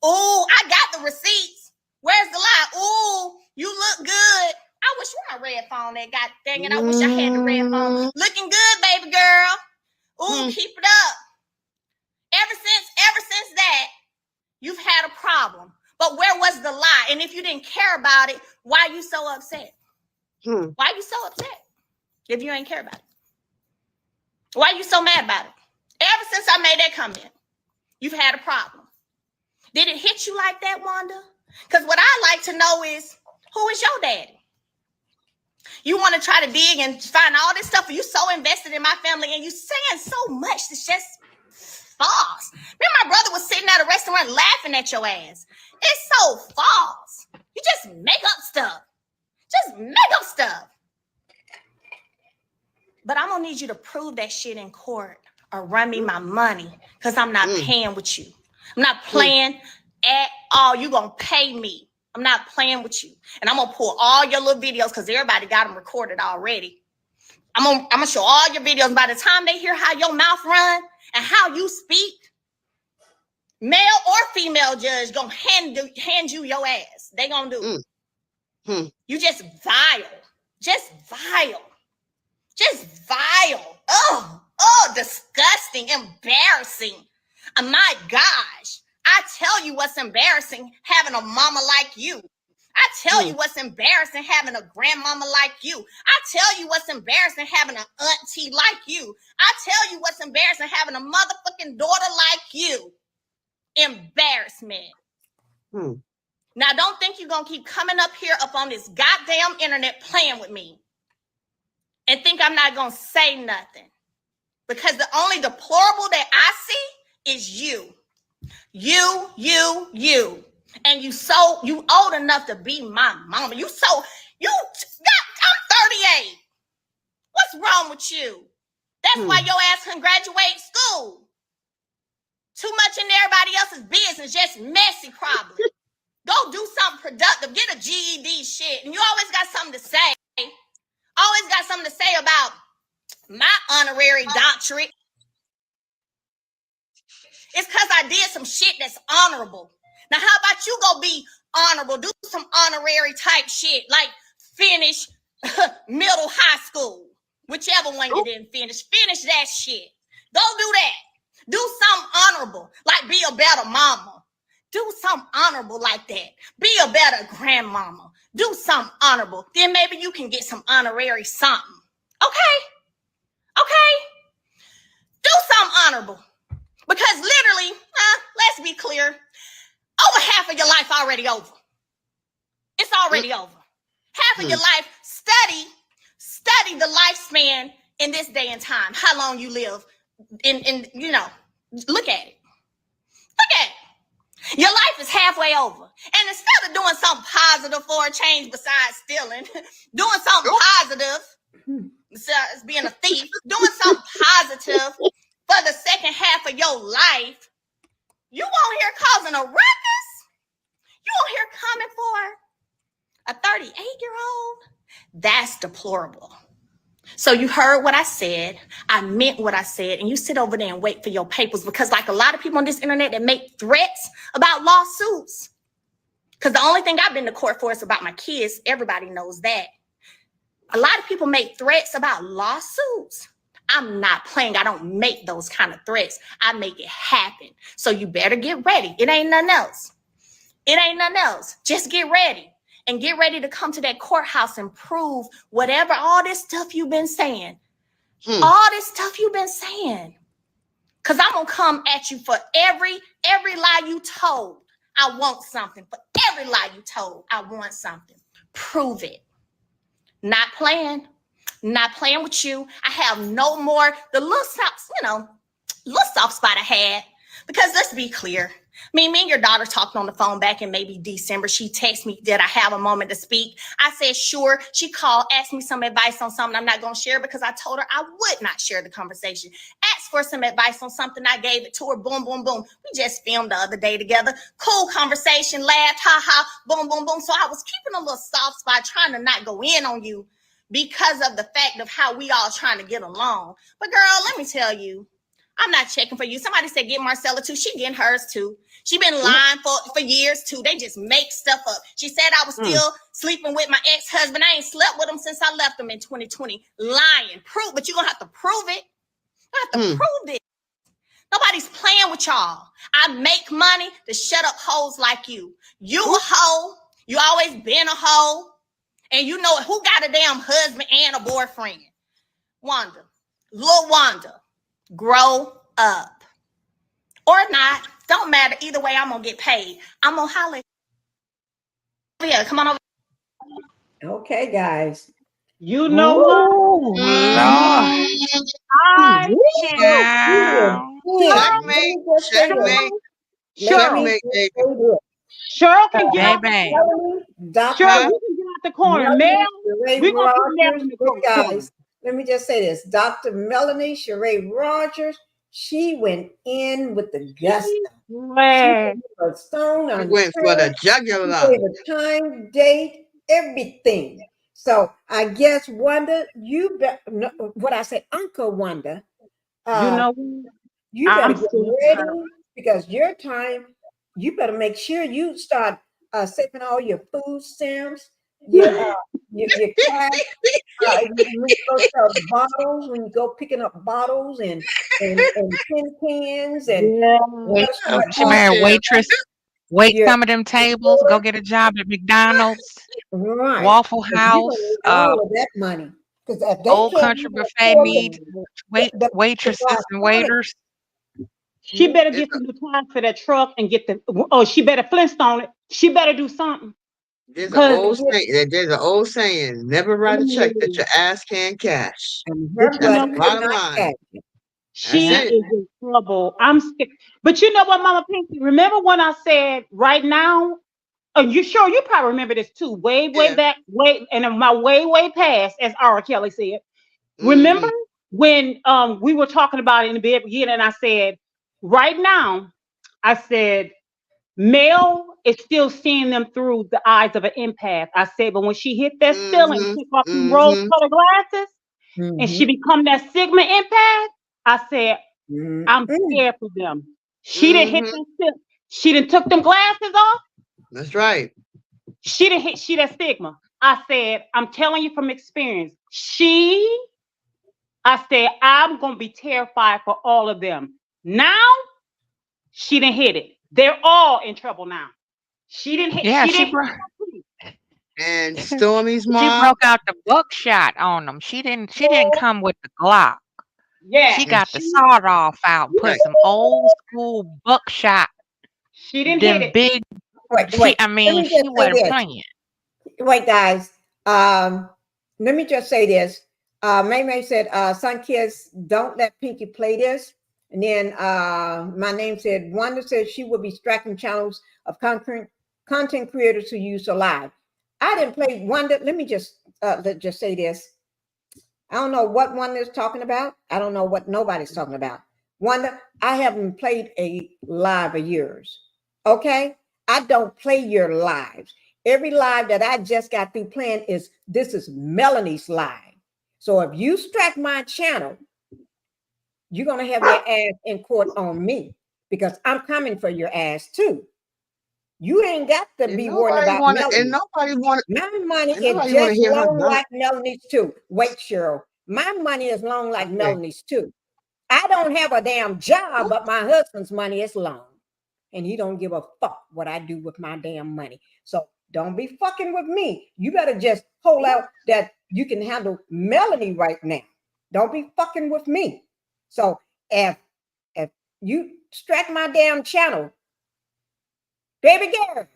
Ooh, I got the receipts. Where's the lie? Ooh, you look good. I wish you my red phone that got dang it. I wish I had the red phone. Looking good, baby girl. Ooh, keep it up. Ever since that, you've had a problem. But where was the lie? And if you didn't care about it, why are you so upset? Why are you so upset if you ain't care about it? Why are you so mad about it? Ever since I made that comment, you've had a problem. Did it hit you like that, Wanda? Because what I like to know is, who is your daddy? You want to try to dig and find all this stuff, and you so invested in my family, and you saying so much that's just false. Remember, my brother was sitting at a restaurant laughing at your ass. It's so false. You just make up stuff. But I'm going to need you to prove that shit in court or run me my money because I'm not paying with you. I'm not playing at all. You're going to pay me. I'm not playing with you. And I'm going to pull all your little videos because everybody got them recorded already. I'm going to show all your videos. By the time they hear how your mouth run and how you speak, male or female judge going to hand you your ass. They going to do. You just vile. Oh, disgusting, embarrassing. My gosh. I tell you what's embarrassing, having a mama like you. I tell you what's embarrassing, having a grandmama like you. I tell you what's embarrassing, having an auntie like you. I tell you what's embarrassing, having a motherfucking daughter like you. Embarrassment. Now, don't think you're going to keep coming up here up on this goddamn internet playing with me and think I'm not going to say nothing. Because the only deplorable that I see is you. You. And you old enough to be my mama. I'm 38. What's wrong with you? That's why your ass can graduate school. Too much in everybody else's business, just messy probably. Go do something productive. Get a GED shit. And you always got something to say. Always got something to say about my honorary doctorate. It's because I did some shit that's honorable. Now, how about you go be honorable, do some honorary type shit, like finish middle high school, whichever one you didn't finish that shit. Go do that. Do something honorable, like be a better mama. Do something honorable like that. Be a better grandmama. Do something honorable. Then maybe you can get some honorary something. Okay? Do something honorable. Because literally, let's be clear, over half of your life already over. It's already over. Half of your life, study the lifespan in this day and time. How long you live in you know, look at it. Your life is halfway over. And instead of doing something positive for a change besides stealing, doing something positive, besides being a thief, doing something positive for the second half of your life, you won't hear causing a ruckus. You won't hear coming for a 38-year-old. That's deplorable. So you heard what I said. I meant what I said. And you sit over there and wait for your papers, because like a lot of people on this internet that make threats about lawsuits, because the only thing I've been to court for is about my kids. Everybody knows that. A lot of people make threats about lawsuits. I'm not playing. I don't make those kind of threats. I make it happen. So you better get ready. It ain't nothing else. Just get ready. And get ready to come to that courthouse and prove whatever, all this stuff you've been saying. All this stuff you've been saying. Because I'm going to come at you for every lie you told. I want something. For every lie you told, I want something. Prove it. Not playing with you. I have no more, the little soft spot I had. Because let's be clear. Me and your daughter talked on the phone back in maybe December. She texted me, did I have a moment to speak? I said, sure. She called, asked me some advice on something I'm not going to share, because I told her I would not share the conversation. Asked for some advice on something, I gave it to her. Boom, boom, boom. We just filmed the other day together. Cool conversation, laughed, ha, ha, boom, boom, boom. So I was keeping a little soft spot, trying to not go in on you because of the fact of how we all trying to get along. But girl, let me tell you, I'm not checking for you. Somebody said get Marcella too. She getting hers too. She been lying for years too. They just make stuff up. She said I was still sleeping with my ex-husband. I ain't slept with him since I left him in 2020. Lying. Prove, but you're going to have to prove it. You have to prove it. Nobody's playing with y'all. I make money to shut up hoes like you. You a hoe. You always been a hoe. And you know who got a damn husband and a boyfriend? Wanda. Lil Wanda. Grow up. Or not. Don't matter. Either way, I'm going to get paid. I'm going to holler. Yeah, come on over. Okay, guys. You know what? I Checkmate. Cheryl can get out Baby. Cheryl, you can get out the corner. Mel, we're going to put Mel in the corner. Guys, let me just say this. Dr. Melanie Sheree Rogers, she went in with the gusto. She went for the jugular. The time, date, everything. So I guess Wanda, what I said, Uncle Wanda, you better get ready, because your time, you better make sure you start saving all your food stamps, your cash. When you go sell bottles, when you go picking up bottles and tin cans and she married waitress. Wait some of them tables. Go get a job at McDonald's, Waffle House. All of that money, because Old Country Buffet needs waitresses and waiters. She better get some time for that truck and get she better Flintstone it. She better do something. There's an old saying, never write a check that your ass can't cash. That's the bottom line. She is in trouble. I'm scared. But you know what, Mama Pinkie? Remember when I said right now? You probably remember this too. Way back, and in my way past, as R. Kelly said. Remember when we were talking about it in the beginning, and I said, right now, I said, Mel is still seeing them through the eyes of an empath. I said, but when she hit that ceiling, took off some rose-colored glasses, and she become that Sigma empath, I said, I'm scared for them. She didn't hit that ceiling. She didn't took them glasses off. That's right. She didn't hit. She that stigma. I said, I'm telling you from experience. I said, I'm gonna be terrified for all of them. Now she didn't hit it. They're all in trouble now. She didn't hit. Yeah, She didn't hit. And Stormy's she mom, broke out the buckshot on them. She didn't come with the Glock. Yeah, She and got the sawed off out and put right. some old school buckshot. she didn't hit Them it. big. Wait. I Let mean, me she just say wasn't this. playing. Wait, guys. Let me just say this. May said, "Son kids, don't let Pinkie play this." And then my name said, Wanda said she will be striking channels of content creators who use alive. I didn't play Wanda. Let me just say this. I don't know what Wanda is talking about. I don't know what nobody's talking about. Wanda, I haven't played a live of yours. Okay? I don't play your lives. Every live that I just got through playing this is Melanie's live. So if you strike my channel, you're going to have your ass in court on me because I'm coming for your ass too. You ain't got to And be worrying nobody about wanna and Melanie. nobody wanna My money and is nobody wanna just hear her long dunk. like Melanie's too. Wait, Cheryl. My money is long like Okay. Melanie's too. I don't have a damn job, but my husband's money is long. And he don't give a fuck what I do with my damn money. So don't be fucking with me. You better just hold out that you can handle Melanie right now. Don't be fucking with me. So if you strike my damn channel, baby girl,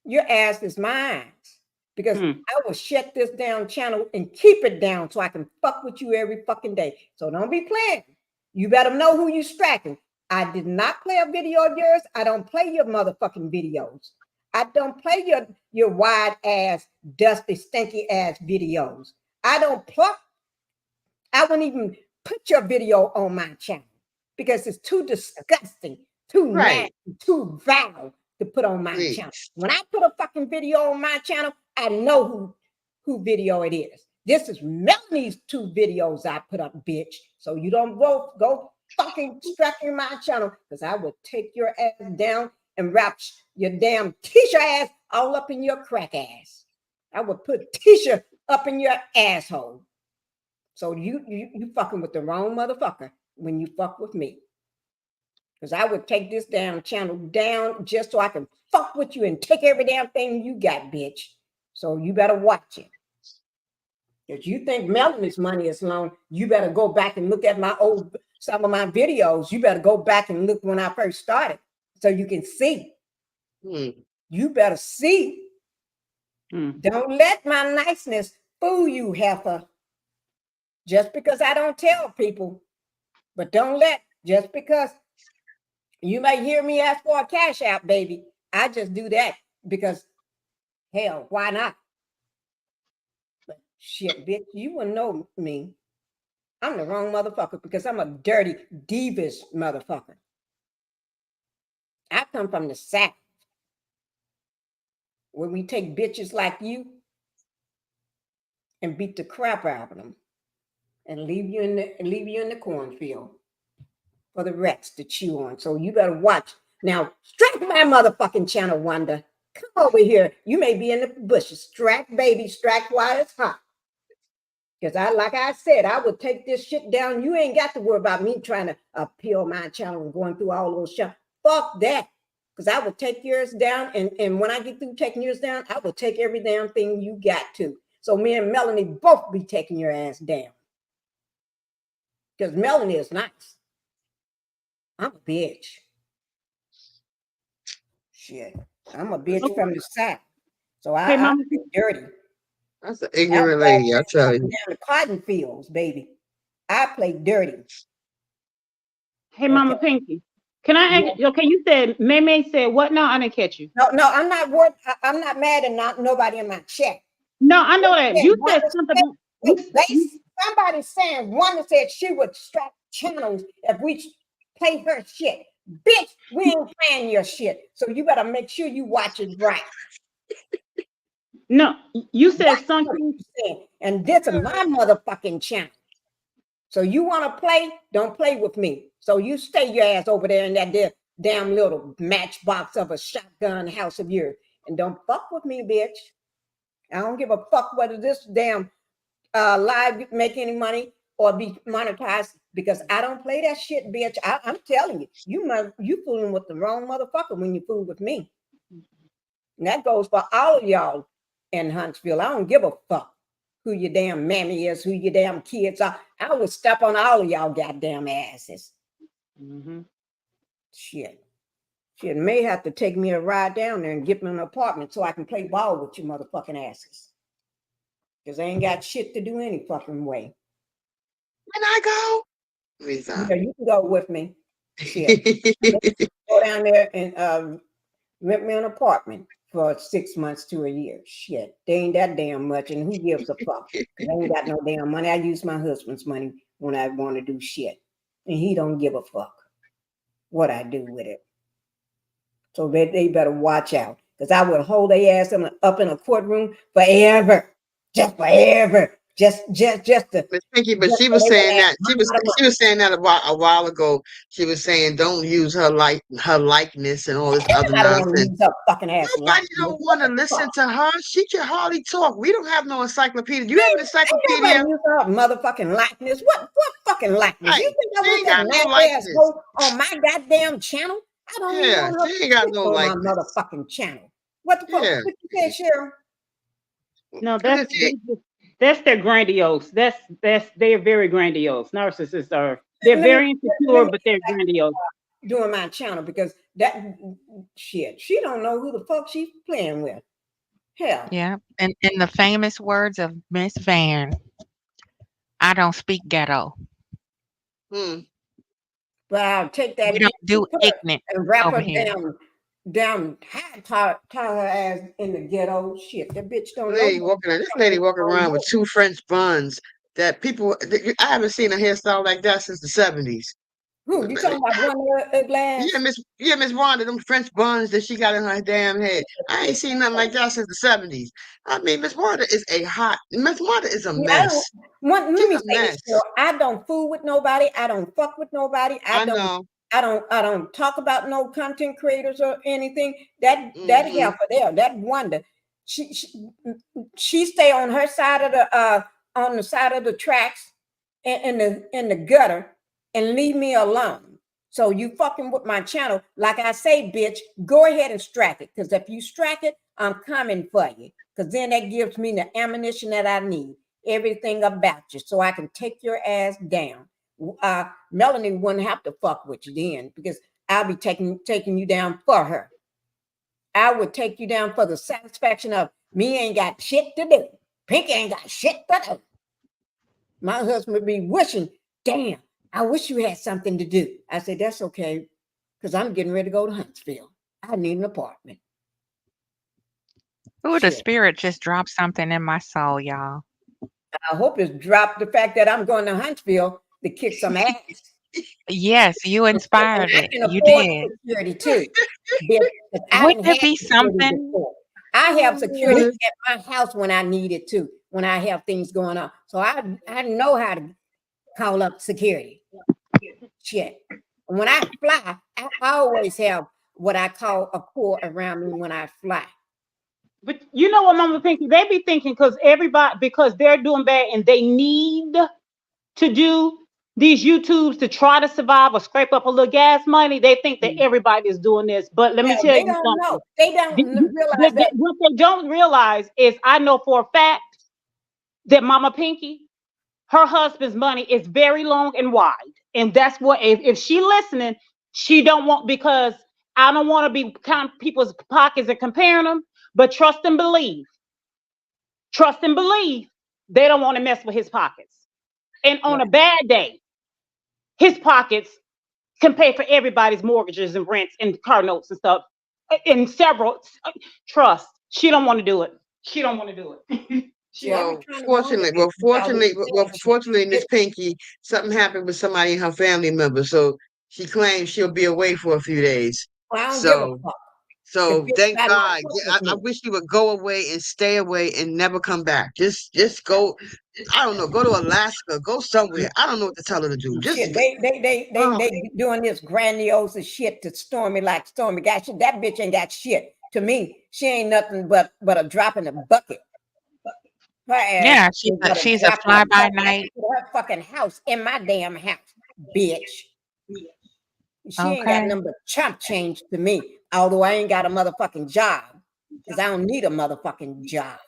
your ass is mine. Because I will shut this down channel and keep it down so I can fuck with you every fucking day. So don't be playing. You better know who you striking. I did not play a video of yours. I don't play your motherfucking videos. I don't play your wide ass, dusty, stinky ass videos. I don't pluck. I wouldn't even put your video on my channel because it's too disgusting, too Right. nasty, too vile to put on my Right. channel. When I put a fucking video on my channel, I know who video it is. This is Melanie's 2 videos I put up, bitch. So you don't go fucking striking my channel because I will take your ass down and wrap your damn t-shirt ass all up in your crack ass. I would put t-shirt up in your asshole. So you fucking with the wrong motherfucker when you fuck with me. Because I would take this damn channel down just so I can fuck with you and take every damn thing you got, bitch. So you better watch it. If you think Melanie's money is long, you better go back and look at some of my videos. You better go back and look when I first started so you can see. You better see. Don't let my niceness fool you, heifer. Just because I don't tell people, but just because you may hear me ask for a cash app, baby. I just do that because, hell, why not? But shit, bitch, you wouldn't know me. I'm the wrong motherfucker because I'm a dirty, devious motherfucker. I come from the South where we take bitches like you and beat the crap out of them and leave you in the cornfield for the rats to chew on. So you better watch. Now, strike my motherfucking channel, Wanda. Come over here. You may be in the bushes. Strike, baby. Strike while it's hot. Because like I said, I would take this shit down. You ain't got to worry about me trying to appeal my channel and going through all those shit. Fuck that. Because I would take yours down. And when I get through taking yours down, I will take every damn thing you got to. So me and Melanie both be taking your ass down. Because Melanie is nice. I'm a bitch. Shit. I'm a bitch from the South. So I play dirty. That's an ignorant lady, I tell you. Down the cotton fields, baby. I play dirty. Hey, Mama Pinkie. Can I ask? Okay, you said May said what now? I didn't catch you. No, I'm not worried. I'm not mad at nobody in my chat. No, I know that. You said something. Somebody's saying Wanda said she would strike channels if we play her shit. Bitch, we ain't playing your shit. So you better make sure you watch it right. No, you said something. And this is my motherfucking channel. So you want to play? Don't play with me. So you stay your ass over there in that damn little matchbox of a shotgun house of yours. And don't fuck with me, bitch. I don't give a fuck whether this damn live make any money or be monetized, because I don't play that shit, bitch. I'm telling you, you fooling with the wrong motherfucker when you fool with me. And that goes for all of y'all in Huntsville. I don't give a fuck who your damn mammy is, who your damn kids are. I would step on all of y'all goddamn asses. Shit. Shit may have to take me a ride down there and get me an apartment so I can play ball with you motherfucking asses. Because I ain't got shit to do any fucking way. Can I go? Yeah, you can go with me. Shit. Go down there and rent me an apartment for 6 months to a year. Shit, they ain't that damn much, and who gives a fuck? I ain't got no damn money. I use my husband's money when I want to do shit, and he don't give a fuck what I do with it. So they better watch out, because I would hold their ass up in a courtroom forever, just forever. Just to Miss Pinkie, but she was saying that she was saying that a while ago. She was saying don't use her likeness and all this other I don't want to nonsense. use her fucking ass. Nobody don't want to listen to her. She can hardly talk. We don't have no encyclopedia. You have an encyclopedia? Ain't nobody use her motherfucking likeness. What fucking likeness? Right. You think I She want ain't that got no nasty ass likeness. hoe on my goddamn channel? I don't even Yeah, want her she ain't got no on likeness. my motherfucking channel. What the fuck? Yeah. What you said, Cheryl? No, that's their grandiose. They're very grandiose. Narcissists are they're very insecure, but they're grandiose. Doing my channel, because that shit, she don't know who the fuck she's playing with. Hell. Yeah. And in the famous words of Miss Van, I don't speak ghetto. Hmm. But I'll take that We don't do ignorant and wrap over her here. down, tie her ass in the ghetto. Shit, that bitch don't know. This lady walking around with 2 French buns that people. I haven't seen a hairstyle like that since the 70s. Who you talking about? One glass? Miss Wanda, them French buns that she got in her damn head. I ain't seen nothing like that since the 70s. I mean, Miss Wanda is a mess. Let She's me a say this, mess. girl. I don't fool with nobody. I don't fuck with nobody. I don't talk about no content creators or anything. That heifer there, that Wanda, she stay on her side of the tracks in the gutter and leave me alone. So you fucking with my channel, like I say, bitch, go ahead and strike it. Because if you strike it, I'm coming for you. Because then that gives me the ammunition that I need, everything about you, so I can take your ass down. Melanie wouldn't have to fuck with you then, because I'll be taking you down for her. I would take you down for the satisfaction of me ain't got shit to do. Pinkie ain't got shit to do. My husband would be wishing, damn, I wish you had something to do. I said, that's okay, because I'm getting ready to go to Huntsville. I need an apartment. Ooh, the spirit just dropped something in my soul, y'all. I hope it's dropped the fact that I'm going to Huntsville to kick some ass. Yes, you inspired it. You afford did. security too. Wouldn't it be something? I have security at my house when I need it too, when I have things going on. So I know how to call up security. Shit. When I fly, I always have what I call a core around me when I fly. But you know what, Mama Pinkie? They be thinking because they're doing bad and they need to do these YouTubes to try to survive or scrape up a little gas money. They think that everybody is doing this. But let me tell you something. Know. They don't realize that. What they don't realize is I know for a fact that Mama Pinkie, her husband's money is very long and wide. And that's what, if she listening, she don't want, because I don't want to be counting people's pockets and comparing them. But trust and believe, they don't want to mess with his pockets. And on a bad day, his pockets can pay for everybody's mortgages and rents and car notes and stuff. And several, trust, she don't want to do it. She don't want to do it. Fortunately, Miss Pinkie, something happened with somebody in her family member, so she claims she'll be away for a few days. Well, I don't give a fuck. So thank God. I wish you would go away and stay away and never come back. Just go. I don't know. Go to Alaska. Go somewhere. I don't know what to tell her to do. Just shit, they doing this grandiose shit to Stormy, like Stormy got shit. That bitch ain't got shit. To me, she ain't nothing but a drop in the bucket. Her ass Yeah, is but a she's a drop in fly the by bucket. night. Her fucking house in my damn house, bitch. She ain't got Okay. nothing but chump change to me. Although I ain't got a motherfucking job, because I don't need a motherfucking job.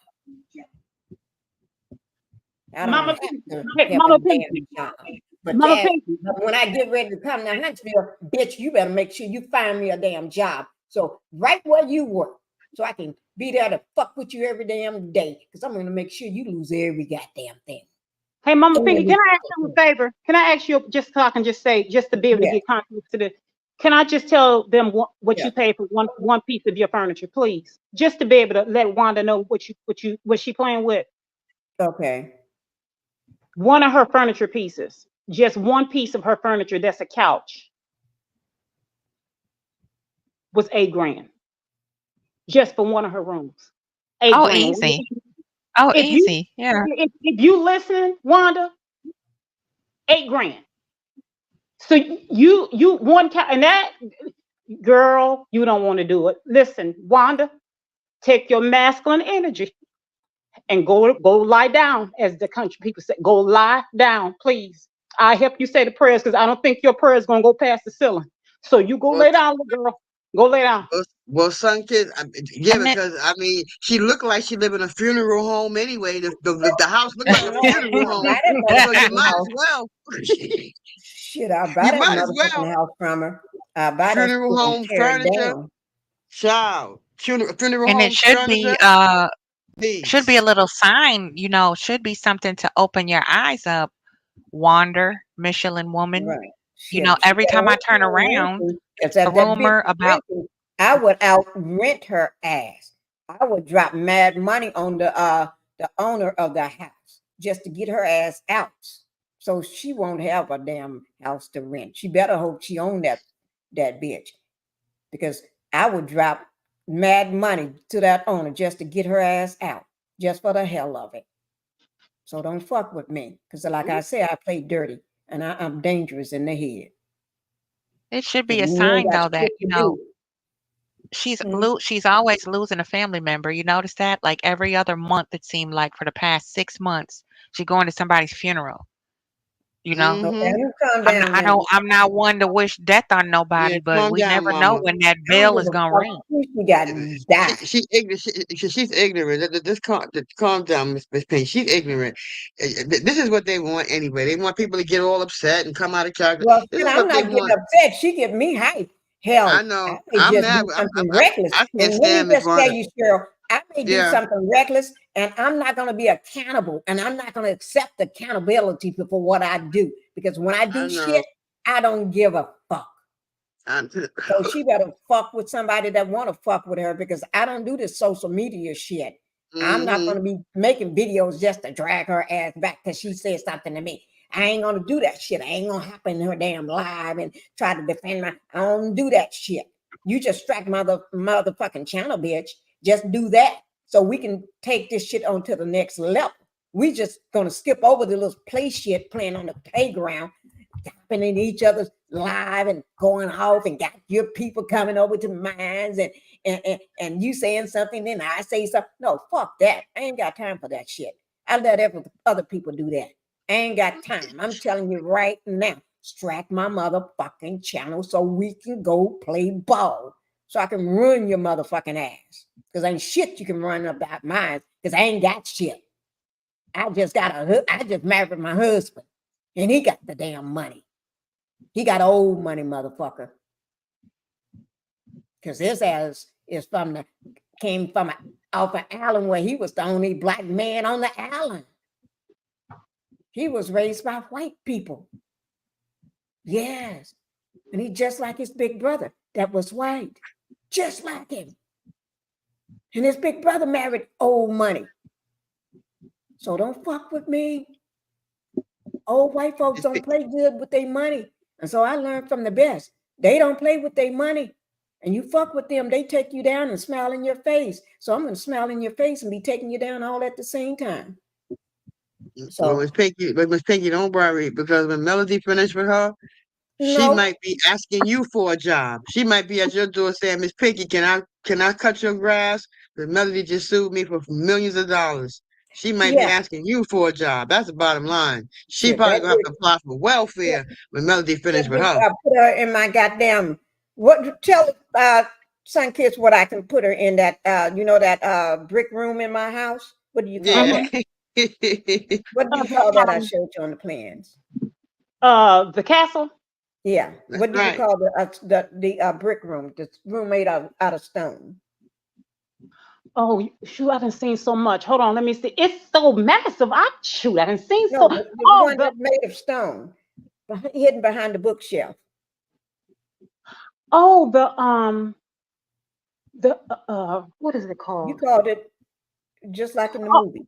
I don't Mama have to Pinkie, have a Mama damn Pinkie, job. But Mama that, Pinkie. but when I get ready to come to Huntsville, bitch, you better make sure you find me a damn job. So right where you work, so I can be there to fuck with you every damn day. Because I'm gonna make sure you lose every goddamn thing. Hey, Mama Pinkie, can I ask you a Everything. favor? Can I ask you just so I can just say, just to be able to Yeah, get context to this? Can I just tell them what yeah. you paid for one piece of your furniture, please? Just to be able to let Wanda know what she playing with. Okay. One of her furniture pieces, just one piece of her furniture that's a couch, was $8,000 just for one of her rooms. Eight Oh, grand. easy. Oh, If you easy. Yeah. if you listen, Wanda, $8,000. So you one couch and that girl, you don't want to do it. Listen, Wanda, take your masculine energy and go lie down, as the country people say. Go lie down, please. I help you say the prayers because I don't think your prayer is gonna go past the ceiling. So you go Well, lay down, little girl. Go lay down. well, son, kid, yeah, And then because I mean, she looked like she lived in a funeral home anyway. The house looked like Oh a no, funeral I home, buy that so you motherfucking might as house. well. Shit, I buy You that might as well. motherfucking house from her. I buy that Funeral shit and home tear it furniture, down. child. Funeral and it home furniture, should please. be a little sign, should be something to open your eyes up, Wander, Michelin woman. Right. Shit, she Every better time I hope she turn don't around, rent me. it's If a that bitch rumor is about renting, I would out rent her ass. I would drop mad money on the owner of the house just to get her ass out. So she won't have a damn house to rent. She better hope she own that bitch. Because I would drop mad money to that owner just to get her ass out, just for the hell of it. So don't fuck with me. Because like I say, I play dirty and I'm dangerous in the head. it should be And a you ain't sign got though that, shit to do. Mhm. she's always losing a family member. You notice that? Like every other month, it seemed like for the past 6 months, she's going to somebody's funeral. You know, Okay, Mm-hmm. you calm down now. I'm not one to wish death on Yeah, nobody, but calm we down, never know mama. when that I don't bell give is a gonna fuck ring. who she got She, die. she, ignorant. She's ignorant. Just calm down, Miss Payne. She's ignorant. This is what they want anyway. They want people to get all upset and come out of character. Well, This shit, is I'm what they not getting want. upset. She get me hype. I Hell, I know. may I'm just mad. do something I, reckless. I can't And let me stand Miss just tell Wanda. you, Cheryl, I may do Yeah, something reckless and I'm not going to be accountable and I'm not going to accept accountability for what I do. Because when I I do know. shit, I don't give a fuck. I, So she better fuck with somebody that want to fuck with her because I don't do this social media shit. I'm not mm-hmm. going to be making videos just to drag her ass back because she said something to me. I ain't going to do that shit. I ain't going to hop in her damn live and try to defend my. I don't do that shit. You just strike motherfucking channel, bitch. Just do that so we can take this shit on to the next level. We just going to skip over the little play shit playing on the playground tapping in each other's live and going off and got your people coming over to mines and you saying something, then I say something. No, fuck that. I ain't got time for that shit. I let other people do that. I ain't got time. I'm telling you right now, strike my motherfucking channel so we can go play ball. So I can ruin your motherfucking ass. Because ain't shit you can run about mine because I ain't got shit. I just married my husband. And he got the damn money. He got old money, motherfucker. Because his ass is came from off an island where he was the only black man on the island. He was raised by white people. Yes. And he just like his big brother that was white. Just like him. And his big brother married old money. So don't fuck with me. Old white folks don't play good with their money. And so I learned from the best. They don't play with their money. And you fuck with them, they take you down and smile in your face. So I'm going to smile in your face and be taking you down all at the same time. Well, So, Miss Pinkie, don't worry because when Melody finished with her, she no, might be asking you for a job. She might be at your door saying, Miss Pinkie, can I can I cut your grass? Because Melody just sued me for millions of dollars. She might be Yeah, asking you for a job. That's the bottom line. She shit, probably that gonna have to would, apply for welfare when Melody that finished with would her. put her in my goddamn. What? Tell son kids what I can put her in that. That brick room in my house. What do you call Yeah. that? What do you call that? I showed you on the plans. The castle. Yeah. That's What do you right. call the brick room? The room made out of stone. Oh shoot, I haven't seen so much. Hold on, let me see. It's so massive. I haven't seen No, so. the Oh, one that's made of stone, hidden behind the bookshelf. oh, what is it You called? called it just like in the Oh, movie.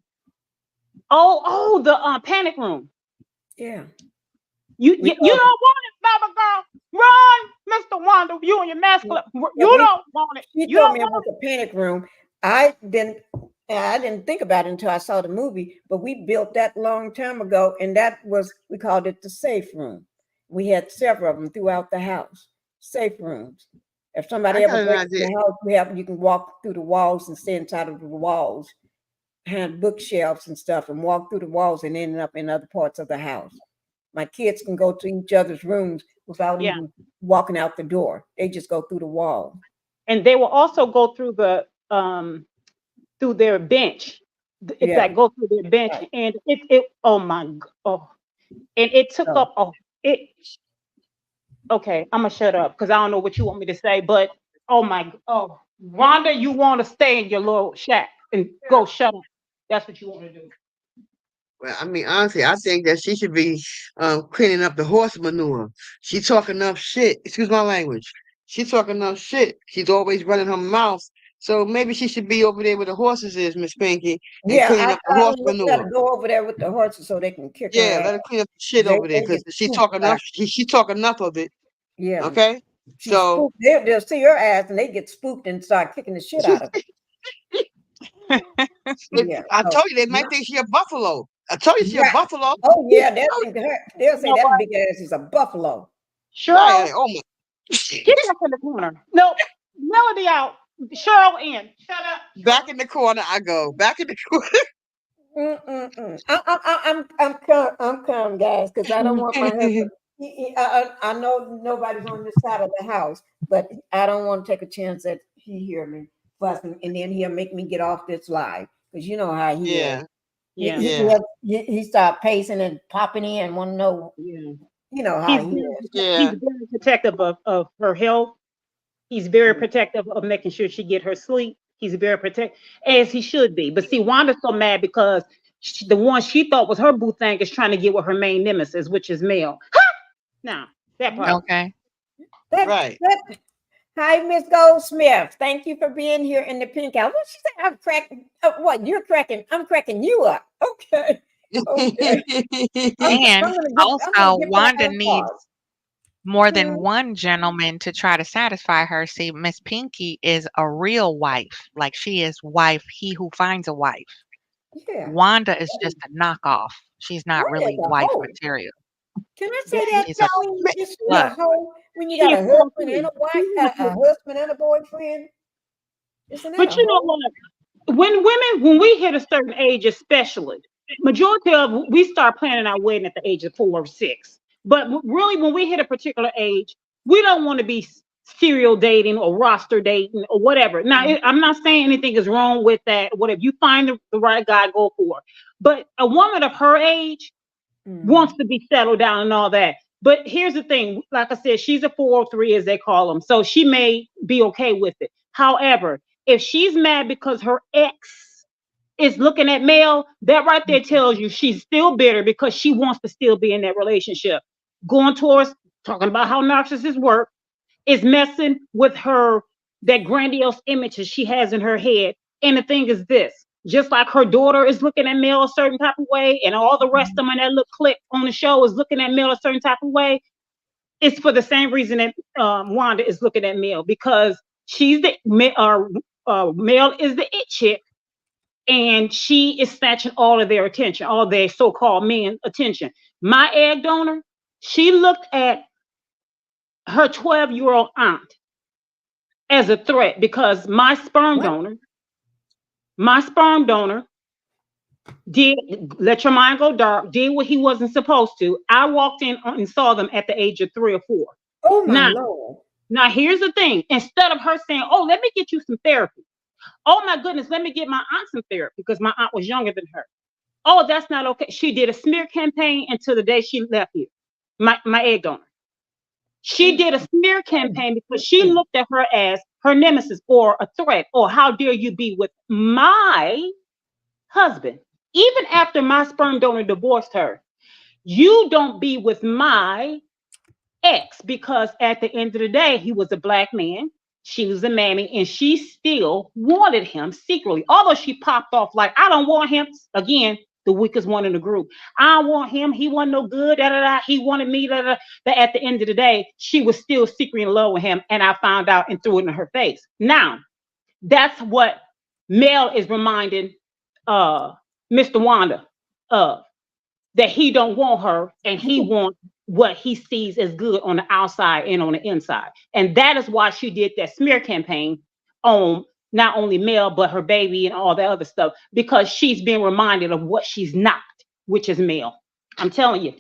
the panic room. Yeah. You We you, you called it. don't want it, baby girl. Run, Mr. Wanda. You and your masculine. Yeah, You don't want it. she You told don't me want about the panic room. I didn't think about it until I saw the movie, but we built that long time ago, and we called it the safe room. We had several of them throughout the house, safe rooms. If somebody I ever got an breaks in idea. the house, you can walk through the walls and stay inside of the walls, behind bookshelves and stuff, and walk through the walls and end up in other parts of the house. My kids can go to each other's rooms without Yeah. even walking out the door. They just go through the wall. and they will also go through their bench. It's Yeah. like go through their bench, Right. and it oh my oh, and it took So, up it. Okay, I'm gonna shut up because I don't know what you want me to say, but Wanda, you want to stay in your little shack and go shut up. That's what you want to do. Well, I mean, honestly, I think that she should be cleaning up the horse manure. She talking enough shit. Excuse my language. She talking enough shit. She's always running her mouth. So maybe she should be over there where the horses is, Miss Pinky, and yeah, cleaning up the I horse let manure. her go over there with the horses so they can kick her Yeah, ass. let her clean up the shit over there They because get spooked by. She talk enough of it. Yeah, Okay, she's so spooked. They'll see her ass and they get spooked and start kicking the shit out of her. Yeah. I So, told you they might think she a buffalo. I told you she a right. buffalo. Oh yeah, they'll You say know that what? big ass is a buffalo. Cheryl, Right? Oh my. get back in the corner. No, Melody out. Cheryl in. Shut up. Back in the corner I go. Back in the corner. I'm calm, guys, because I don't want my husband. I know nobody's on this side of the house, but I don't want to take a chance that he hear me fussing, and then he'll make me get off this live because you know how he is. Yeah, Yeah, yeah, He start pacing and popping in and want to know. yeah. You know how He's he is. he's yeah. very protective of her health. He's very protective of making sure she get her sleep. He's very protective, as he should be. But see, Wanda's so mad because the one she thought was her boo thing is trying to get with her main nemesis, which is Mel. Now that part. Okay. That, Right. that, Hi, Miss Goldsmith. Thank you for being here in the pink house. What she say? I'm cracking. What you're cracking? I'm cracking you up. Okay. Okay. And I'm gonna also, get back Wanda on needs pause. more than Hmm, one gentleman to try to satisfy her. See, Miss Pinky is a real wife. Like she is wife, he who finds a wife. yeah. Wanda is just a knockoff. She's not Wanda is really a wife hoe. material. Can I say that, She's a Kelly? Is she a slut. hoe when you got She a is so husband and too. a wife, a husband and a boyfriend? Isn't that But a you know hoe? what? When we hit a certain age, especially, majority of we start planning our wedding at the age of 4 or 6. But really, when we hit a particular age, we don't want to be serial dating or roster dating or whatever. Now, I'm not saying anything is wrong with that. Whatever you find the right guy, go for it. But a woman of her age wants Mm. to be settled down and all that. But here's the thing, like I said, she's a 403 as they call them. So she may be okay with it. However, if she's mad because her ex is looking at male, that right there tells you she's still bitter because she wants to still be in that relationship. Going towards talking about how narcissists work is messing with her, that grandiose image that she has in her head. And the thing is this, just like her daughter is looking at Mel a certain type of way, and all the rest of them in that little clip on the show is looking at Mel a certain type of way, it's for the same reason that Wanda is looking at Mel, because she's the Mel is the it chick, and she is snatching all of their attention, all their so-called men attention. My egg donor, she looked at her 12-year-old aunt as a threat because my sperm donor did let your mind go dark, did what he wasn't supposed to. I walked in and saw them at the age of 3 or 4. Oh my Now, Lord. now here's the thing. Instead of her saying, "Oh, let me get you some therapy," oh my goodness, let me get my aunt some therapy because my aunt was younger than her. Oh, that's not okay. She did a smear campaign until the day she left here. My egg donor. She did a smear campaign because she looked at her as her nemesis or a threat, or how dare you be with my husband. Even after my sperm donor divorced her, you don't be with my ex, because at the end of the day, he was a black man. She was a mammy, and she still wanted him secretly. Although she popped off like, I don't want him. Again, the weakest one in the group. I don't want him. He wasn't no good. Da, da, da. He wanted me. Da, da. But at the end of the day, she was still secretly in love with him. And I found out and threw it in her face. Now, that's what Mel is reminding Mr. Wanda of, that he don't want her and he wants what he sees as good on the outside and on the inside. And that is why she did that smear campaign on not only Mel, but her baby and all that other stuff, because she's being reminded of what she's not, which is Mel. I'm telling you.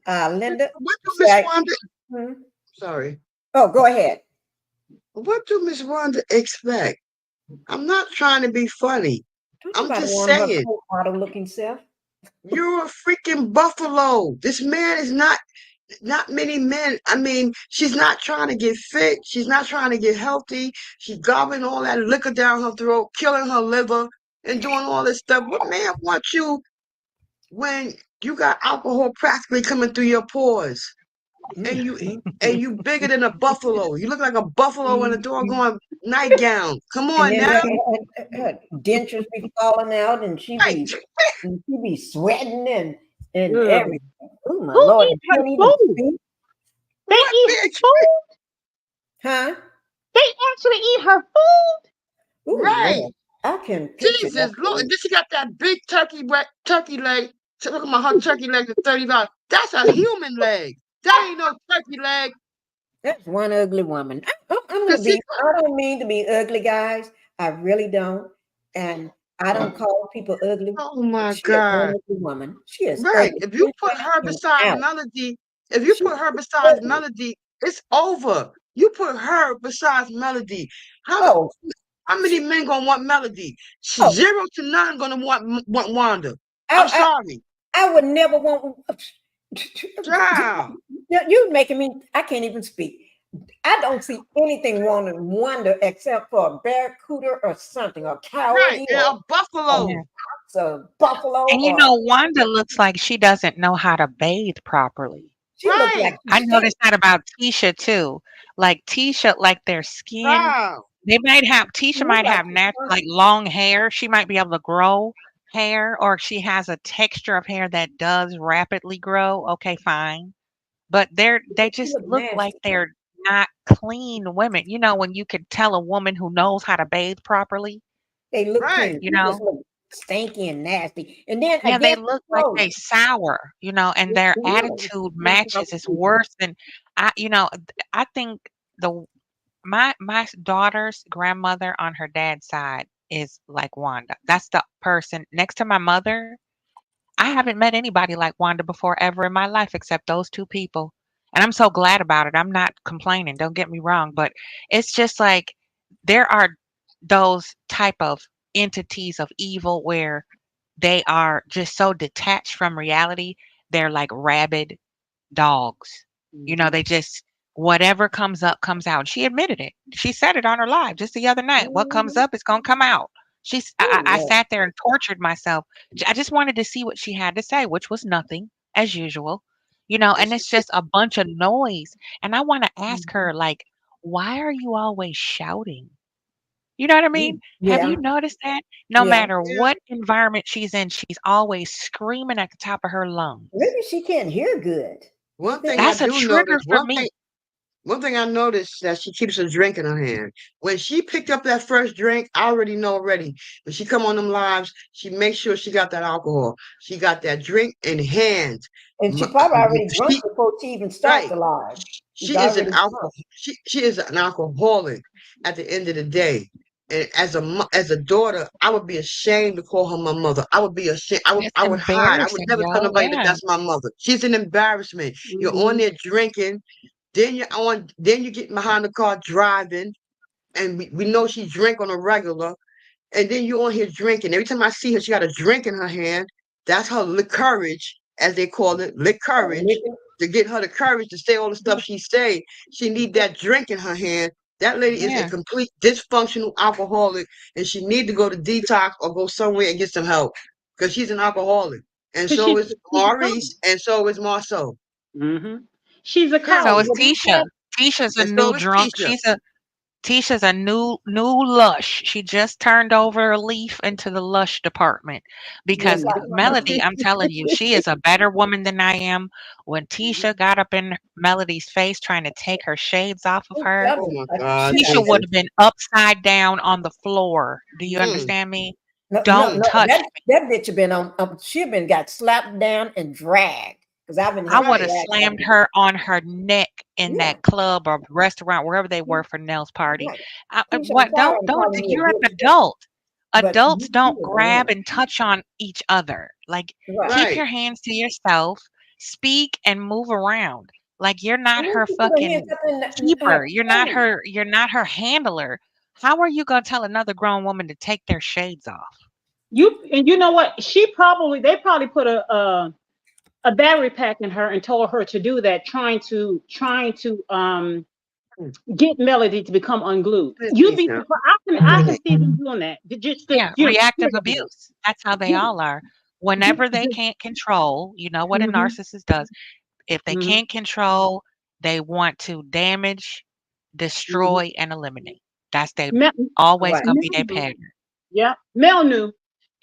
Linda. What do Miss Wanda? Sorry. Oh, go ahead. What do Miss Wanda expect? I'm not trying to be funny. I'm just saying. Model-looking self. You're a freaking buffalo. This man is not many men. I mean, she's not trying to get fit. She's not trying to get healthy. She's gobbling all that liquor down her throat, killing her liver, and doing all this stuff. What man wants you when you got alcohol practically coming through your pores? And you bigger than a buffalo. You look like a buffalo in a doggone nightgown. Come on now. Her dentures be falling out, and she be sweating and everything. Oh my Lord! Eat her food? They eat her food? Huh? They actually eat her food? Ooh, right. Lord. I can Jesus, Lord. And then she got that big turkey leg. Look at her turkey leg at $30. That's a human leg. That ain't no turkey leg. That's one ugly woman. I don't mean to be ugly, guys. I really don't. And I don't call people ugly. Oh my She God. is one ugly woman. She is right. ugly. If you put her beside Melody, it's over. You put her besides Melody. How many men gonna want Melody? 0 to none gonna want Wanda. I'm sorry. I would never want. Wow. You're making me. I can't even speak. I don't see anything wrong in Wanda except for a barracuda or something, or coyote, or a buffalo. A buffalo. And you know, Wanda looks like she doesn't know how to bathe properly. She looks like I noticed that about Tisha too. Like Tisha, like their skin, Tisha might have natural, like long hair. She might be able to grow hair, or she has a texture of hair that does rapidly grow. Okay, fine. But they just look like they're not clean women. You know, when you could tell a woman who knows how to bathe properly. They look clean. You know, look stinky and nasty. And then they look like they sour, you know, and their attitude matches. It's worse than I think my daughter's grandmother on her dad's side is like Wanda. That's the person next to my mother. I haven't met anybody like Wanda before ever in my life except those two people. And I'm so glad about it. I'm not complaining. Don't get me wrong. But it's just like there are those type of entities of evil where they are just so detached from reality. They're like rabid dogs. You know, they just, whatever comes up, comes out. She admitted it. She said it on her live just the other night. What comes up is going to come out. I sat there and tortured myself. I just wanted to see what she had to say, which was nothing, as usual, you know, and it's just a bunch of noise. And I want to ask her, like, why are you always shouting? You know what I mean? Have you noticed that? No matter what environment she's in, she's always screaming at the top of her lungs. Maybe she can't hear good. One thing That's a trigger for me. One thing I noticed that she keeps a drink in her hand. When she picked up that first drink, I already know already. When she come on them lives, she makes sure she got that alcohol. She got that drink in hand. And she probably already drunk She, before she even started right. the live. She's She is an already alcohol. drunk. She is an alcoholic at the end of the day. And as a daughter, I would be ashamed to call her my mother. I would be ashamed. It's I would hide. I would embarrassing, never tell yo. nobody that Yeah. that's my mother. She's an embarrassment. You're on Mhm. there drinking, then you're on. Then you get behind the car driving, and we know she drink on a regular. And then you on here drinking. Every time I see her, she got a drink in her hand. That's her courage, as they call it, courage, to get her the courage to say all the stuff she say. She need that drink in her hand. That lady is a Yeah. complete dysfunctional alcoholic, and she need to go to detox or go somewhere and get some help because she's an alcoholic. And 'Cause so she's is a Maurice, and so is Marceau. Mhm. She's a So Period. is coward. Tisha. Tisha's a And new so is drunk. Tisha. Tisha's a new lush. She just turned over a leaf into the lush department Just because like my Melody, mom. I'm telling you, she is a better woman than I am. When Tisha got up in Melody's face trying to take her shades off of Oh, her, God, Oh my she God, got Tisha that. would Jesus. have been upside down on the floor. Do you Mm, understand me? No, no, Don't mm. no. touch me. That bitch have been on. She have been got slapped down and dragged because I've been I helping would have Right. drag her. slammed her on her neck in Yeah, that club or restaurant, wherever they were for Nell's party. right. I- Tisha, I'm what? sorry I'm Don't. calling you a You're an bitch, adult. but Adults you don't was a grab woman. and touch on each other. Like, Right. keep Right. your hands to yourself. Speak and move around. Like, you're not And then her she put her hands fucking up in her keeper. You're not phone. her. You're not her handler. How are you gonna tell another grown woman to take their shades off? You know what? They probably put a battery pack in her and told her to do that, trying to Mm. get Melody to become unglued. This You'd be Tisha. surprised. I can Mm. see them doing that. Just to, Yeah, reactive trigger her. abuse. That's how they Yeah. all are. Just, Whenever they just, can't control, you know what a hmm narcissist does. If they hmm can't control, they want to damage, hmm destroy, and eliminate. That's they Mel, always Right. gonna Mel be their knew. pattern. Yeah, Mel knew.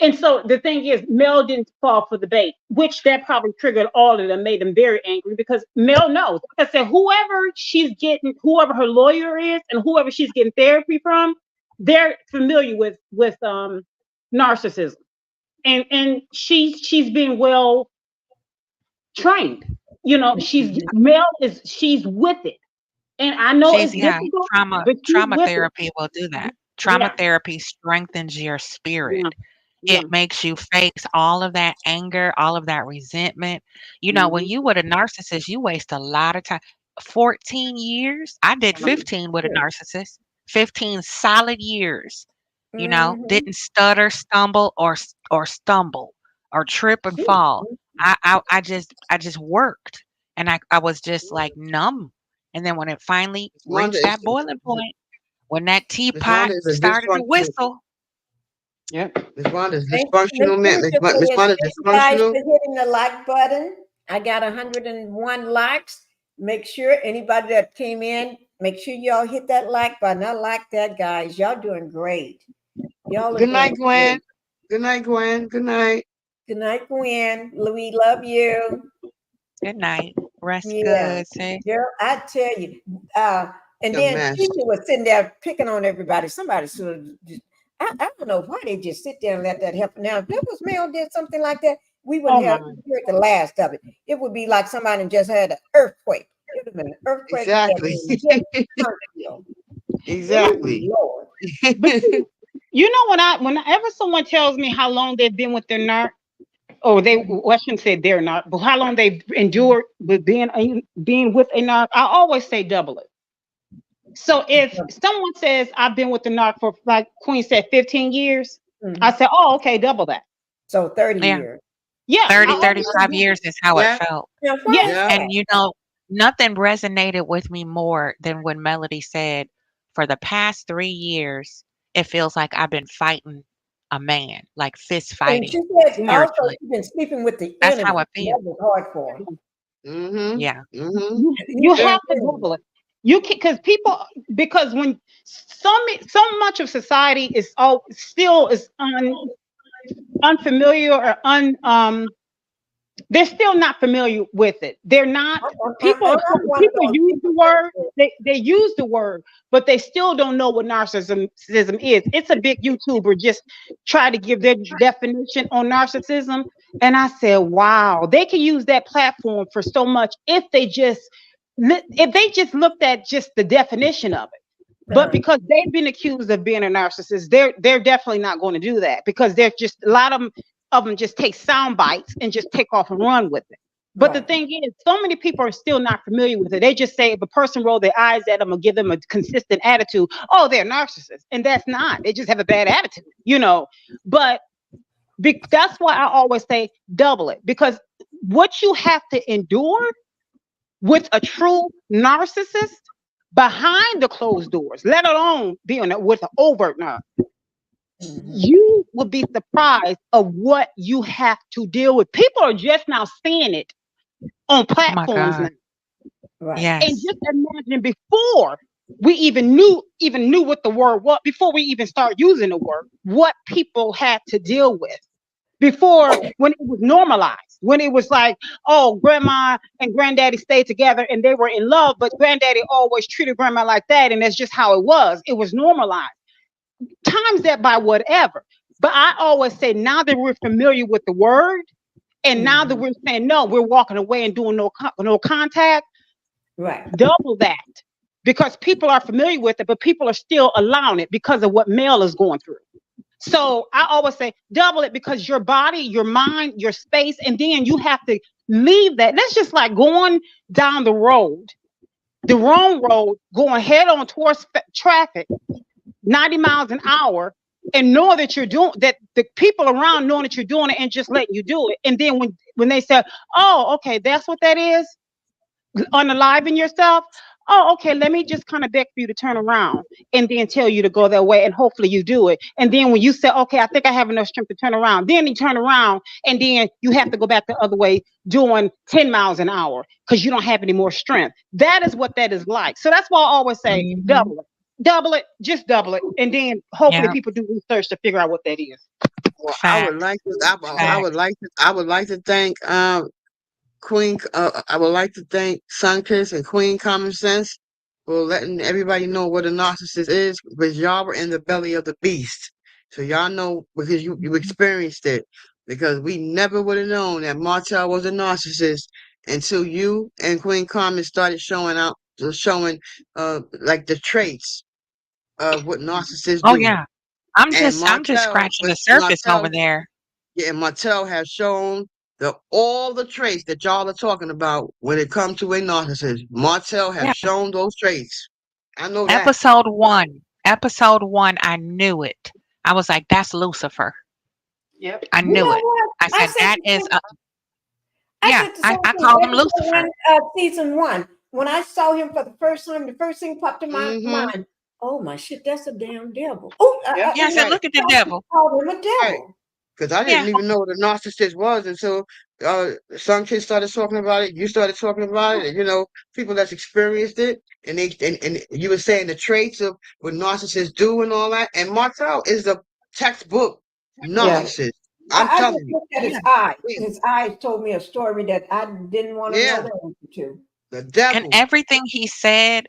And so the thing is, Mel didn't fall for the bait, which that probably triggered all of them, made them very angry because Mel knows. Like I said, whoever her lawyer is, and whoever she's getting therapy from, they're familiar with narcissism, and she's been well trained. She's with it, and I know She's it's yeah, difficult, trauma but she's trauma with it. therapy will do that. Trauma Yeah, therapy strengthens your spirit. yeah, It yeah. makes you face all of that anger, all of that resentment. You know, when hmm you with a narcissist, you waste a lot of time. 14 years? I did 15 with a narcissist. 15 solid years. You know, Mm-hmm. didn't stutter, stumble, or stumble or trip and fall. I just worked and I was just like numb. And then when it finally Miss Wanda reached is that boiling point, when that Miss teapot Wanda is a started to dysfunctional. whistle, Yep. Miss Wanda is Let, let dysfunctional me man. just say Miss this. Wanda Thank you guys dysfunctional. for hitting the like button. I got 101 likes. Make sure anybody that came in, make sure y'all hit that like button. I like that, guys. Y'all doing great. Y'all are Good night, doing Gwen. great. Good night, Gwen. Good night. Good night, Gwen. We love you. good night. Rest Yeah. good, sis. Girl, I tell you. Uh, and A then mess. Tisha was sitting there picking on everybody. Somebody should have just, I don't know why they just sit there and let that happen. Now, if that was Mel did something like that, we Oh wouldn't my. have heard the last of it. It would be like somebody just had an earthquake. It would have been an earthquake Exactly. in just Huntsville. Oh, Exactly. Lord. But you know whenever someone tells me how long they've been with their narc, or well, I shouldn't say they're narc, but how long they've endured with being with a narc, I always say double it. So if someone says I've been with the narc for, like Queen said, 15 years, I Mhm. say, oh, okay, double that. So 30 Yeah, years. Yeah, I 30, always say 35 double years it. is how it Yeah. felt. Now, why Yeah. is Yeah. that? And nothing resonated with me more than when Melody said, for the past 3 years, it feels like I've been fighting a man, like fist And she fighting said Yeah. also spiritually. she's been sleeping with the That's how enemy. I And that feel. was hard for her. Mm-hmm. Yeah. Mm-hmm. You You Yeah. have to double it. You can, because when so much of society is still is unfamiliar or they're still not familiar with it. They're not people. I'm one of People those use the people word. They use the word, but they still don't know what narcissism is. It's a big YouTuber just try to give their definition on narcissism, and I said, wow, they can use that platform for so much if they just looked at just the definition of it. But because they've been accused of being a narcissist, they're definitely not going to do that because they're just a lot of them just take sound bites and just take off and run with it. But the thing is, so many people are still not familiar with it. They just say if a person roll their eyes at them or give them a consistent attitude, oh, they're narcissists, and that's not. They just have a bad attitude, you know. But that's why I always say double it, because what you have to endure with a true narcissist behind the closed doors, let alone being with an overt narc, you would be surprised of what you have to deal with. People are just now seeing it on Oh my platforms now. God. Right. And Yes. just imagine before we even knew what the word was, before we even start using the word, what people had to deal with. Before, when it was normalized, when it was like, oh, grandma and granddaddy stayed together and they were in love, but granddaddy always treated grandma like that, and that's just how it was. It was normalized. Times that by whatever. But I always say, now that we're familiar with the word, and now that we're saying no, we're walking away and doing no contact, Right. double that, because people are familiar with it, but people are still allowing it because of what male is going through. So I always say double it, because your body, your mind, your space, and then you have to leave that. That's just like going down the road, the wrong road, going head on towards traffic, 90 miles an hour, and know that you're doing that, the people around knowing that you're doing it and just letting you do it. And then when they say, oh, okay, that's what that is, unaliving yourself. Oh, okay, let me just kind of beg for you to turn around and then tell you to go that way, and hopefully you do it. And then when you say, okay, I think I have enough strength to turn around, then you turn around and then you have to go back the other way doing 10 miles an hour because you don't have any more strength. That is what that is like. So that's why I always say double it, just double it. And then hopefully Yeah. people do research to figure out what that is. Well, I would Facts. like to. Facts. I would like to thank Queen. I would like to thank Sunkiss and Queen Common Sense for letting everybody know what a narcissist is, because y'all were in the belly of the beast, so y'all know, because you experienced it. Because we never would have known that Martel was a narcissist until you and Queen Common started showing like the traits of what narcissists Oh do. yeah. I'm And just scratching the surface over there. Yeah, and Martel has shown all the traits that y'all are talking about when it comes to a narcissist. Martel has Yeah. shown those traits. I know that. Episode one. Episode one, I knew it. I was like, that's Lucifer. Yep. I You knew know it. what? I I said said that the is same, I yeah, said the same I thing. called him Episode Lucifer. one, season one. When I saw him for the first time, the first thing popped in my Mm-hmm. mind. Oh my shit, that's a damn devil. Oh, Yep. Yeah, I said, Right, look at the devil. called him a right. devil. Because I Yeah. didn't even know what a narcissist was until some kids started talking about it. You started talking about it. And, people that's experienced it, and you were saying the traits of what narcissists do and all that. And Martel is the textbook Yeah. narcissist. I'm I just telling you. looked at his Yeah. eyes. Yeah. His eyes told me a story that I didn't want to know Yeah, the answer to. the And devil. everything he said,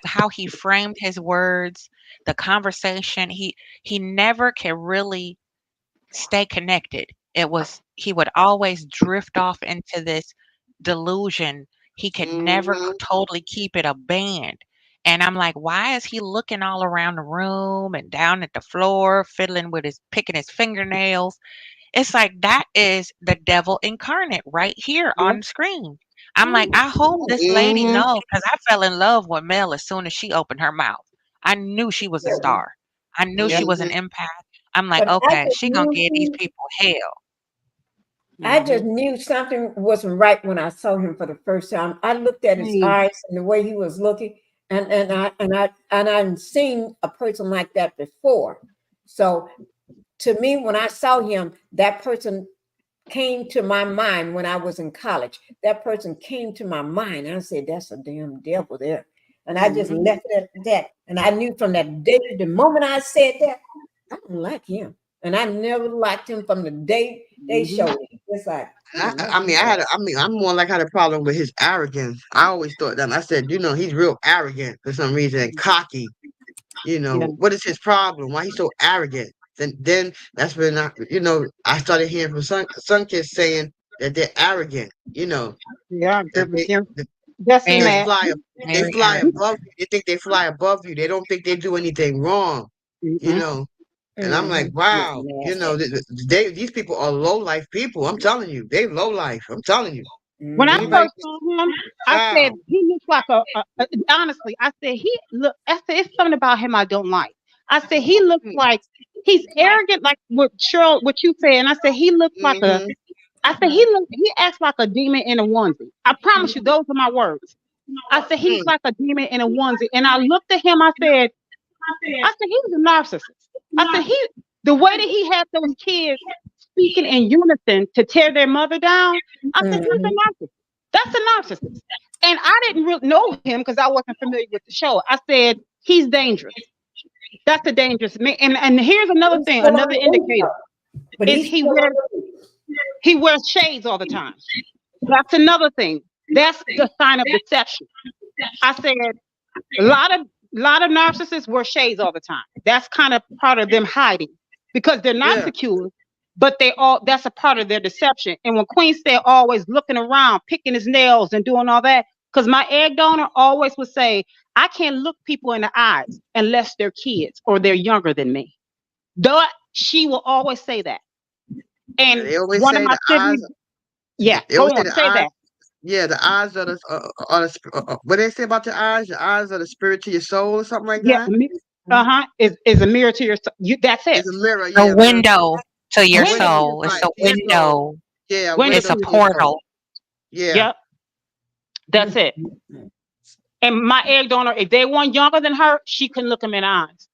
how he framed his words, the conversation, he never can really stay connected. He would always drift off into this delusion. He could never Mm-hmm. totally keep it a band. And I'm like, why is he looking all around the room and down at the floor, picking his fingernails? It's like that is the devil incarnate right here Yep. on screen. I'm like, I hope this lady Mm-hmm. knows, because I fell in love with Mel as soon as she opened her mouth. I knew she was a star. I knew she Yep. was an Mm-hmm. empath. I'm like, But I okay, just she gonna give these knew people hell. I just Mhm. knew something wasn't right when I saw him for the first time. I looked at his Hey. eyes and the way he was looking, and I've seen a person like that before. So to me, when I saw him, that person came to my mind when I was in college. That person came to my mind. I said, that's a damn devil there. And I just Mhm. left it at that. And I knew from that day, the moment I said that, I don't like him. And I never liked him from the day they Mm-hmm. showed it. It's like, I mean, I'm more like had a problem with his arrogance. I always thought that. I said, he's real arrogant for some reason and cocky. Yeah. What is his problem? Why he's so arrogant? Then that's when I started hearing from some kids saying that they're arrogant. Yeah, I agree That with you. That's in they Very, that. they very fly arrogant. above you. They think they fly above you. They don't think they do anything wrong. You Mm-mm. know. And I'm like, wow, these people are low life people. I'm telling you, they low life. I'm telling you. When I Anybody, first saw him, I said wow. he looks like honestly, I said I said it's something about him I don't like. I said he looks like he's arrogant, like what Cheryl, what you said, and I said he looks like a. Mm-hmm. I said he acts like a demon in a onesie. I promise you, those are my words. I said he's like a demon in a onesie, and I looked at him. I said he's a narcissist. I said the way that he had those kids speaking in unison to tear their mother down. I said he's a narcissist. That's a narcissist. And I didn't really know him because I wasn't familiar with the show. I said he's dangerous. That's a dangerous man. And here's another thing, another indicator but is he's still on he wears shades all the time. That's another thing. That's the sign of deception. I said a lot of narcissists wear shades all the time. That's kind of part of them hiding because they're not Yeah. secure, but that's a part of their deception. And when Queen said always looking around, picking his nails and doing all that, because my egg donor always would say, I can't look people in the eyes unless they're kids or they're younger than me. Though she will always say that. Yeah, And they always one of say my the eyes. siblings, yeah, They go always say on, the say eyes. that. Yeah, the eyes what they say about the eyes? The eyes are the spirit to your soul, or something like Yeah, that. is a mirror to your that's it. It's a mirror. A Yeah, mirror. window to your Window to Window, your soul. It's life, a to your soul. window. Yeah, a window It's window a to to your your soul. soul. portal. Yeah. Yep, that's it. And my egg donor, if they weren't younger than her, she couldn't look them in the eyes.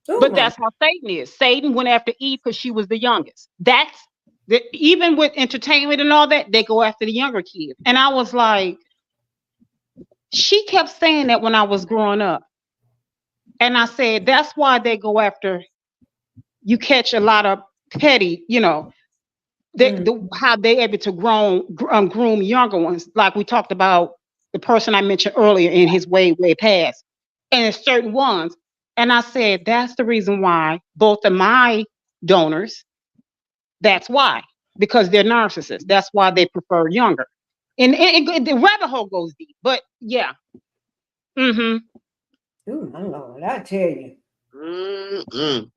But that's how Satan is. Satan went after Eve because she was the youngest. Even with entertainment and all that, they go after the younger kids. And I was like, she kept saying that when I was growing up. And I said, that's why they go after you catch a lot of petty, how they able to groom younger ones. Like we talked about the person I mentioned earlier in his way past. And it's certain ones. And I said, that's the reason why both of my donors, that's why, because they're narcissists. That's why they prefer younger. And the rabbit hole goes deep, but yeah. Mm-hmm. Oh my Lord, I tell you. Mm-mm.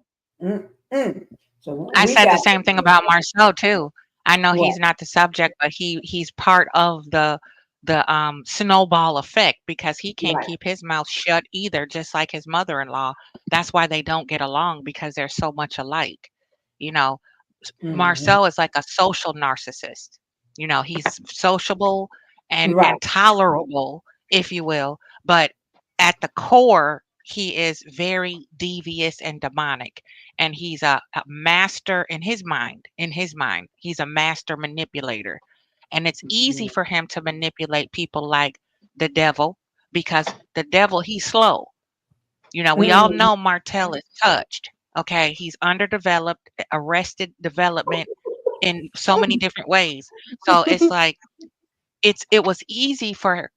So I we said the got same thing about Marcel too. I know what? he's not the subject, but he's part of the snowball effect because he can't Right. keep his mouth shut either, just like his mother-in-law. That's why they don't get along because they're so much alike. You know, Marcel is like a social narcissist. He's sociable Right. and tolerable, if you will, but at the core, he is very devious and demonic. And he's a master in his mind. In his mind, he's a master manipulator. And it's easy for him to manipulate people like the devil because the devil, he's slow. We all know Martel is touched. Okay, he's underdeveloped, arrested development in so many different ways. So it's like it was easy for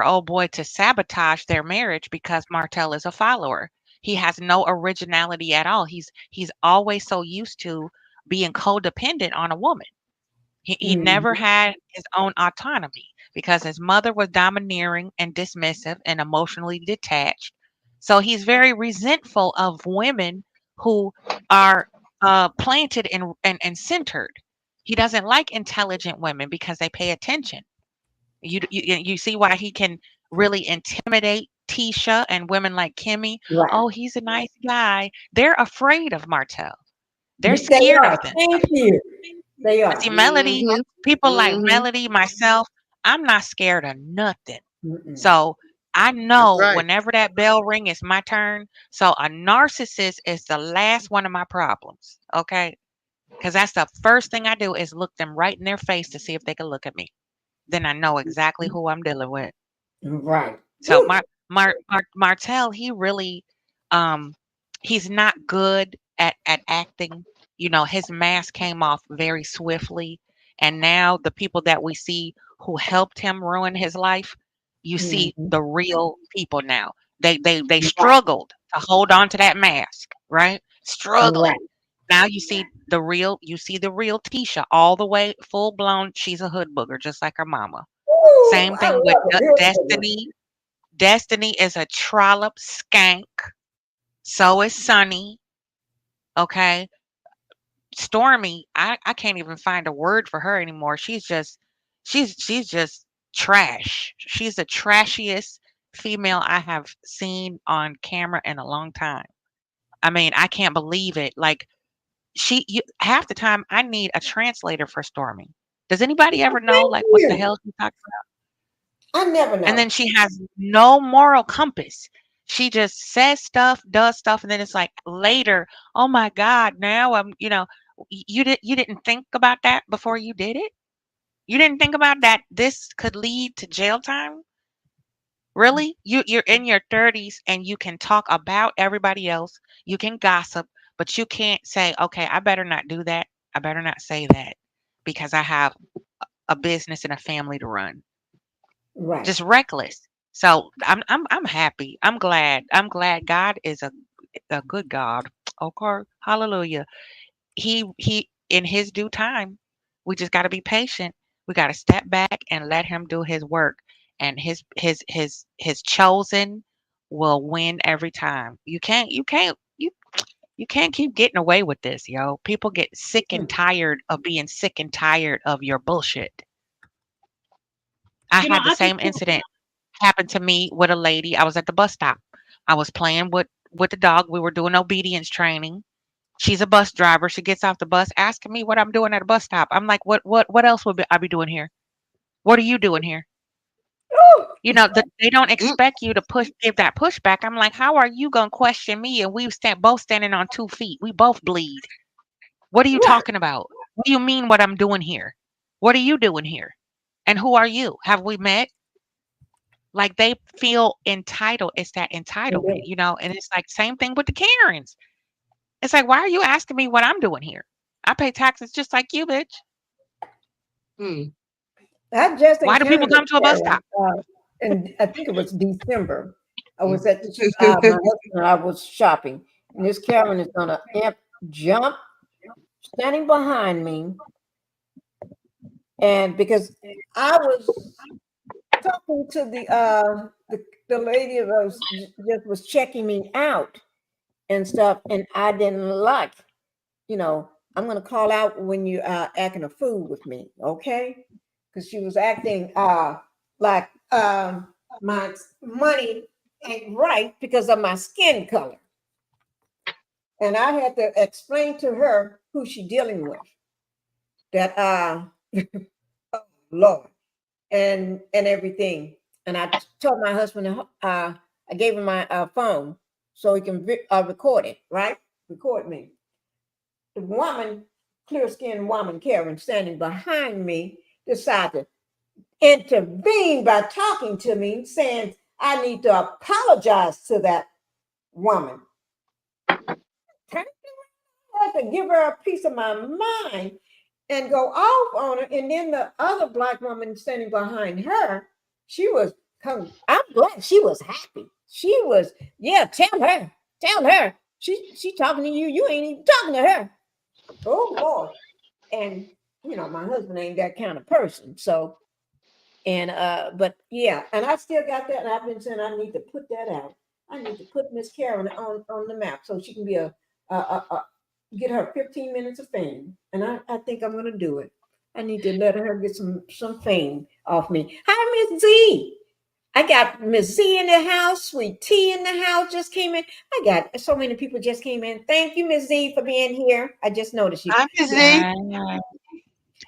old boy to sabotage their marriage because Martel is a follower. He has no originality at all. He's always so used to being codependent on a woman. He never had his own autonomy because his mother was domineering and dismissive and emotionally detached. So he's very resentful of women who are planted and centered. He doesn't like intelligent women because they pay attention. You see why he can really intimidate Tisha and women like Kimmy. Right. Oh, he's a nice guy. They're afraid of Martel. They're They scared are. of them. Thank you. They But are. see, Melody, Mm-hmm. people like Mm-hmm. Melody, myself, I'm not scared of nothing. Mm-mm. So I That's know right. whenever that bell ring, it's my turn. So a narcissist is the last one of my problems. Okay. Because that's the first thing I do is look them right in their face to see if they can look at me. Then I know exactly who I'm dealing with. Right. So Martel, he really, he's not good at acting. You know, his mask came off very swiftly. And now the people that we see who helped him ruin his life, you see Mhm. the real people now. They struggled to hold on to that mask, right? Right. Struggling. Now you see the real Tisha all the way full blown. She's a hood booger, just like her mama. Ooh, Same I thing with love a real good one. Destiny. Destiny is a trollop skank. So is Sunny. Okay. Stormy, I can't even find a word for her anymore. She's just trash. She's the trashiest female I have seen on camera in a long time. I mean, I can't believe it. Like half the time I need a translator for Stormy. Does anybody ever know Thank like what the you. hell she's talking about? I never And then know. she has no moral compass. She just says stuff, does stuff, and then it's like later, oh my God, now you didn't think about that before you did it? You didn't think about that this could lead to jail time? Really? You're in your 30s and you can talk about everybody else. You can gossip, but you can't say, okay, I better not do that. I better not say that because I have a business and a family to run. Right. Just reckless. So I'm happy. I'm glad. I'm glad God is a good God. Okay. Hallelujah. He in his due time. We just got to be patient. We got to step back and let him do his work, and his chosen will win every time. You can't keep getting away with this, yo. People get sick and tired of being sick and tired of your bullshit. I You know, had the I just same incident happen to me with a lady. I was at the bus stop. I was playing with the dog. We were doing obedience training. She's a bus driver. She gets off the bus asking me what I'm doing at a bus stop. I'm like, what else would I be doing here? What are you doing here? Ooh, You know, they don't Mm, expect you to give that pushback. I'm like, how are you gonna question me? And we both standing on 2 feet. We both bleed. What are you right. talking about? What do you mean what I'm doing here? What are you doing here? And who are you? Have we met? Like they feel entitled. It's that They entitlement, do. you know, and it's like same thing with the Karens. It's like, why are you asking me what I'm doing here? I pay taxes just like you, bitch. mm, I just Why do people encountered a come to a bus Karen, stop? and I think it was December. I mm. was at my husband and I was shopping, and this Karen is on a amp jump, standing behind me, and because I was talking to the lady that was just was checking me out and stuff, and I didn't like, you know, I'm gonna call out when you acting a fool with me, okay? Because she was acting like my money ain't right because of my skin color. And I had to explain to her who she dealing with. That oh Lord, and everything. And I told my husband I gave him my phone so he can record it, right? Record me. The woman, clear skinned woman, Karen, standing behind me, decided to intervene by talking to me, saying I need to apologize to that woman. I had to give her a piece of my mind and go off on her. And then the other black woman standing behind her, she was, I'm glad she was happy. She was, yeah, tell her. She talking to you. You ain't even talking to her. Oh Lord. And my husband ain't that kind of person. So and but yeah, and I still got that, and I've been saying I need to put that out. I need to put Miss Karen on the map so she can be a get her 15 minutes of fame. And I think I'm gonna do it. I need to let her get some fame off me. Hi, Miss Z. I got Miss Z in the house, Sweet Tea in the house just came in. I got so many people just came in. Thank you, Miss Z, for being here. I just noticed you. I'm busy.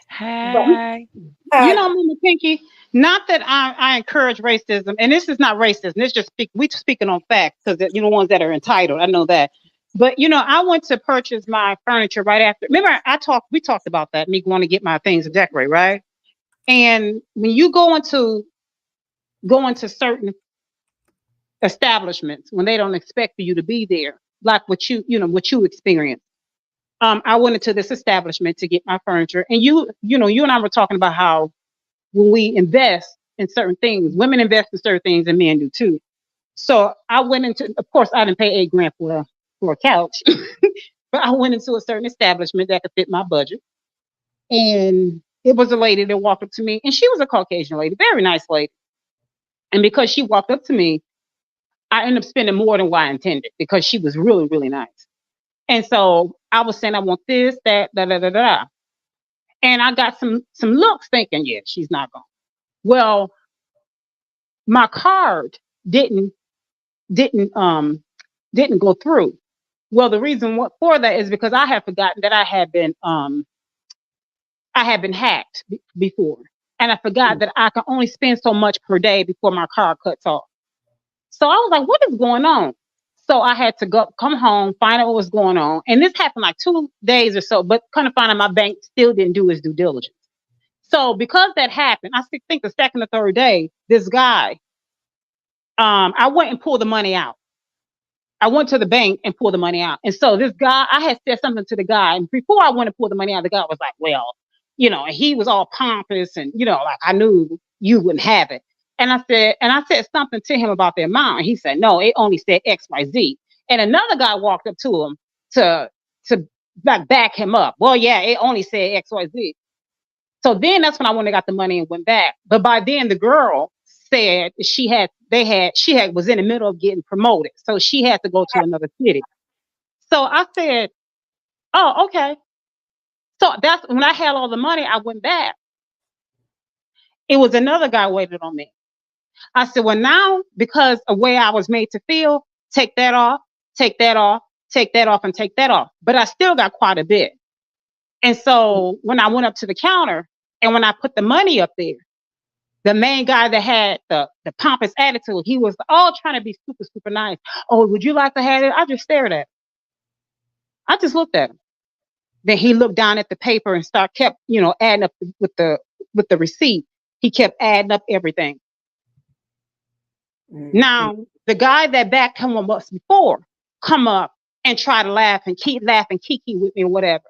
Hi. But Hi. You uh, know, Mama Pinky, not that I encourage racism, and this is not racism. This just we speaking on facts because you know ones that are entitled. I know that, but you know, I went to purchase my furniture right after. Remember, we talked about that. Me going to get my things to decorate, right? And when you go into certain establishments when they don't expect for you to be there, like what you know what you experience. I went into this establishment to get my furniture, and you and I were talking about how when we invest in certain things, women invest in certain things, and men do too. So I went into, of course, I didn't pay $8,000 for a couch, but I went into a certain establishment that could fit my budget, and it was a lady that walked up to me, and she was a Caucasian lady, very nice lady, and because she walked up to me, I ended up spending more than what I intended because she was really, really nice. And so I was saying, I want this, that, da, da, da, da. And I got some looks thinking, yeah, she's not going. Well, my card didn't go through. Well, the reason for that is because I had forgotten that I had been hacked before, and I forgot that I can only spend so much per day before my card cuts off. So I was like, what is going on? So I had to come home, find out what was going on. And this happened like 2 days or so, but kind of find out my bank still didn't do his due diligence. So because that happened, I think the second or third day, this guy, I went and pulled the money out. I went to the bank and pulled the money out. And so this guy, I had said something to the guy. And before I went to pull the money out, the guy was like, well, and he was all pompous and, like I knew you wouldn't have it. And I said something to him about the amount. And he said, no, it only said XYZ. And another guy walked up to him to like back him up. Well, yeah, it only said XYZ. So then that's when I went and got the money and went back. But by then the girl said she was in the middle of getting promoted. So she had to go to another city. So I said, oh, okay. So that's when I had all the money, I went back. It was another guy waited on me. I said, well, now, because of the way I was made to feel, take that off, take that off, take that off, and take that off. But I still got quite a bit. And so when I went up to the counter and when I put the money up there, the main guy that had the pompous attitude, he was all trying to be super, super nice. Oh, would you like to have it? I just stared at him. I just looked at him. Then he looked down at the paper and kept adding up with the receipt. He kept adding up everything. Mm-hmm. Now, the guy that backed him up before come up and try to laugh and keep laughing, kiki with me or whatever.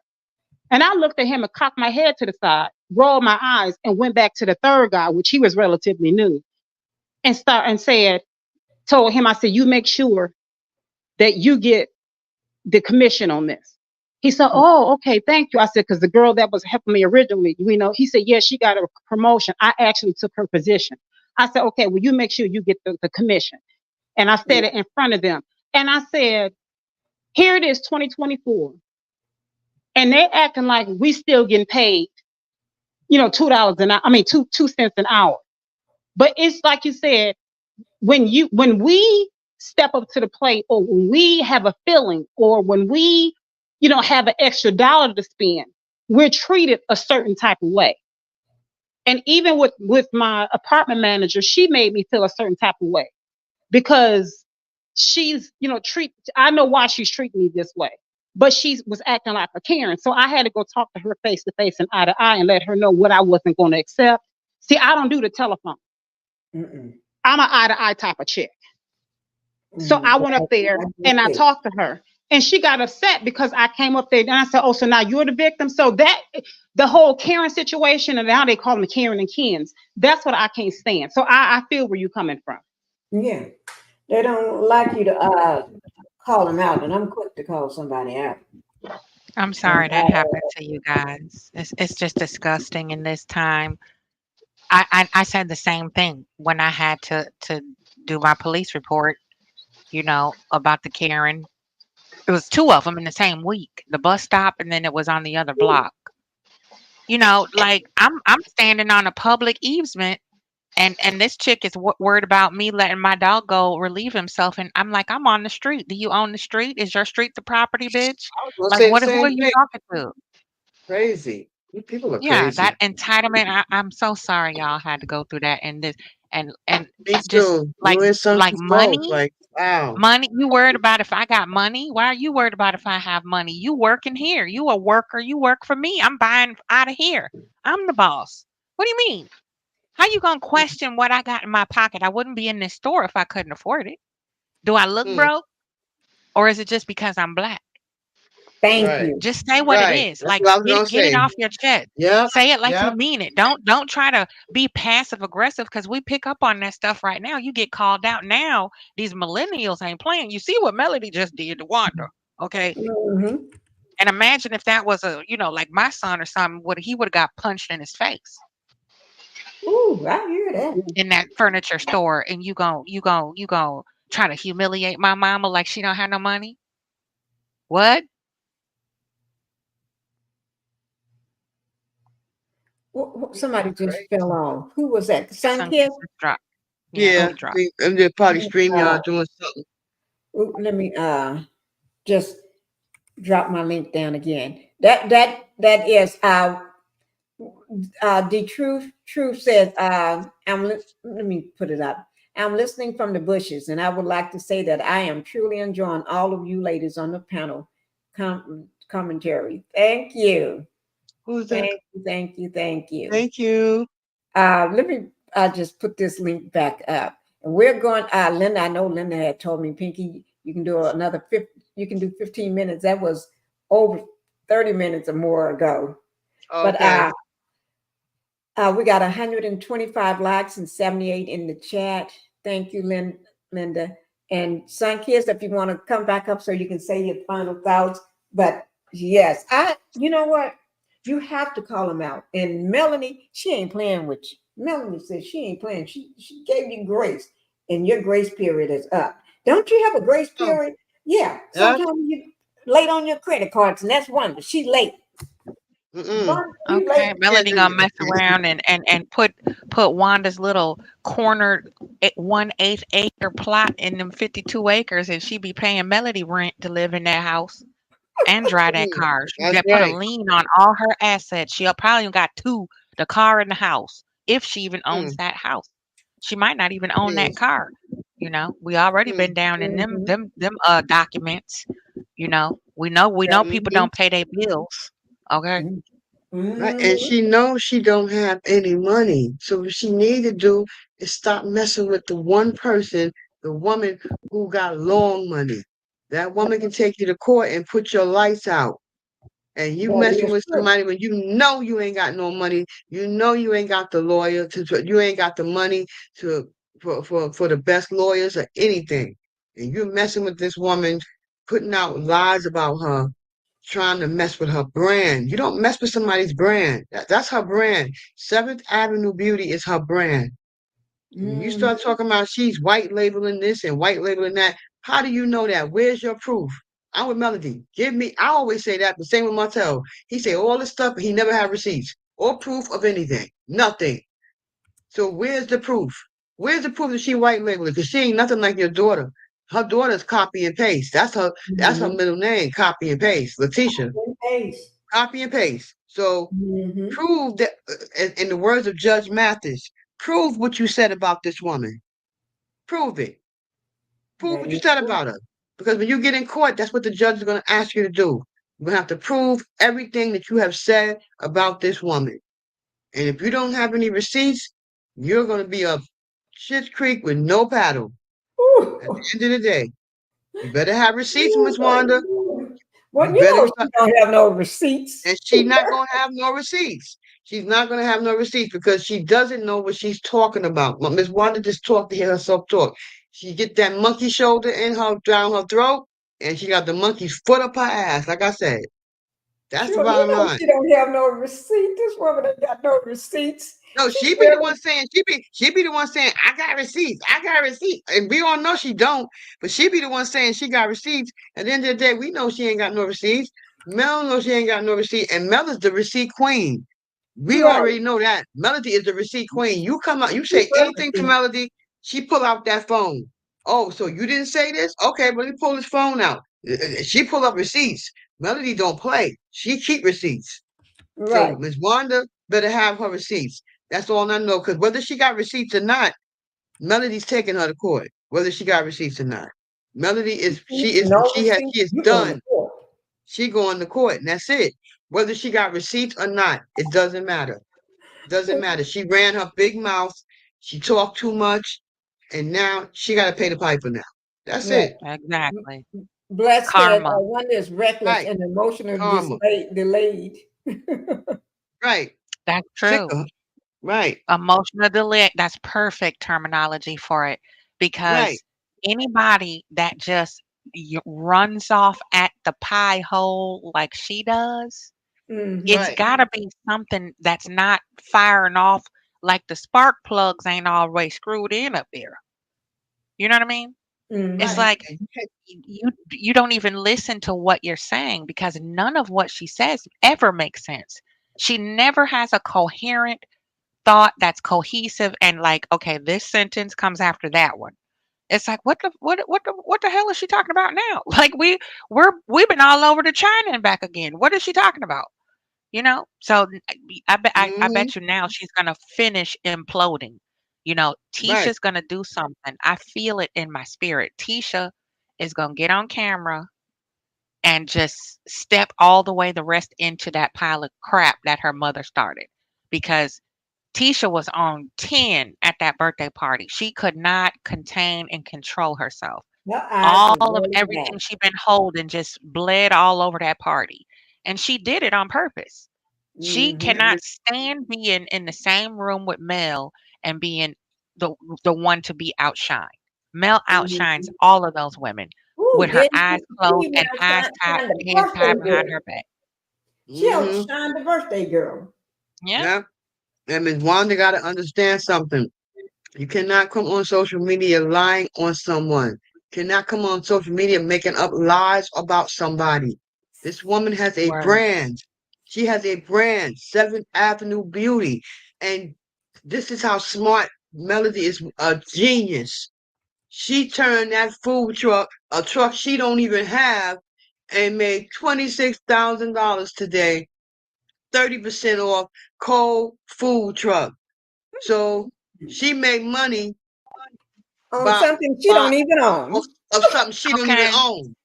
And I looked at him and cocked my head to the side, rolled my eyes, and went back to the third guy, which he was relatively new, and told him, I said, you make sure that you get the commission on this. He said, oh, okay, thank you. I said, because the girl that was helping me originally, he said, yeah, she got a promotion. I actually took her position. I said, okay, well, you make sure you get the commission. And I said it in front of them. And I said, here it is, 2024. And they acting like we still getting paid, $2 an hour. I mean, 2 cents an hour. But it's like you said, when we step up to the plate, or when we have a feeling, or when we, have an extra dollar to spend, we're treated a certain type of way. And even with my apartment manager, she made me feel a certain type of way because she's, I know why she's treating me this way, but she was acting like a Karen. So I had to go talk to her face to face and eye to eye and let her know what I wasn't going to accept. See, I don't do the telephone. Mm-mm. I'm an eye to eye type of chick. So I went up there and I talked to her, and she got upset because I came up there and I said, oh, so now you're the victim. So that the whole Karen situation, and now they call them Karen and Kens, that's what I can't stand. So I feel where you're coming from. Yeah. They don't like you to call them out, and I'm quick to call somebody out. I'm sorry that happened to you guys. It's just disgusting in this time. I said the same thing when I had to do my police report, about the Karen. It was 2 of them in the same week, the bus stop, and then it was on the other block. Like I'm standing on a public easement, and this chick is worried about me letting my dog go relieve himself, and I'm like, I'm on the street. Do you own the street? Is your street the property, bitch? Like, who are you talking to? Crazy. You people are Yeah, crazy. that entitlement. I'm so sorry y'all had to go through that, and this and Me just too. like money. Like, wow. Money, you worried about if I got money? Why are you worried about if I have money? You working here. You a worker. You work for me. I'm buying out of here. I'm the boss. What do you mean? How you gonna question what I got in my pocket? I wouldn't be in this store if I couldn't afford it. Do I look broke? Or is it just because I'm black? Thank Right. you. Just say what it Right. is. That's Like what I was gonna get it say. off your chest. Yep. Say it like you Yep. mean it. Don't try to be passive aggressive because we pick up on that stuff right now. You get called out now. These millennials ain't playing. You see what Melody just did to Wanda. Okay. Mhm. And imagine if that was like my son or something, he would have got punched in his face Ooh, I hear that. in that furniture store, and you gon' try to humiliate my mama like she don't have no money. What? Somebody just Right. fell off. Who was that? Sun Sun Kiss? just dropped. Yeah, Yeah. he dropped. And they're probably Uh, StreamYard doing something. let me just drop my link down again. That is the truth says let me put it up. I'm listening from the bushes, and I would like to say that I am truly enjoying all of you ladies on the panel commentary. Thank you. Who's that? Thank you. Thank you. Let me just put this link back up. And we're going, Linda, I know Linda had told me, Pinkie, you can do another 50, you can do 15 minutes. That was over 30 minutes or more ago. But Okay. we got 125 likes and 78 in the chat. Thank you, Linda. And Sunkiss, if you want to come back up so you can say your final thoughts. But yes, you know what? You have to call them out. And Melanie, she ain't playing with you. Melanie says she ain't playing. She gave you grace, and your grace period is up. Don't you have a grace Oh, period? Yeah. yeah. Sometimes you late on your credit cards, and that's Wanda. She late. Mm-mm. Wanda, you Okay, late. Melody gonna mess around and put Wanda's little cornered 1/8 acre plot in them 52 acres, and she be paying Melody rent to live in that house and drive that Mm, car. She that's got put a right. lien on all her assets. She'll probably got two, the car and the house, if she even owns Mm, that house. She might not even own mm, that car. We already mm. been down in them Mhm. them them documents. We know people Mhm. don't pay their bills. Okay. Right. And Mhm. she knows she don't have any money. So what she need to do is stop messing with the one person, the woman who got long money. That woman can take you to court and put your lights out. And you That messing is with true. somebody when you know you ain't got no money, you know you ain't got the lawyer you ain't got the money to for the best lawyers or anything. And you're messing with this woman, putting out lies about her, trying to mess with her brand. You don't mess with somebody's brand. That's her brand. Seventh Avenue Beauty is her brand. And when you Mhm. start talking about she's white labeling this and white labeling that, how do you know that? Where's your proof? I'm with Melody. Give me, I always say that, the same with Martel. He say all this stuff, but he never had receipts or proof of anything. Nothing. So where's the proof? Where's the proof that she white labeling? Because she ain't nothing like your daughter. Her daughter's copy and paste. That's her Mhm. middle name, copy and paste. LaTisha. Ace. Copy and paste. So Mhm. prove that, in the words of Judge Mathis, prove what you said about this woman. Prove it. Prove That what you is said true. about her. Because when you get in court, that's what the judge is going to ask you to do. You're going to have to prove everything that you have said about this woman. And if you don't have any receipts, you're going to be up Shit's Creek with no paddle. At Ooh. the end of the day, you better have receipts, Miss Wanda. Ooh. Well, You you better know start. she don't have no receipts. And she's not going to have no receipts. She's not going to have no receipts because she doesn't know what she's talking about. Miss Wanda just talked to hear herself talk. She get that monkey shoulder in her down her throat, and she got the monkey's foot up her ass. Like I said, that's the Sure, you bottom know line. she don't have no receipt. This woman ain't got no receipts. No, She she be the barely. one saying she be the one saying I got receipts, I got receipts, and we all know she don't, but she be the one saying she got receipts. At the end of the day, we know she ain't got no receipts. Mel knows she ain't got no receipt, and Mel is the receipt queen. We Right. already know that Melody is the receipt queen. You come out, you She say will anything to receipt. Melody, she pull out that phone. Oh, so you didn't say this? Okay, but let me pull this phone out. She pull up receipts. Melody don't play. She keep receipts. So Right. Miss Wanda better have her receipts. That's all I know. Because whether she got receipts or not, Melody's taking her to court. Whether she got receipts or not, Melody is No receipt. she is You going to done. court. She going to court, and that's it. Whether she got receipts or not, it doesn't matter. Doesn't matter. She ran her big mouth. She talked too much, and now she got to pay the piper now. That's Right. it. Exactly. Bless said, Karma. one is reckless Right. and emotional Karma. delayed. Right. That's Sick true. of her. Right. Emotional delay. That's perfect terminology for it Right. because anybody that just runs off at the pie hole like she does, it's Mm-hmm. Right. got to be something that's not firing off like the spark plugs ain't always screwed in up there. You know what I mean? It's Mm-hmm. Right. like And you can't- you don't even listen to what you're saying because none of what she says ever makes sense. She never has a coherent thought that's cohesive and like, okay, this sentence comes after that one. It's like what the hell is she talking about now? Like we've been all over to China and back again. What is she talking about? You know? So I Mhm. bet you now she's gonna finish imploding. You know, Right. Tisha's gonna do something. I feel it in my spirit. Tisha is gonna get on camera and just step all the way the rest into that pile of crap that her mother started. Because Tisha was on 10 at that birthday party. She could not contain and control herself. Her eyes All was of rolling back. everything she'd been holding just bled all over that party. And she did it on purpose. She Mm-hmm. cannot stand being in the same room with Mel and being the the one to be outshined. Mel outshines Mm-hmm. all of those women Ooh, with her didn't eyes you closed see when and I eyes tied, shined the head tied birthday behind girl? her back. She Mhm. outshined the birthday girl. Yeah. Yeah. And Ms. Wanda got to understand something. You cannot come on social media lying on someone. Cannot come on social media making up lies about somebody. This woman has a Word. brand. She has a brand, Seventh Avenue Beauty. And this is how smart Melody is, a genius. She turned that food truck, a truck she don't even have, and made $26,000 today, 30% off, cold food truck. So she made money On by something she by don't even of, own. of something she don't even Okay. own.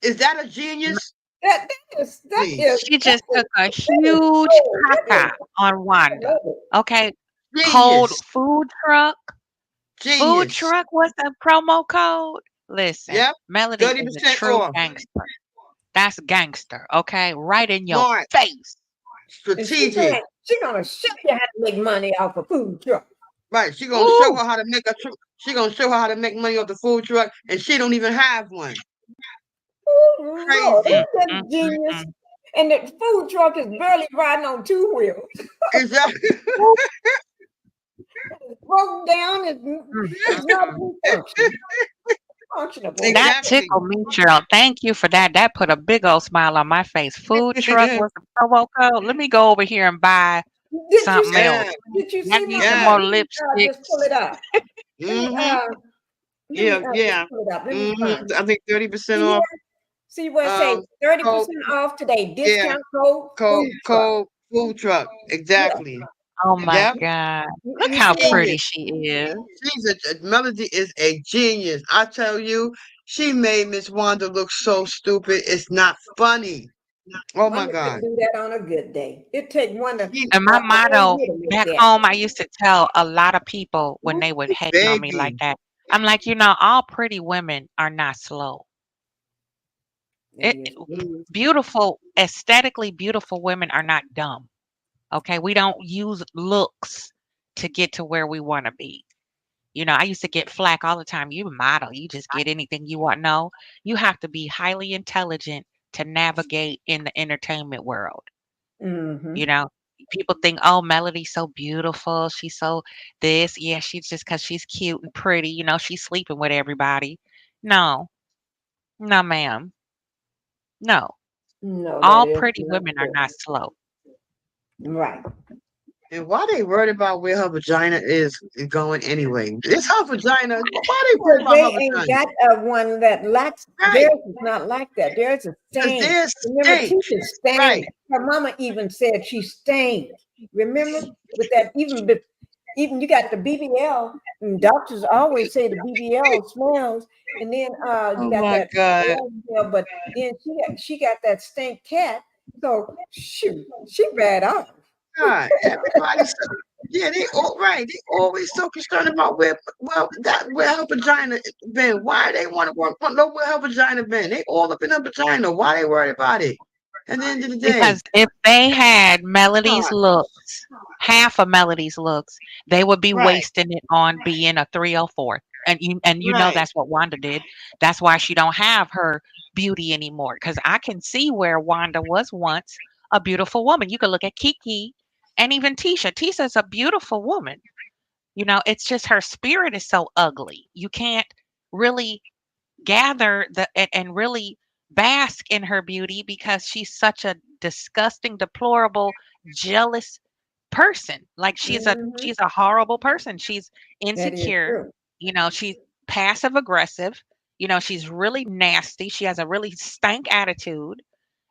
Is that a genius? That is that is Please. She that just is took a that is huge cold. That is caca on Wanda. cold. Okay. Cold Genius. food truck. Food Genius. truck was the promo code. Listen, Yep. Melody is a 30% true off. gangster. That's gangster, okay? Right in your Smart. face. And Strategic. she gonna show you how to make money off a food truck. Right. She gonna show Ooh. her how to make she gonna show her how to make money off the food truck, and she don't even have one. Oh Lord, Mm, Crazy. that's mm, just mm, genius. mm. And the food truck is barely riding on two wheels. Exactly. Ooh, Broke down. mm, It's mm, not mm. functionable. That Exactly. tickled me, Cheryl. Thank you for that. That put a big old smile on my face. Food truck was the promo code. Let me go over here and buy Did you something see? else. Yeah. Did you I see need my? some Yeah. more Let me just pull lipsticks. it up. Let me Mm-hmm. Yeah. just Yeah. pull it up. Let me find Mm-hmm. it. I think 30% See here? off. See where it says 30% Cold. off today. Yeah. Discount code food truck. Cold food truck. Yeah. Exactly. Oh my Yep. God. Look You how see that? pretty Genius. she is. Melody is a genius. I tell you, she made Miss Wanda look so stupid. It's not funny. Oh my Wanda could God. do that on a good day. It take one She, And my a whole motto year to make back that. home, I used to tell a lot of people when they would ooh, hate on me like baby. that. I'm like, you know, all pretty women are not slow. That It, is true. beautiful, aesthetically beautiful women are not dumb. Okay. We don't use looks to get to where we want to be. You know, I used to get flack all the time. You a model, you just get anything you want. No, you have to be highly intelligent to navigate in the entertainment world. Mm-hmm. You know, people think, oh, Melody's so beautiful. She's so this. Yeah, she's just because she's cute and pretty. You know, she's sleeping with everybody. No, no, ma'am. No, No, that all is pretty not women are true. not slow. Right. And why they worried about where her vagina is going anyway? It's her vagina. Why they worried Because about her they ain't vagina? got one that lacks. Right. Theirs is not like that. Theirs is Because stained. there's Remember, stink. Tisha stained. Right. Her mama even said she stained. Remember, with that even you got the BBL. And doctors always say the BBL smells, and then you Oh got my that God. LDL, but then she got that stink cat. So shoot, she bad off. God. Everybody. Yeah, they all right. They always so concerned about where her vagina been. Why they want to know where her vagina been? They all up in her vagina. Why they worried about it? At the end of the day, Because if they had Melody's God, looks, half of Melody's looks, they would be right, wasting it on being a 304. And you know right. that's what Wanda did. That's why she don't have her beauty anymore. Because I can see where Wanda was once a beautiful woman. You could look at Kiki and even Tisha. Tisha's a beautiful woman. It's just her spirit is so ugly. You can't really gather and really bask in her beauty because she's such a disgusting, deplorable, jealous person. Like Mhm. she's a horrible person. She's That is insecure. true. She's passive aggressive. She's really nasty. She has a really stank attitude.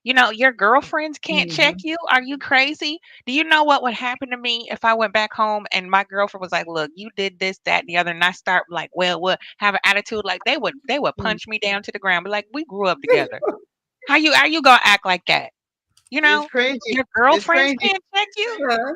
Your girlfriends can't check Mhm. you. Are you crazy? Do you know what would happen to me if I went back home and my girlfriend was like, "Look, you did this, that, and the other," and I start like, "Well, what?" Have an attitude like they would Mm. punch me down to the ground, but like we grew up together. How you gonna act like that? You It's know, crazy. your It's girlfriends crazy. can't check you. Huh?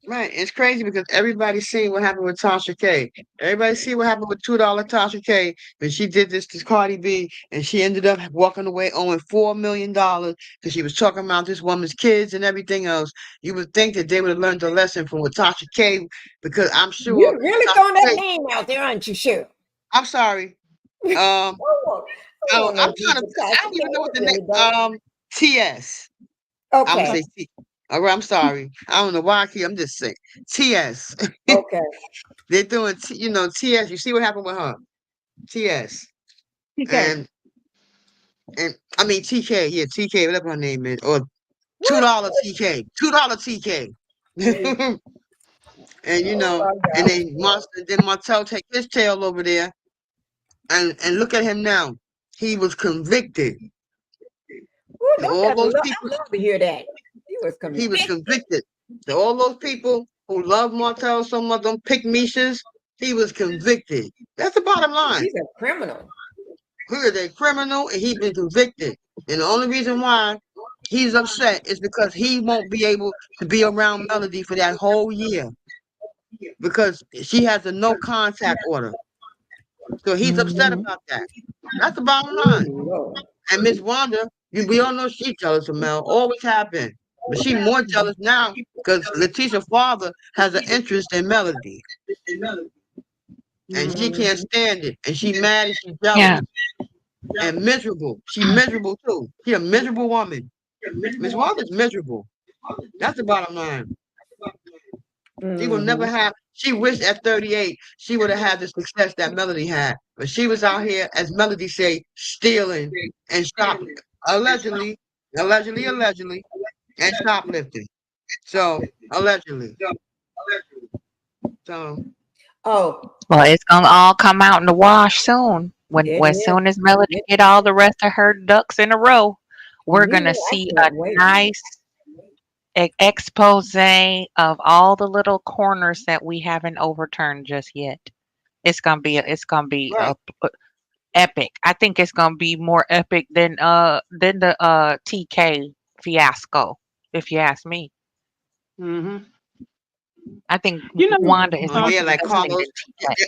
Right. It's crazy because everybody's seen what happened with Tasha K. Everybody see what happened with $2 Tasha K when she did this to Cardi B and she ended up walking away owing $4 million because she was talking about this woman's kids and everything else. You would think that they would have learned a lesson from what Tasha K, because I'm sure You really Tasha throwing that K, name out there, aren't you, sure? I'm sorry. Um I want I'm no trying beef to with I Tasha don't K. even know what I the really name don't. TS. I'm gonna Okay. say T. All right, I'm sorry. I don't know why I'm just saying TS. Okay. They're doing, TS. You see what happened with her, TS, TK. and I mean TK. Yeah, TK, whatever her name is, or What? TK, $2 TK, Mm. and Oh my and God. then Martell take his tail over there, and look at him now. He was convicted. Ooh, To don't all that those love? people, I love to hear that. He was he was convicted. convicted. To all those people who love Martell so much, them pick Mishas, he was convicted. That's the bottom line. He's a criminal. He is a criminal and he's been convicted. And the only reason why he's upset is because he won't be able to be around Melody for that whole year because she has a no contact order. So he's upset Mhm. about that. That's the bottom line. Ooh, Lord. And Miss Wanda, we all know she's jealous of Mel, always have been. But she's more jealous now because LaTisha's father has an interest in Melody and she can't Mhm. stand it. And she mad and she's jealous Yeah. and miserable. She miserable too. She a miserable woman. Miss Wanda's miserable. That's the bottom line. She will never Mhm. have. She wished at 38 she would have had the success that Melody had, but she was out here, as Melody say, stealing and shopping, allegedly, allegedly, and shoplifting. So allegedly. So Oh, Well, it's gonna all come out in the wash soon. When it as is. soon as Melody It, get all the rest of her ducks in a row, we're gonna I see a can't wait. nice expose of all the little corners that we haven't overturned just yet. It's gonna be right, epic. I think it's gonna be more epic than the TK fiasco, if you ask me. Mm-hmm. I think You know, Wanda is more yeah, like disgusting Carlos. than TK.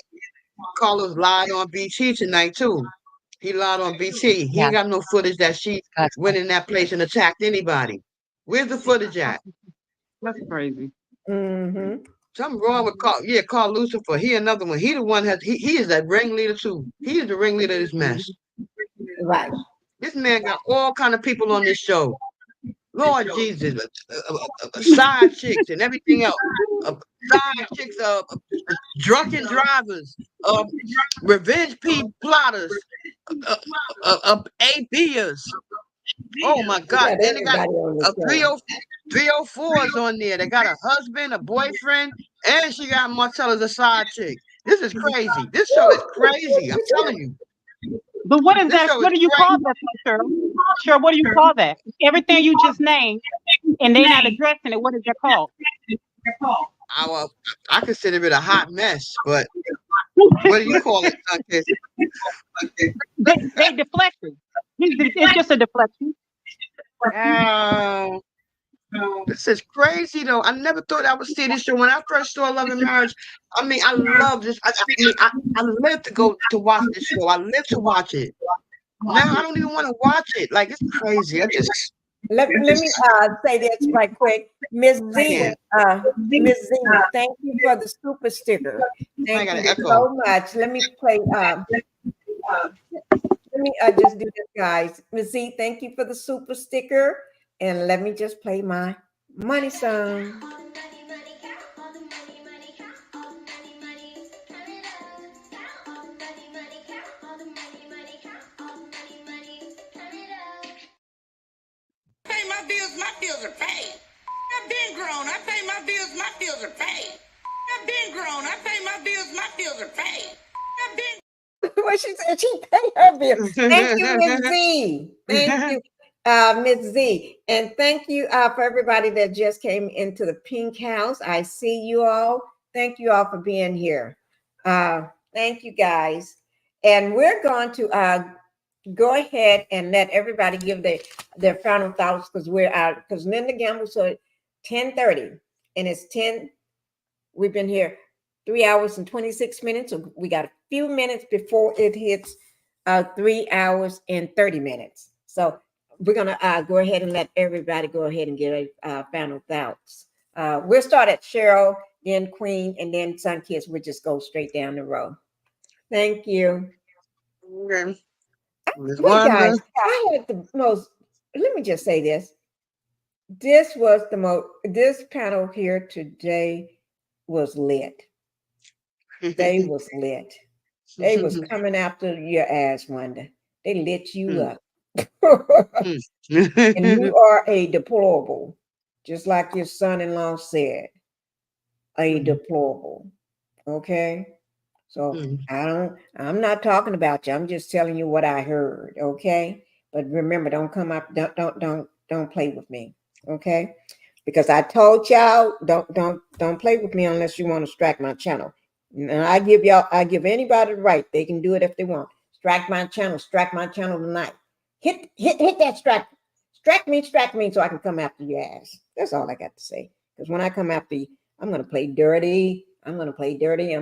Carlos lied on BT tonight too. He lied on BT. He Yeah, ain't got no footage that she disgusting. went in that place and attacked anybody. Where's the footage at? that's crazy. Mhm. Something wrong with Carl. Yeah, Carl Lucifer. He another one. He the one has. He is the ringleader too. He is the ringleader of this mess. Right. This man got all kind of people on this show. Lord Jesus, side chicks and everything else. Side chicks, drunken drivers, revenge plotters, ABers. Oh my We God! got Then they got everybody on the a show. 304s on there. They got a husband, a boyfriend, and she got Marcel as a side chick. This is crazy. This show is crazy. I'm telling you, But what is this that? show is What do you call crazy. that, Cheryl? Cheryl, what do you call that? Everything you just named, and they not addressing it. What is that called? I, uh, I consider it a hot mess, but what do you call it, Sunkiss? They deflecting. It's just a deflection. Oh, This is crazy though. I never thought I would see this show. When I first saw Love and Marriage, I mean, I love this. I live to go to watch this show. I live to watch it. Now I don't even want to watch it. Like it's crazy. I just Let me say this right quick. Miss Z, can't. Miss Z, thank you for the super sticker. I Thank got you an echo. so much. Let me play. Let me just do this, guys. Miss Z, thank you for the super sticker. And let me just play my money song. Pay my bills are paid. I've been grown, I pay my bills are paid. I've been grown, I pay my bills are paid. I've been What she said, she paid her bill. Thank you, Miss Z. Thank you, Miss Z. And thank you for everybody that just came into the Pink House. I see you all. Thank you all for being here. Thank you, guys. And we're going to go ahead and let everybody give their final thoughts because we're out. Because Linda Gamble said 10:30, and it's 10. We've been here 3 hours and 26 minutes. So we got a few minutes before it hits 3 hours and 30 minutes. So we're going to go ahead and let everybody go ahead and give final thoughts. We'll start at Cheryl, then Queen, and then Sun Kids. We'll just go straight down the row. Thank you. Okay. Miss Wait, Wanda. guys, I had the most, let me just say this. This was the most, this panel here today was lit. They was lit. They was coming after your ass, Wanda. They lit you up. And you are a deplorable, just like your son-in-law said, a deplorable. Okay? So I'm not talking about you. I'm just telling you what I heard. Okay? But remember, don't come up, don't play with me. Okay? Because I told y'all, don't play with me unless you want to strike my channel. And I give anybody the right. They can do it if they want. Strike my channel tonight. Hit that strike me so I can come after your ass. That's all I got to say. Because when I come after you, I'm gonna play dirty. I'm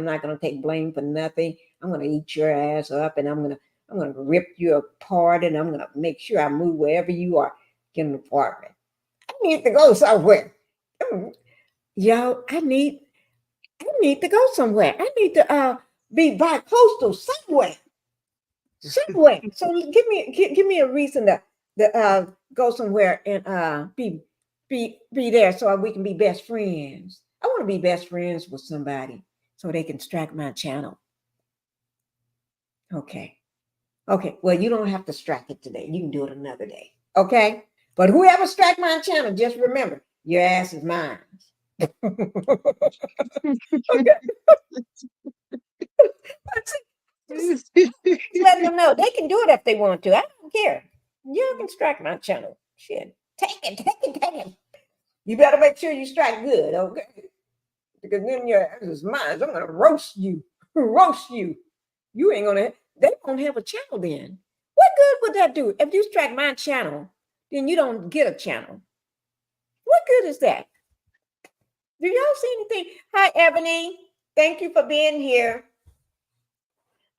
not gonna take blame for nothing. I'm gonna eat your ass up, and I'm gonna rip you apart, and I'm gonna make sure I move wherever you are. Get an apartment. I need to go somewhere. Yo, I need to go somewhere. I need to be bi-coastal somewhere. Somewhere. So give me a reason to go somewhere and be there so we can be best friends. I want to be best friends with somebody so they can strike my channel. Okay. Well, you don't have to strike it today. You can do it another day. Okay. But whoever strike my channel, just remember, your ass is mine. Okay. Let them know they can do it if they want to. I don't care. You can strike my channel. Shit. Take it. You better make sure you strike good, okay? Because then your ass is mine. I'm gonna roast you. You ain't gonna, they won't have a channel then. What good would that do? If you strike my channel, then you don't get a channel. What good is that? Do y'all see anything? Hi, Ebony. Thank you for being here.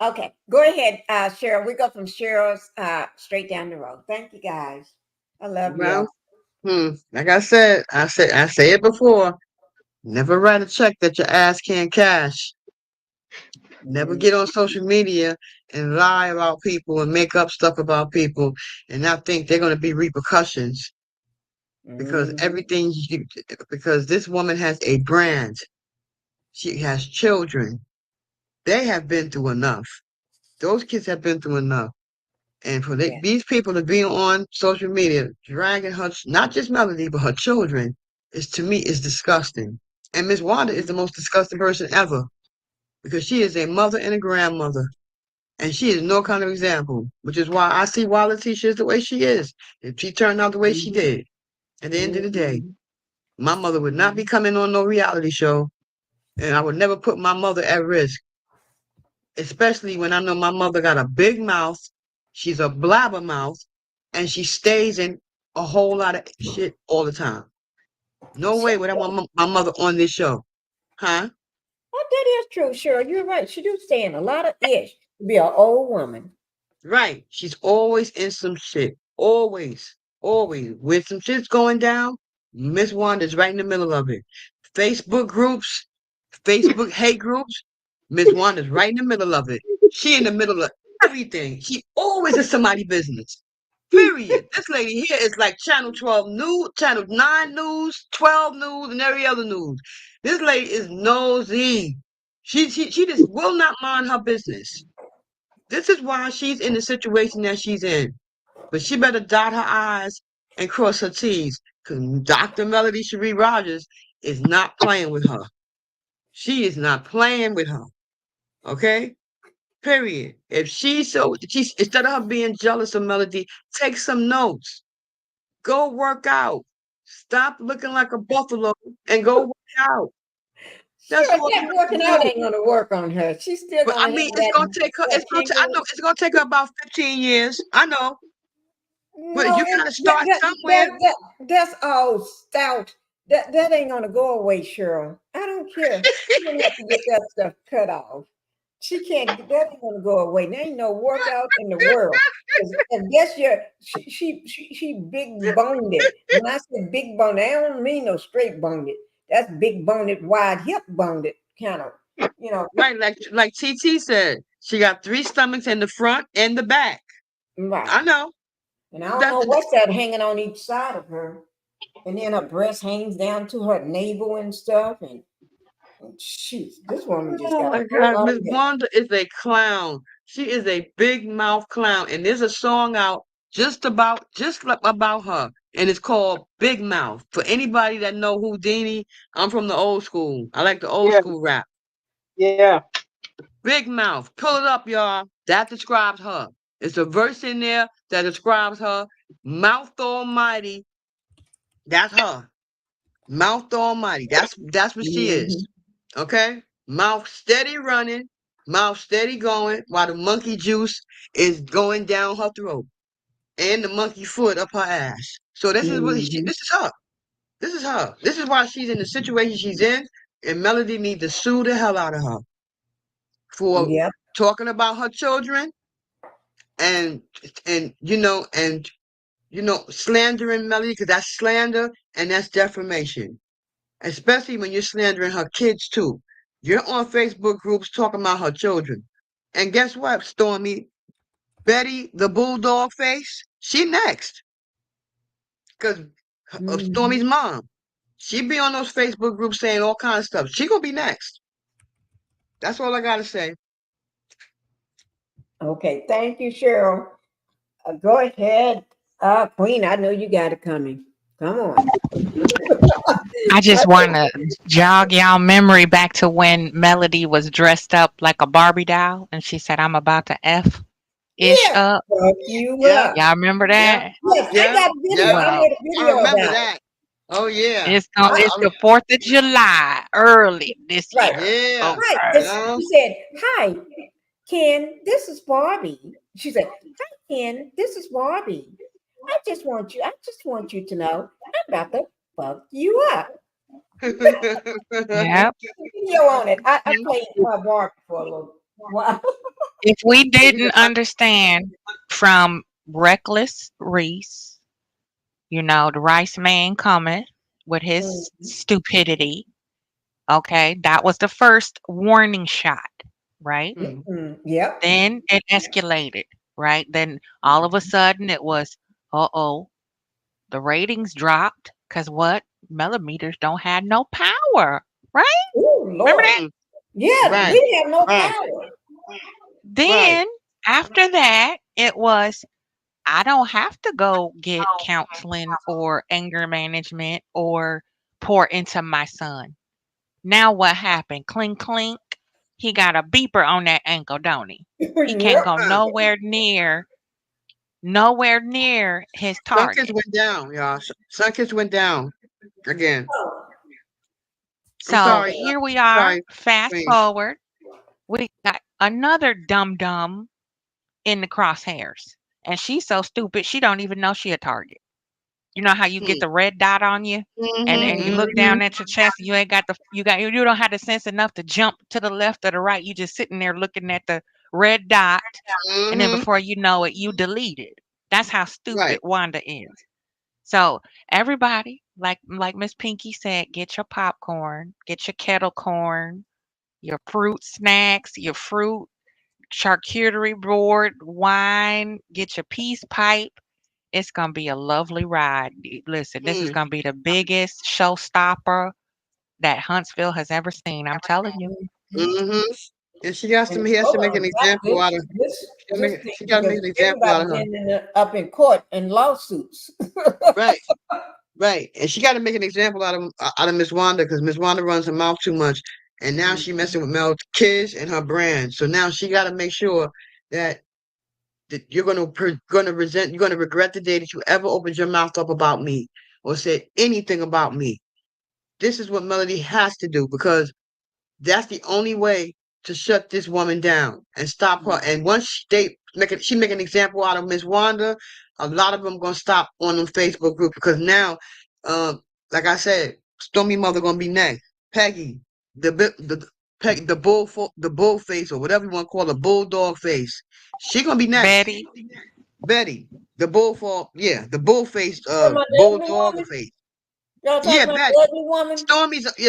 Okay, go ahead, Cheryl. We go from Cheryl's straight down the road. Thank you, guys. I love you. Like I say it before. Never write a check that your ass can't cash. Never get on social media and lie about people and make up stuff about people and not think they're going to be repercussions. Because because this woman has a brand. She has children. They have been through enough. Those kids have been through enough. And for these people to be on social media, dragging her, not just Melody, but her children, to me, is disgusting. And Miss Wanda is the most disgusting person ever because she is a mother and a grandmother. And she is no kind of example, which is why I see why LaTisha is the way she is. If she turned out the way she did, at the end of the day, my mother would not be coming on no reality show, and I would never put my mother at risk, especially when I know my mother got a big mouth, she's a blabbermouth, and she stays in a whole lot of shit all the time. No way would I want my mother on this show. Huh? Oh, that is true, Cheryl. You're right. She do stay in a lot of ish to be an old woman. Right. She's always in some shit. Always. Always. When some shit's going down, Miss Wanda's right in the middle of it. Facebook groups, Facebook hate groups, Miss Wanda's right in the middle of it. She in the middle of everything. She always in somebody's business. Period. This lady here is like Channel 12 News, Channel 9 News, 12 News, and every other news. This lady is nosy. She just will not mind her business. This is why she's in the situation that she's in. But she better dot her I's and cross her T's. Because Dr. Melody Cherie Rogers is not playing with her. She is not playing with her. Okay? Period. If she's instead of her being jealous of Melody, take some notes. Go work out. Stop looking like a buffalo and go work out. That's Sure, all you that have to working out do. ain't gonna work on her. She's still But gonna I have mean, it's gonna that, take her. that I know jingle. it's gonna take her about 15 years. I know, but No, you gotta that, start that, somewhere. that, that, that's all stout. That ain't gonna go away, Cheryl. I don't care. She's gonna have to get that stuff cut off. She can't. That ain't gonna go away. There ain't no workout in the world. And guess she big boned it. When I say big boned, I don't mean no straight boned it. That's big boned, wide hip boned it, kind of. You know, Right, like TT said, she got 3 stomachs in the front and the back. right. I know And I don't that. know what's that hanging on each side of her. And then her breast hangs down to her navel and stuff. And shoot, this woman just Oh got a my whole God, lot Miss of hair. Wanda is a clown. She is a big mouth clown, and there's a song out about her, and it's called Big Mouth. For anybody that know Houdini, I'm from the old school. I like the old Yeah, school rap. yeah. Big mouth. Pull it up, y'all. That describes her. It's a verse in there that describes her. Mouth Almighty. That's her. Mouth Almighty. That's what she Mhm. is. Okay? Mouth steady running, mouth steady going, while the monkey juice is going down her throat and the monkey foot up her ass. So Mhm. this is her. This is her. This is why she's in the situation she's in, and Melody needs to sue the hell out of her for Yep. talking about her children and slandering Melody, because that's slander and that's defamation. Especially when you're slandering her kids too. You're on Facebook groups talking about her children. And guess what, Stormy? Betty, the bulldog face, she next. Because Stormy's Mhm. mom, she be on those Facebook groups saying all kinds of stuff. She gonna be next. That's all I gotta say. Okay. Thank you, Cheryl. Go ahead. Queen, I know you got it coming. Come on. I just want to jog y'all memory back to when Melody was dressed up like a Barbie doll and she said, I'm about to F ish Yeah. up. Fuck you Yep, up. Y'all remember yep, that? Yes, I yep, got a video. yep. I Well, made a I video remember about it. that. Oh yeah. it's the 4th of July early this Right. year. Yeah. Right. Okay. And Yeah. she said, "Hi, Ken. This is Barbie." She said, "Hi, Ken. This is Barbie. I just want you to know I'm about to fuck you up." Yep. Video on it. I played Barbie for a little while. If we didn't understand from Reckless Reese, the Rice Man coming with his Mhm. stupidity, okay, that was the first warning shot, right? Hmm. Yep. Then it escalated, right? Then all of a sudden it was, uh-oh, the ratings dropped because what? Millimeters don't have no power, right? Oh Remember Lord. that? Mm. Yeah, Right. we have no Right. power. Right. Then after that, it was, I don't have to go get counseling or anger management or pour into my son. Now what happened? Clink clink. He got a beeper on that ankle, don't he? He can't Yep. go nowhere near his Sunkist target. went down, y'all. Sunkist went down again. I'm So sorry. here we are, Sorry, fast Queen. forward. We got another dum dum in the crosshairs. And she's so stupid she don't even know she a target. You know how you get the red dot on you, and you look Mm-hmm. down at your chest. And you ain't got you don't have the sense enough to jump to the left or the right. You just sitting there looking at the red dot, and then Mm-hmm. before you know it, you delete it. That's how stupid Right. Wanda is. So everybody, like Miss Pinkie said, get your popcorn, get your kettle corn, your fruit snacks, your fruit charcuterie board, wine, get your peace pipe. It's gonna be a lovely ride. Listen, this is Mm. gonna be the biggest showstopper that Huntsville has ever seen. I'm telling you. Mm-hmm. And she has And to. He has to hold make an on, not example out of. this thing, She got to make because an example out everybody of her. up in court in lawsuits. Right. Right. And she got to make an example out of Miss Wanda because Miss Wanda runs her mouth too much, and now she messing with Mel's kids and her brand. So now she got to make sure that you're gonna resent, you're gonna regret the day that you ever opened your mouth up about me or said anything about me. This is what Melody has to do because that's the only way to shut this woman down and stop her. And once she make an example out of Miss Wanda, a lot of them gonna stop on them Facebook group because now, um, like I said, Stormy mother gonna be next. Peggy, the bull face or whatever you want to call it, bulldog face. She gonna be next. Betty, Betty, the bull faced Talking about the ugly bulldog woman? face. Y'all talking Yeah, about Betty. the ugly woman?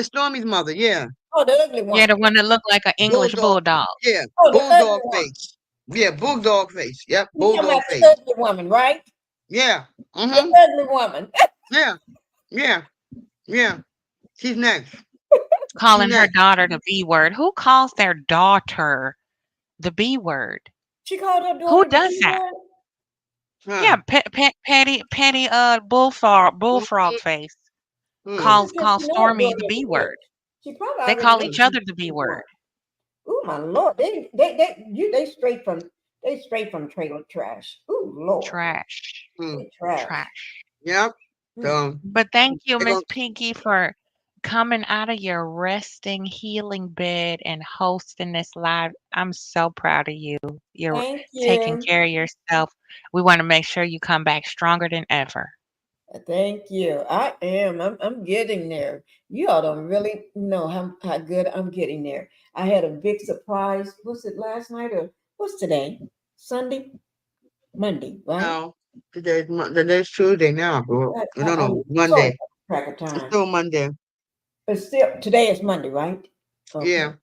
Stormy's mother. Yeah, Oh, the ugly yeah, the woman. one that looked like an English bulldog. bulldog. Yeah, Oh, the ugly bulldog one. face. Yeah, bulldog face. Yep, You talking about bulldog the face. ugly woman, right? Yeah. The Mm-hmm. ugly woman. Yeah. Yeah. Yeah. She's next. She's Calling her next. daughter the B word. Who calls their daughter the B word? She called her Who daughter the does B that? word. Yeah, Huh. petty bullfrog face I Hmm. wonder calls can she know her Stormy daughter the is B a bitch. word. She probably They already call knows each she's other the a B B word. word. Oh my lord, they straight from trailer trash. Oh lord, Trash. Hmm. they trash. Trash. Yep. Hmm. So But thank you, they're Miss gonna Pinkie, for coming out of your resting, healing bed and hosting this live. I'm so proud of you. You're Thank taking you. care of yourself. We want to make sure you come back stronger than ever. Thank you. I am. I'm getting there. You all don't really know how good I'm getting there. I had a big surprise. Was it last night or what's today? Sunday? Monday, right? now today's Tuesday now, bro. No, I'm sorry Monday. about the track of It's time. still Monday. But still, today is Monday, right? Okay. Yeah,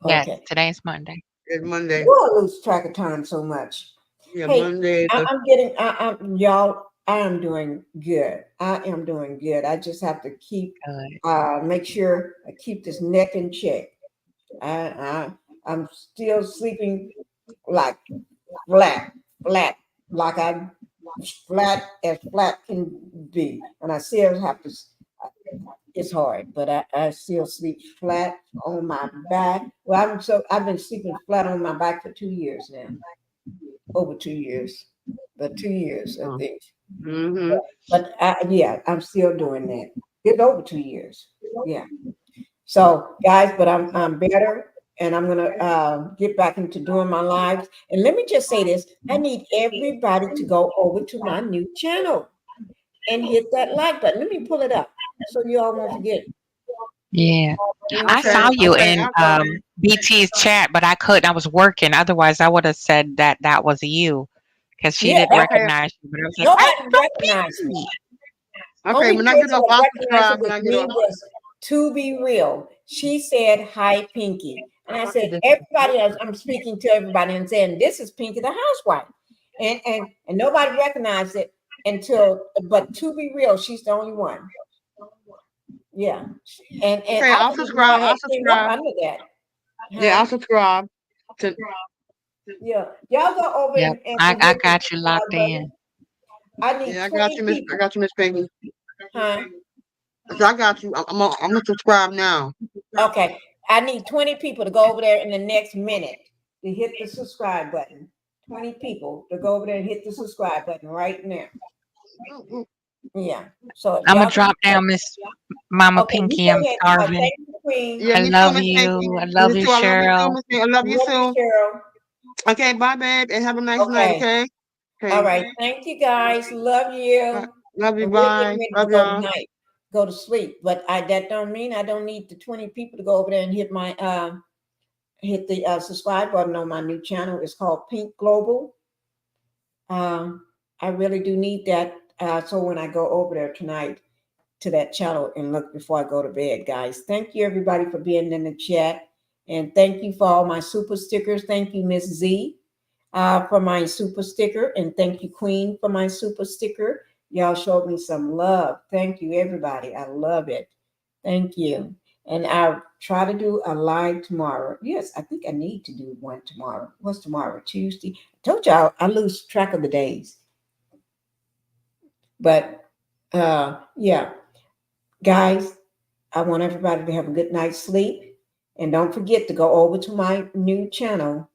Yes, Okay. today's Monday. it's Monday. Oh, I lose track of time so much. Yeah, Hey, Monday. I'm getting, y'all, I am doing good. I am doing good. I just have to Good. make sure I keep this neck in check. I'm still sleeping like flat, flat, like I flat as flat can be. And I still have to, it's hard, but I still sleep flat on my back. Well, I've been sleeping flat on my back for 2 years now, over 2 years, but 2 years, I think. Mm-hmm. But yeah, I'm still doing that. It's over 2 years. Yeah. So, guys, but I'm better, and I'm gonna get back into doing my lives. And let me just say this: I need everybody to go over to my new channel and hit that like button. Let me pull it up so you all won't forget. Yeah. New I Okay, saw channel. you okay, in I got it. BT's chat, but I couldn't. I was working. Otherwise, I would have said that that was you because she Yeah, didn't that Okay, recognize you. But I was like, I nobody know recognized me. Pinkie. okay. Only When I get person off, that I'll recognized it subscribe. When with I get me off. was To Be Real. She said, "Hi, Pinkie," and I said, "Everybody else." I'm speaking to everybody and saying, "This is Pinkie the Housewife," and nobody recognized it until. But To Be Real, she's the only one. Yeah, and Okay, I I'll didn't even know subscribe. I had I'll came up subscribe. under that, Yeah, huh? I'll subscribe. To, Yeah, y'all go over Yep, and I hit the got you locked subscribe button. in. I need yeah, I got 20 you, Miss. I people, got you, Miss Pinky. huh? So I got you. I'm gonna subscribe now. Okay, I need 20 people to go over there in the next minute to hit the subscribe button. 20 people to go over there and hit the subscribe button right now. Yeah. So if I'm gonna y'all can, drop down, Miss Mama okay, you Pinkie. go I'm ahead. starving. Thank you, Queen. Yeah, I me too, love Miss you. Pinky. I Me love you, too. I love you too, Cheryl. Miss Pinky. I love you Love you, too. Cheryl. Okay, bye, babe, and have a nice night. Okay. Okay. All Okay. right. Thank you, guys. Love Bye. you. Love you. And we're Bye. getting ready to Love go y'all. tonight, go to sleep. But that don't mean I don't need the 20 people to go over there and hit the subscribe button on my new channel. It's called Pink Global. I really do need that. So when I go over there tonight to that channel and look before I go to bed, guys. Thank you everybody for being in the chat. And thank you for all my super stickers. Thank you, Miss Z, for my super sticker. And thank you, Queen, for my super sticker. Y'all showed me some love. Thank you, everybody. I love it. Thank you. And I'll try to do a live tomorrow. Yes, I think I need to do one tomorrow. What's tomorrow? Tuesday. I told y'all I lose track of the days. But yeah, guys, I want everybody to have a good night's sleep. And don't forget to go over to my new channel.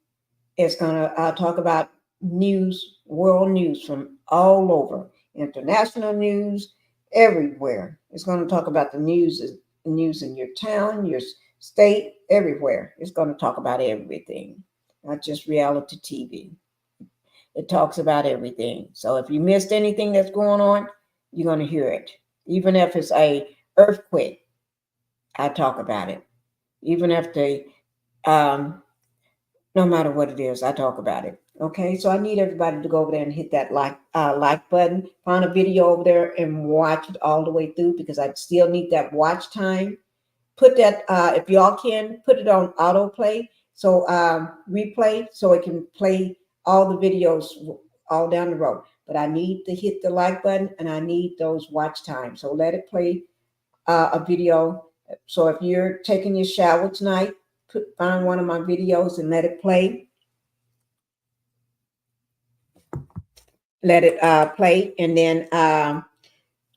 It's going to talk about news, world news from all over, international news, everywhere. It's going to talk about the news in your town, your state, everywhere. It's going to talk about everything, not just reality TV. It talks about everything. So if you missed anything that's going on, you're going to hear it. Even if it's a earthquake, I talk about it. Even if no matter what it is, I talk about it. Okay, so I need everybody to go over there and hit that like button. Find a video over there and watch it all the way through because I still need that watch time. Put that if y'all can put it on autoplay, so replay, so it can play all the videos all down the road. But I need to hit the like button and I need those watch times. So let it play a video. So if you're taking your shower tonight, find one of my videos and let it play. Let it play, and then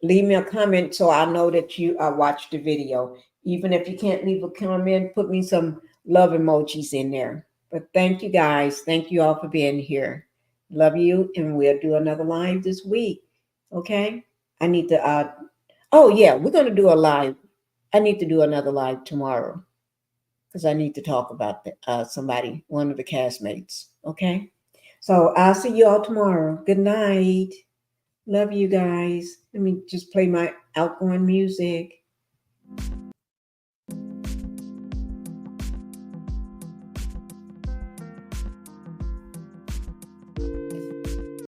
leave me a comment so I know that you watched the video. Even if you can't leave a comment, put me some love emojis in there. But thank you guys. Thank you all for being here. Love you, and we'll do another live this week. Okay? I need to oh yeah, we're gonna do a live. I need to do another live tomorrow because I need to talk about somebody, one of the castmates. Okay? So I'll see you all tomorrow. Good night. Love you guys. Let me just play my outgoing music.